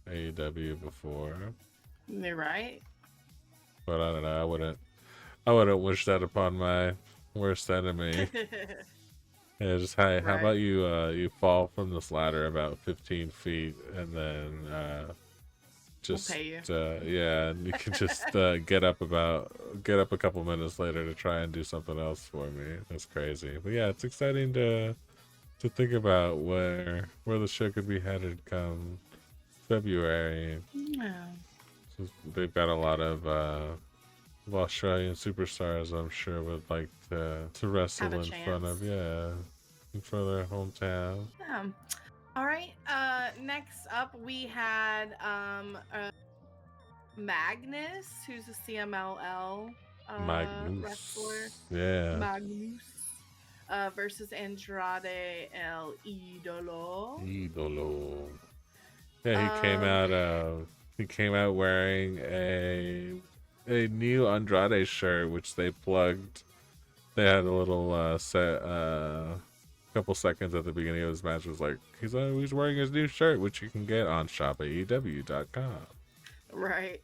D: AEW before.
E: You're right.
D: But I don't know. I wouldn't wish that upon my worst enemy. Yeah, just hey, how about you fall from this ladder about 15 feet and then just
E: we'll pay you.
D: Yeah, and you can just get up a couple minutes later to try and do something else for me. That's crazy. But yeah, it's exciting to think about where the show could be headed come February.
E: Yeah.
D: So they've got a lot of Australian superstars, I'm sure, would like to wrestle in front of their hometown.
E: Yeah. All right. Next up, we had Magnus, who's a CMLL
D: Magnus
E: wrestler.
D: Yeah.
E: Magnus. Versus Andrade El Idolo.
D: Yeah, he came out wearing a new Andrade shirt, which they plugged. They had a little couple seconds at the beginning of his match. Was like he's wearing his new shirt, which you can get on shopaew.com.
E: Right,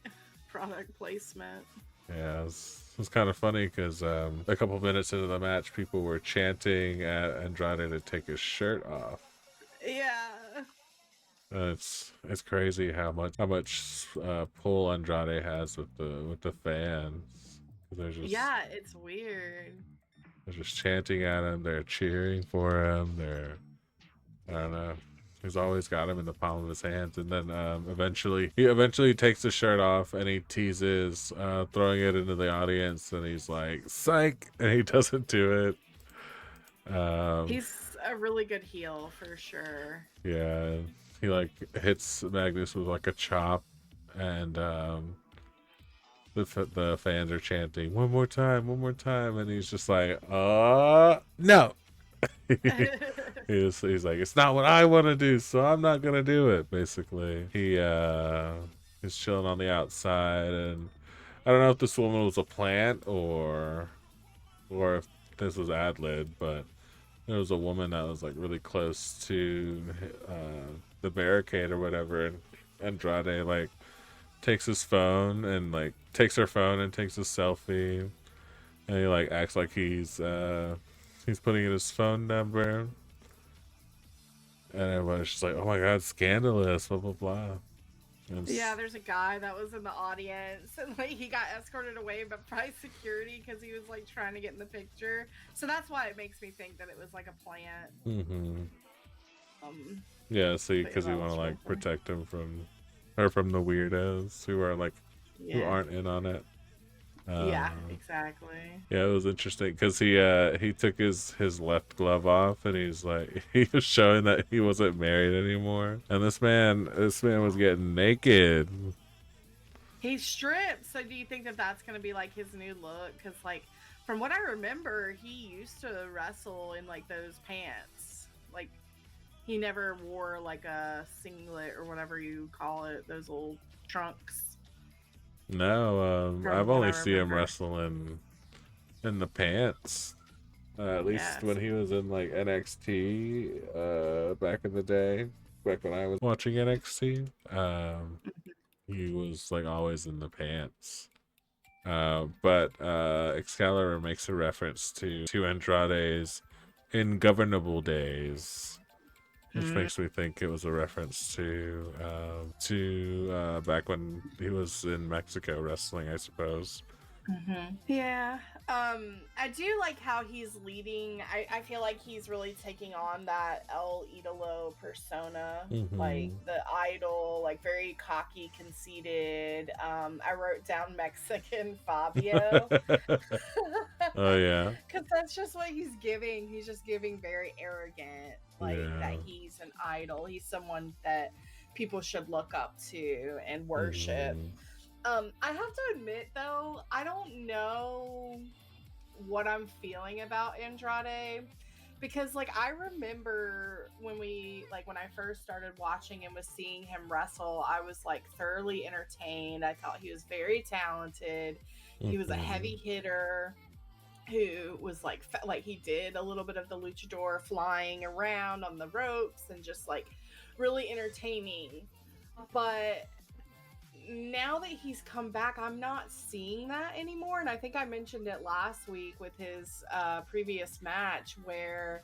E: product placement.
D: Yeah, it was kind of funny because a couple minutes into the match, people were chanting at Andrade to take his shirt off.
E: Yeah.
D: It's crazy how much pull Andrade has with the fans. They're just,
E: yeah, it's weird.
D: They're just chanting at him. They're cheering for him. I don't know. He's always got him in the palm of his hands, and then he takes the shirt off and he teases throwing it into the audience, and he's like psych, and he doesn't do it.
E: He's a really good heel for sure.
D: Yeah, he like hits Magnus with like a chop, and the fans are chanting one more time, and he's just like no. He's like, it's not what I want to do, so I'm not gonna do it. Basically, he's chilling on the outside, and I don't know if this woman was a plant or if this was ad-lib, but there was a woman that was like really close to the barricade or whatever, and Andrade like takes her phone and takes a selfie, and he like acts like he's putting in his phone number, and everybody's just like, oh my god, scandalous, blah blah blah.
E: Yeah, there's a guy that was in the audience and like he got escorted away by security because he was like trying to get in the picture. So that's why it makes me think that it was like a plant.
D: Mm-hmm.
E: Yeah,
D: so because you want to like protect him from the weirdos who are like who aren't in on it.
E: Yeah, exactly.
D: Yeah, it was interesting because he took his left glove off and he's like he was showing that he wasn't married anymore. And this man was getting naked.
E: He stripped. So do you think that that's gonna be like his new look? Because like from what I remember, he used to wrestle in like those pants. Like he never wore like a singlet or whatever you call it, those old trunks.
D: No, I've only seen him wrestle in the pants. At least when he was in like NXT back in the day, back when I was watching NXT, he was like always in the pants. But Excalibur makes a reference to Andrade's Ingovernable Days, which makes me think it was a reference to back when he was in Mexico wrestling, I suppose.
E: Yeah. I do like how he's leading. I feel like he's really taking on that El Idolo persona, like the idol, like very cocky, conceited. I wrote down Mexican Fabio.
D: Oh yeah.
E: Because that's just what he's giving. He's just giving very arrogant, like that he's an idol. He's someone that people should look up to and worship. I have to admit though, I don't know what I'm feeling about Andrade, because like I remember when I first started watching and was seeing him wrestle, I was like thoroughly entertained. I thought he was very talented. He was a heavy hitter who was like he did a little bit of the luchador flying around on the ropes and just like really entertaining. But now that he's come back, I'm not seeing that anymore. And I think I mentioned it last week with his previous match where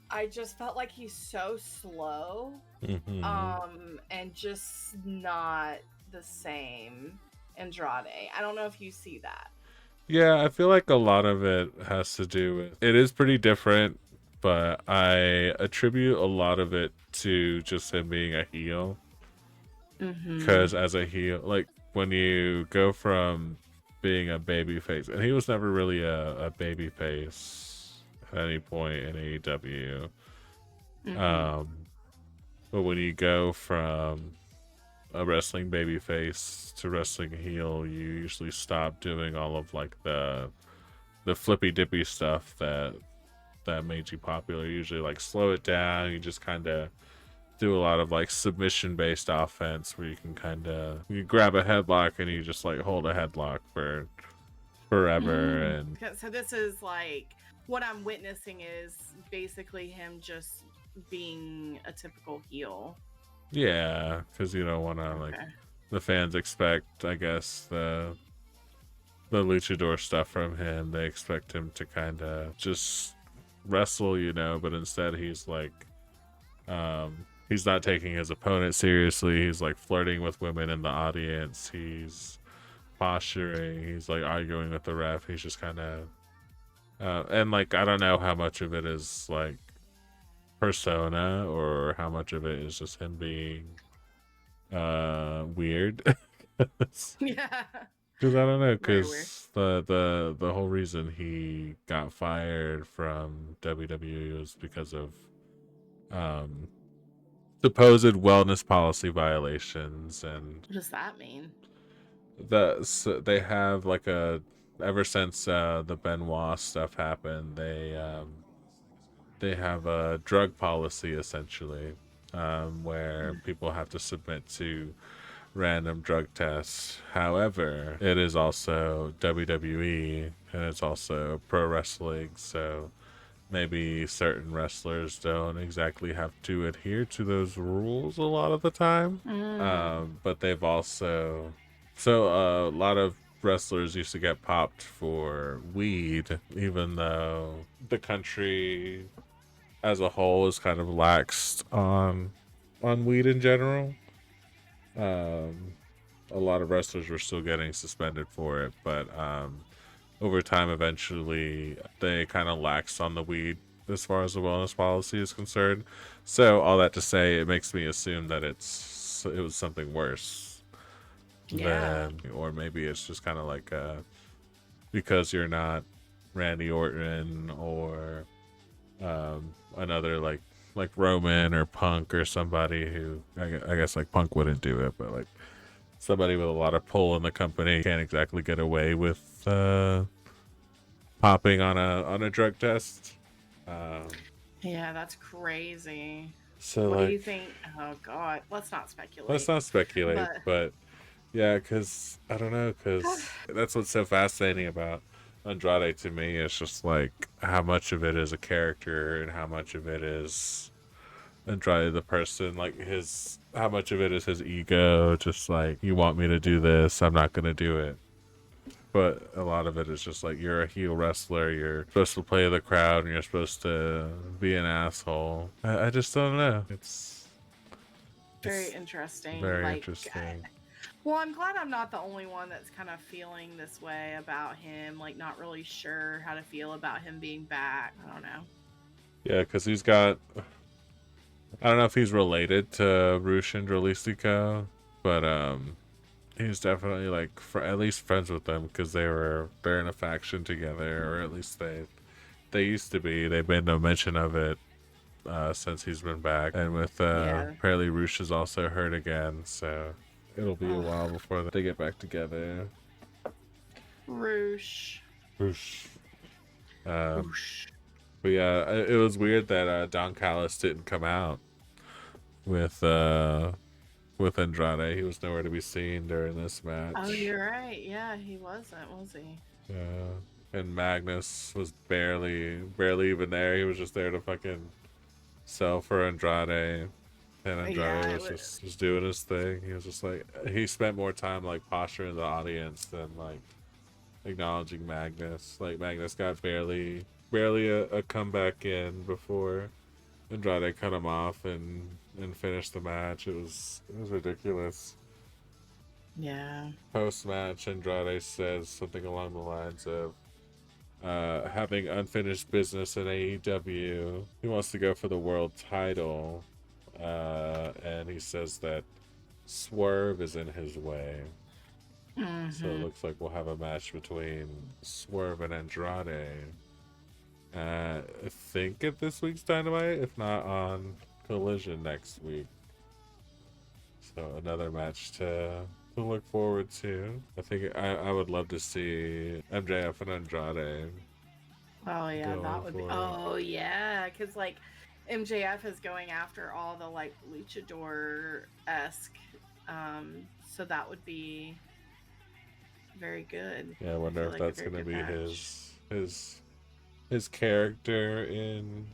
E: I just felt like he's so slow and just not the same Andrade. I don't know if you see that.
D: Yeah, I feel like a lot of it has to do with it is pretty different, but I attribute a lot of it to just him being a heel. Because as a heel, like when you go from being a babyface, and he was never really a babyface at any point in AEW. But when you go from a wrestling babyface to wrestling heel, you usually stop doing all of like the flippy dippy stuff that made you popular. You usually like slow it down. You just kind of do a lot of like submission based offense where you can you grab a headlock and you just like hold a headlock for forever. And
E: so this is like what I'm witnessing is basically him just being a typical heel.
D: Yeah, because you don't want to like the fans expect, I guess, the luchador stuff from him. They expect him to kind of just wrestle, but instead he's like he's not taking his opponent seriously. He's like flirting with women in the audience. He's posturing. He's like arguing with the ref. He's just kind of and like I don't know how much of it is like persona or how much of it is just him being weird.
E: Yeah.
D: Because I don't know, because the whole reason he got fired from WWE was because of supposed wellness policy violations. And
E: what does that mean?
D: They have like ever since the Benoit stuff happened, they have a drug policy essentially, where people have to submit to random drug tests. However, it is also WWE and it's also pro wrestling, so maybe certain wrestlers don't exactly have to adhere to those rules a lot of the time. But they've also a lot of wrestlers used to get popped for weed, even though the country as a whole is kind of laxed on weed in general. A lot of wrestlers were still getting suspended for it, but over time, eventually, they kind of laxed on the weed as far as the wellness policy is concerned. So all that to say, it makes me assume that it was something worse
E: Yeah.
D: than, or maybe it's just kind of like because you're not Randy Orton or another like Roman or Punk or somebody who I guess like Punk wouldn't do it, but like somebody with a lot of pull in the company can't exactly get away with popping on a drug test. Um,
E: Yeah, that's crazy.
D: so
E: What do you
D: like,
E: think? Oh God, let's not
D: let's
E: speculate.
D: not speculate,
E: But
D: but yeah, because I don't know, because that's what's so fascinating about Andrade to me. It's just like how much of it is a character and how much of it is Andrade the person. Like how much of it is his ego. Just like, you want me to do this, I'm not gonna do it. But a lot of it is just like, you're a heel wrestler, you're supposed to play the crowd, and you're supposed to be an asshole. I just don't know.
E: very
D: It's
E: interesting.
D: very
E: Like,
D: interesting.
E: well, I'm glad I'm not the only one that's kind of feeling this way about him. Like, not really sure how to feel about him being back. I don't know.
D: Yeah, because he's got, I don't know if he's related to Rush and Dralistico, but he's definitely like at least friends with them because they're in a faction together, or at least they used to be. They've made no mention of it since he's been back, and with
E: Yeah.
D: apparently Rush is also hurt again, so it'll be a
E: Ugh.
D: while before they get back together.
E: Roosh.
D: Rush. Um,
E: Roosh.
D: but yeah, it was weird that Don Callis didn't come out with Andrade. He was nowhere to be seen during this match.
E: Oh, you're right. Yeah, he wasn't, was he?
D: Yeah. And Magnus was barely even there. He was just there to fucking sell for Andrade. And Andrade
E: Yeah,
D: was just doing his thing. He was just like, he spent more time like posturing the audience than like acknowledging Magnus. Like, Magnus got barely a comeback in before Andrade cut him off and finished the match. It was ridiculous.
E: Yeah.
D: Post match, Andrade says something along the lines of having unfinished business in AEW. He wants to go for the world title, and he says that Swerve is in his way. So it looks like we'll have a match between Swerve and Andrade. I think at this week's Dynamite, if not on Collision next week. So another match to look forward to. I think I would love to see MJF and Andrade.
E: Oh yeah,
D: going
E: that would be.
D: for it.
E: Oh yeah, because like MJF is going after all the like luchador esque, so that would be very good.
D: Yeah, I wonder
E: feel
D: if
E: like a
D: that's
E: very
D: gonna
E: good
D: be
E: match.
D: his character in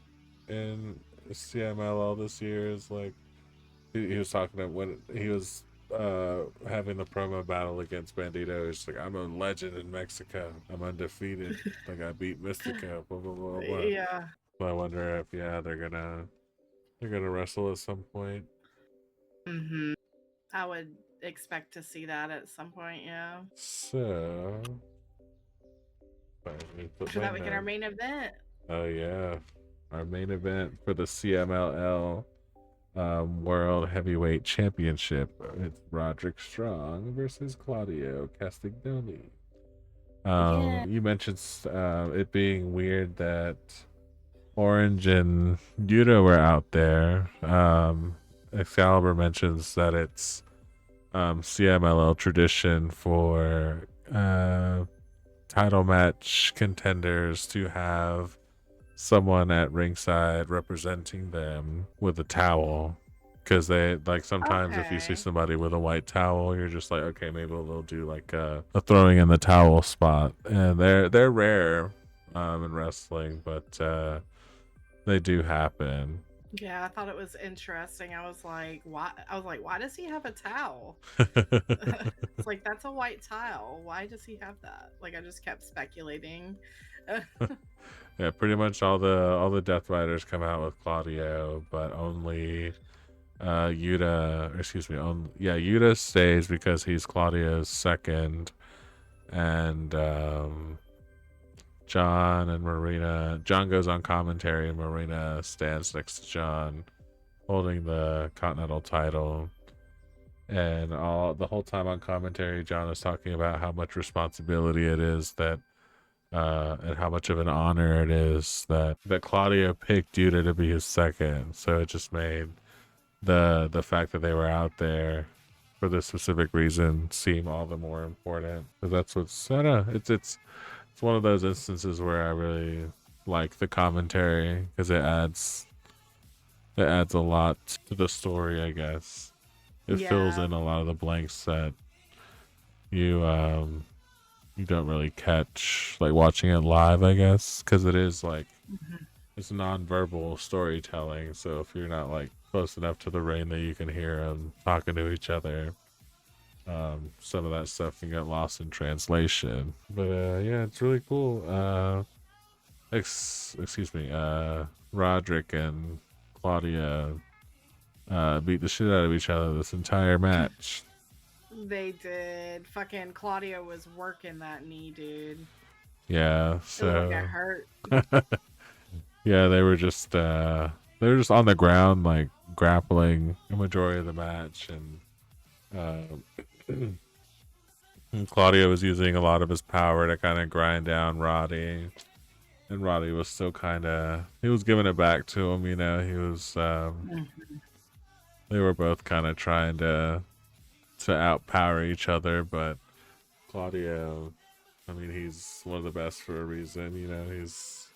D: CMLL this year. Is like, he was talking about when he was having the promo battle against Bandito. He's like, I'm a legend in Mexico. I'm undefeated. Like, I beat Mystico. Blah blah blah blah.
E: Yeah.
D: So I wonder if they're gonna wrestle at some point.
E: I would expect to see that at some point. Yeah.
D: So let me put
E: After
D: my
E: that, we get our
D: note.
E: main event.
D: Oh yeah, our main event for the CMLL World Heavyweight Championship. It's Roderick Strong versus Claudio Castagnoli.
E: Yeah.
D: You mentioned it being weird that Orange and Yuta were out there. Excalibur mentions that it's CMLL tradition for title match contenders to have someone at ringside representing them with a towel, because they like, sometimes if you see
E: Okay.
D: somebody with a white towel, you're just like, okay, maybe they'll do like a throwing in the towel spot, and they're rare in wrestling, but they do happen.
E: Yeah, I thought it was interesting. I was like, why? Why does he have a towel? It's like, that's a white towel. Why does he have that? Like, I just kept speculating.
D: Yeah, pretty much all the Death Riders come out with Claudio, but only Yuta stays because he's Claudia's second, and John goes on commentary, and Marina stands next to John, holding the Continental title. And the whole time on commentary, John is talking about how much responsibility it is that, and how much of an honor it is that Claudia picked Yuta to be his second. So it just made the fact that they were out there for this specific reason seem all the more important. Because that's what's, I don't know, it's one of those instances where I really like the commentary because it adds a lot to the story, I guess. It fills in a lot of the blanks that you don't really catch like watching it live, I guess, because it is like it's non-verbal storytelling. So if you're not like close enough to the ring that you can hear them talking to each other, some of that stuff can get lost in translation. But yeah, it's really cool. Excuse me, Roderick and Claudia beat the shit out of each other this entire match.
E: They did. Fucking Claudia was working that knee, dude.
D: Yeah, so
E: it hurt.
D: yeah, they were just on the ground like grappling the majority of the match, and Claudia was using a lot of his power to kind of grind down Roddy, and Roddy was still he was giving it back to him, you know. He was they were both kind of trying to outpower each other, but Claudio, I mean, he's one of the best for a reason, you know. He's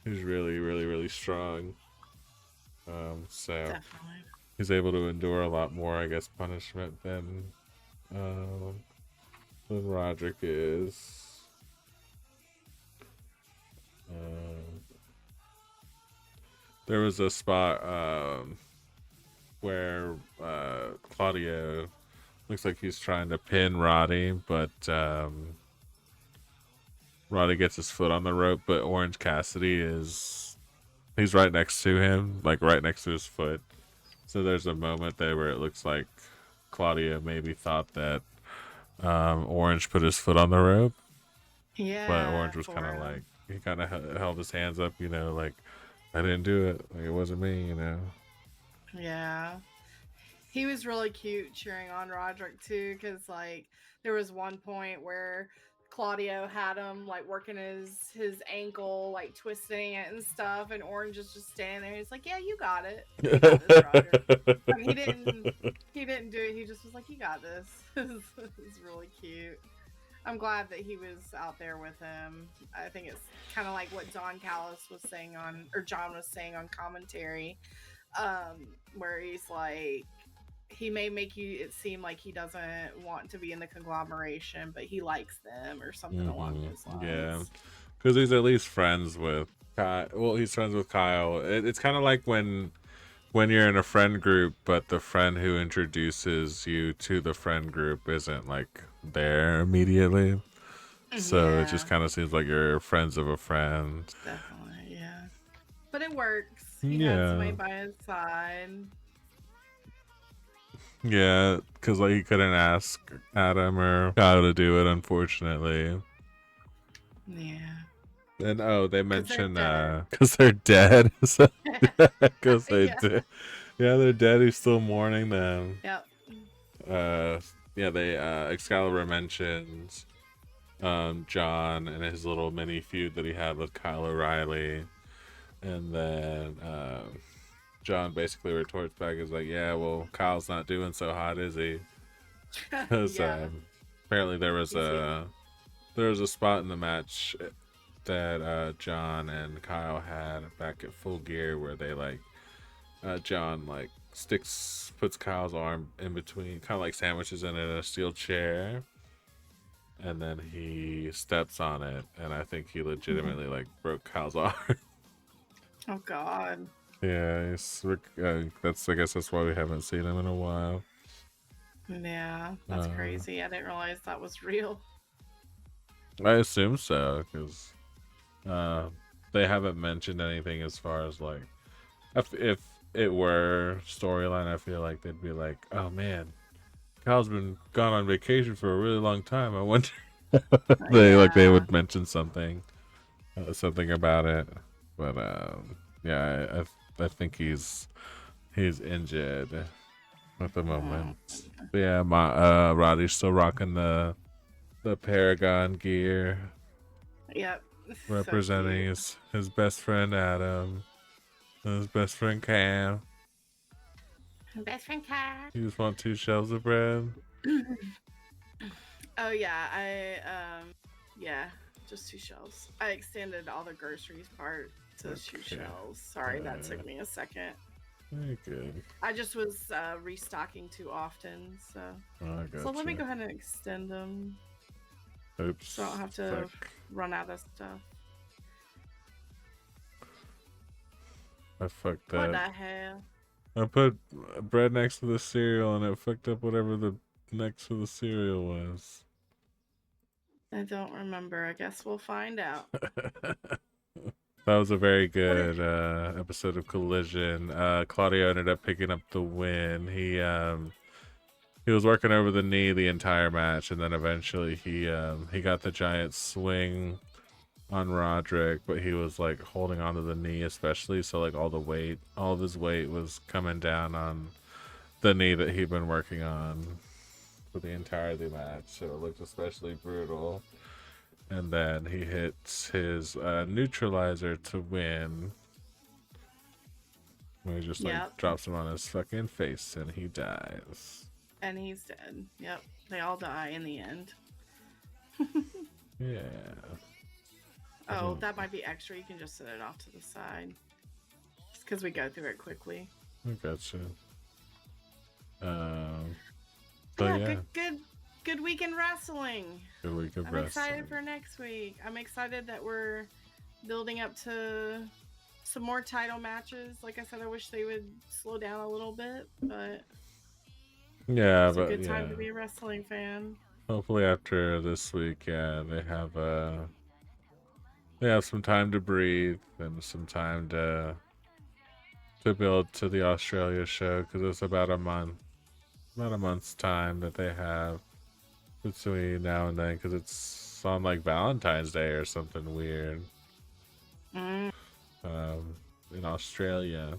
D: really, really, really strong. So
E: Definitely.
D: he's able to endure a lot more, I guess, punishment than Roderick is. There was a spot where Claudio looks like he's trying to pin Roddy, but Roddy gets his foot on the rope, but Orange Cassidy he's right next to him, like right next to his foot. So there's a moment there where it looks like Claudia maybe thought that Orange put his foot on the rope.
E: Yeah.
D: But Orange was kind of like, he kind of held his hands up, you know, like, I didn't do it. Like, it wasn't me, you know.
E: Yeah. He was really cute cheering on Roderick too, because like there was one point where Claudio had him like working his ankle, like twisting it and stuff, and Orange is just standing there. He's like, "Yeah, you got it. You got this, Roderick." I mean, he didn't do it. He just was like, "You got this." It's really cute. I'm glad that he was out there with him. I think it's kind of like what John was saying on commentary, where he's like, he may make it seem like he doesn't want to be in the conglomeration, but he likes them or something along those lines.
D: Yeah, because he's at least friends with Kyle. Well, he's friends with Kyle. It's kind of like when you're in a friend group, but the friend who introduces you to the friend group isn't like there immediately. So it just kind of seems like you're friends of a friend.
E: Definitely, yeah. But it works. He
D: Yeah.
E: had somebody by his side.
D: Yeah, because like he couldn't ask Adam or Kyle to do it, unfortunately.
E: Yeah.
D: And they mentioned
E: dead.
D: because they're dead. Because they
E: Yeah.
D: did. Yeah, they're dead. He's still mourning them.
E: Yep.
D: Yeah, they Excalibur mentions John and his little mini feud that he had with Kyle O'Reilly, and then John basically retorts back, is like, yeah, well, Kyle's not doing so hot, is he? Because apparently there was a spot in the match that John and Kyle had back at Full Gear where they like John like puts Kyle's arm in between, kind of like sandwiches in a steel chair, and then he steps on it, and I think he legitimately like broke Kyle's arm.
E: Oh God.
D: Yeah, I guess that's why we haven't seen him in a while.
E: Yeah, that's crazy. I didn't realize that was real.
D: I assume so, because they haven't mentioned anything as far as like if it were storyline, I feel like they'd be like, "Oh man, Kyle's been gone on vacation for a really long time. I wonder." They
E: Yeah.
D: would mention something, something about it. But yeah, I think he's injured at the moment. But yeah, Roddy's still rocking the Paragon gear,
E: Yep. So
D: representing
E: cute.
D: his best friend Adam, and his best friend Cam.
E: Best friend cat.
D: You just want 2 shelves of bread.
E: Oh yeah, yeah, just 2 shelves. I extended all the groceries part to 2
D: Okay.
E: shelves. Sorry, that took me a second.
D: Very good.
E: I just was restocking too often, so
D: Oh, I got
E: so let me go ahead and extend them
D: Oops.
E: so I don't have to
D: Fuck.
E: run out of stuff.
D: I fucked
E: What the
D: up.
E: hell?
D: I put bread next to the cereal and it fucked up whatever the next to the cereal was.
E: I don't remember. I guess we'll find out.
D: That was a very good episode of Collision. Claudio ended up picking up the win. He was working over the knee the entire match, and then eventually he got the giant swing on Roderick, but he was like holding onto the knee especially, so like all of his weight was coming down on the knee that he'd been working on for the entirety of the match, so it looked especially brutal. And then he hits his neutralizer to win. He just like drops him on his fucking face and he dies.
E: And he's dead. Yep. They all die in the end.
D: Yeah.
E: Oh, that might be extra. You can just set it off to the side. Just because we go through it quickly.
D: I gotcha.
E: Yeah, good week in wrestling.
D: Good week of
E: I'm
D: wrestling.
E: excited for next week. I'm excited that we're building up to some more title matches. Like I said, I wish they would slow down a little bit, but
D: yeah,
E: it's
D: but
E: a good time to be a wrestling fan.
D: Hopefully after this week, yeah, they have some time to breathe and some time to build to the Australia show, because it's about a month's time that they have between now and then, because it's on like Valentine's Day or something weird. In Australia.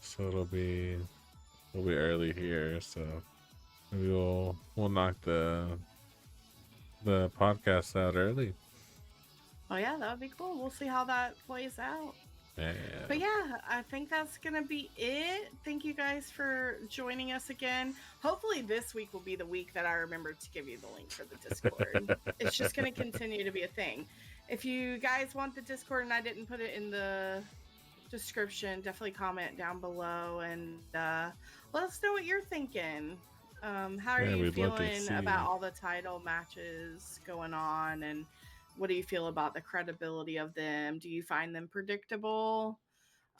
D: So it'll be early here, so maybe we'll knock the podcast out early.
E: Oh yeah, that would be cool. We'll see how that plays out.
D: Yeah.
E: But yeah, I think that's gonna be it. Thank you guys for joining us again. Hopefully this week will be the week that I remember to give you the link for the Discord. It's just gonna continue to be a thing. If you guys want the Discord and I didn't put it in the description, definitely comment down below and let us know what you're thinking. How are you feeling about all the title matches going on, and what do you feel about the credibility of them? Do you find them predictable?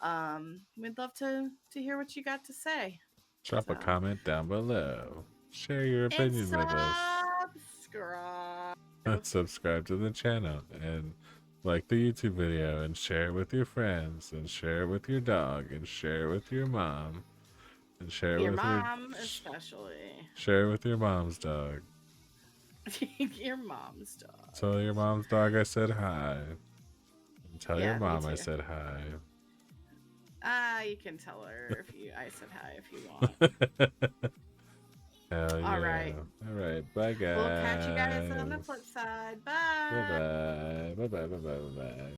E: We'd love to hear what you got to say.
D: Drop a comment down below. Share your opinion with us. Subscribe to the channel and like the YouTube video and share it with your friends and share it with your dog and share it with your mom and share it with your mom
E: especially.
D: Share it with your mom's dog.
E: Your mom's dog.
D: Tell your mom's dog I said hi. And tell your mom I
E: too.
D: said hi.
E: You can tell her I said hi if you want.
D: Hell yeah.
E: All right.
D: Bye guys.
E: We'll catch you guys on the flip side. Bye.
D: Bye bye. Bye bye. Bye bye. Bye bye.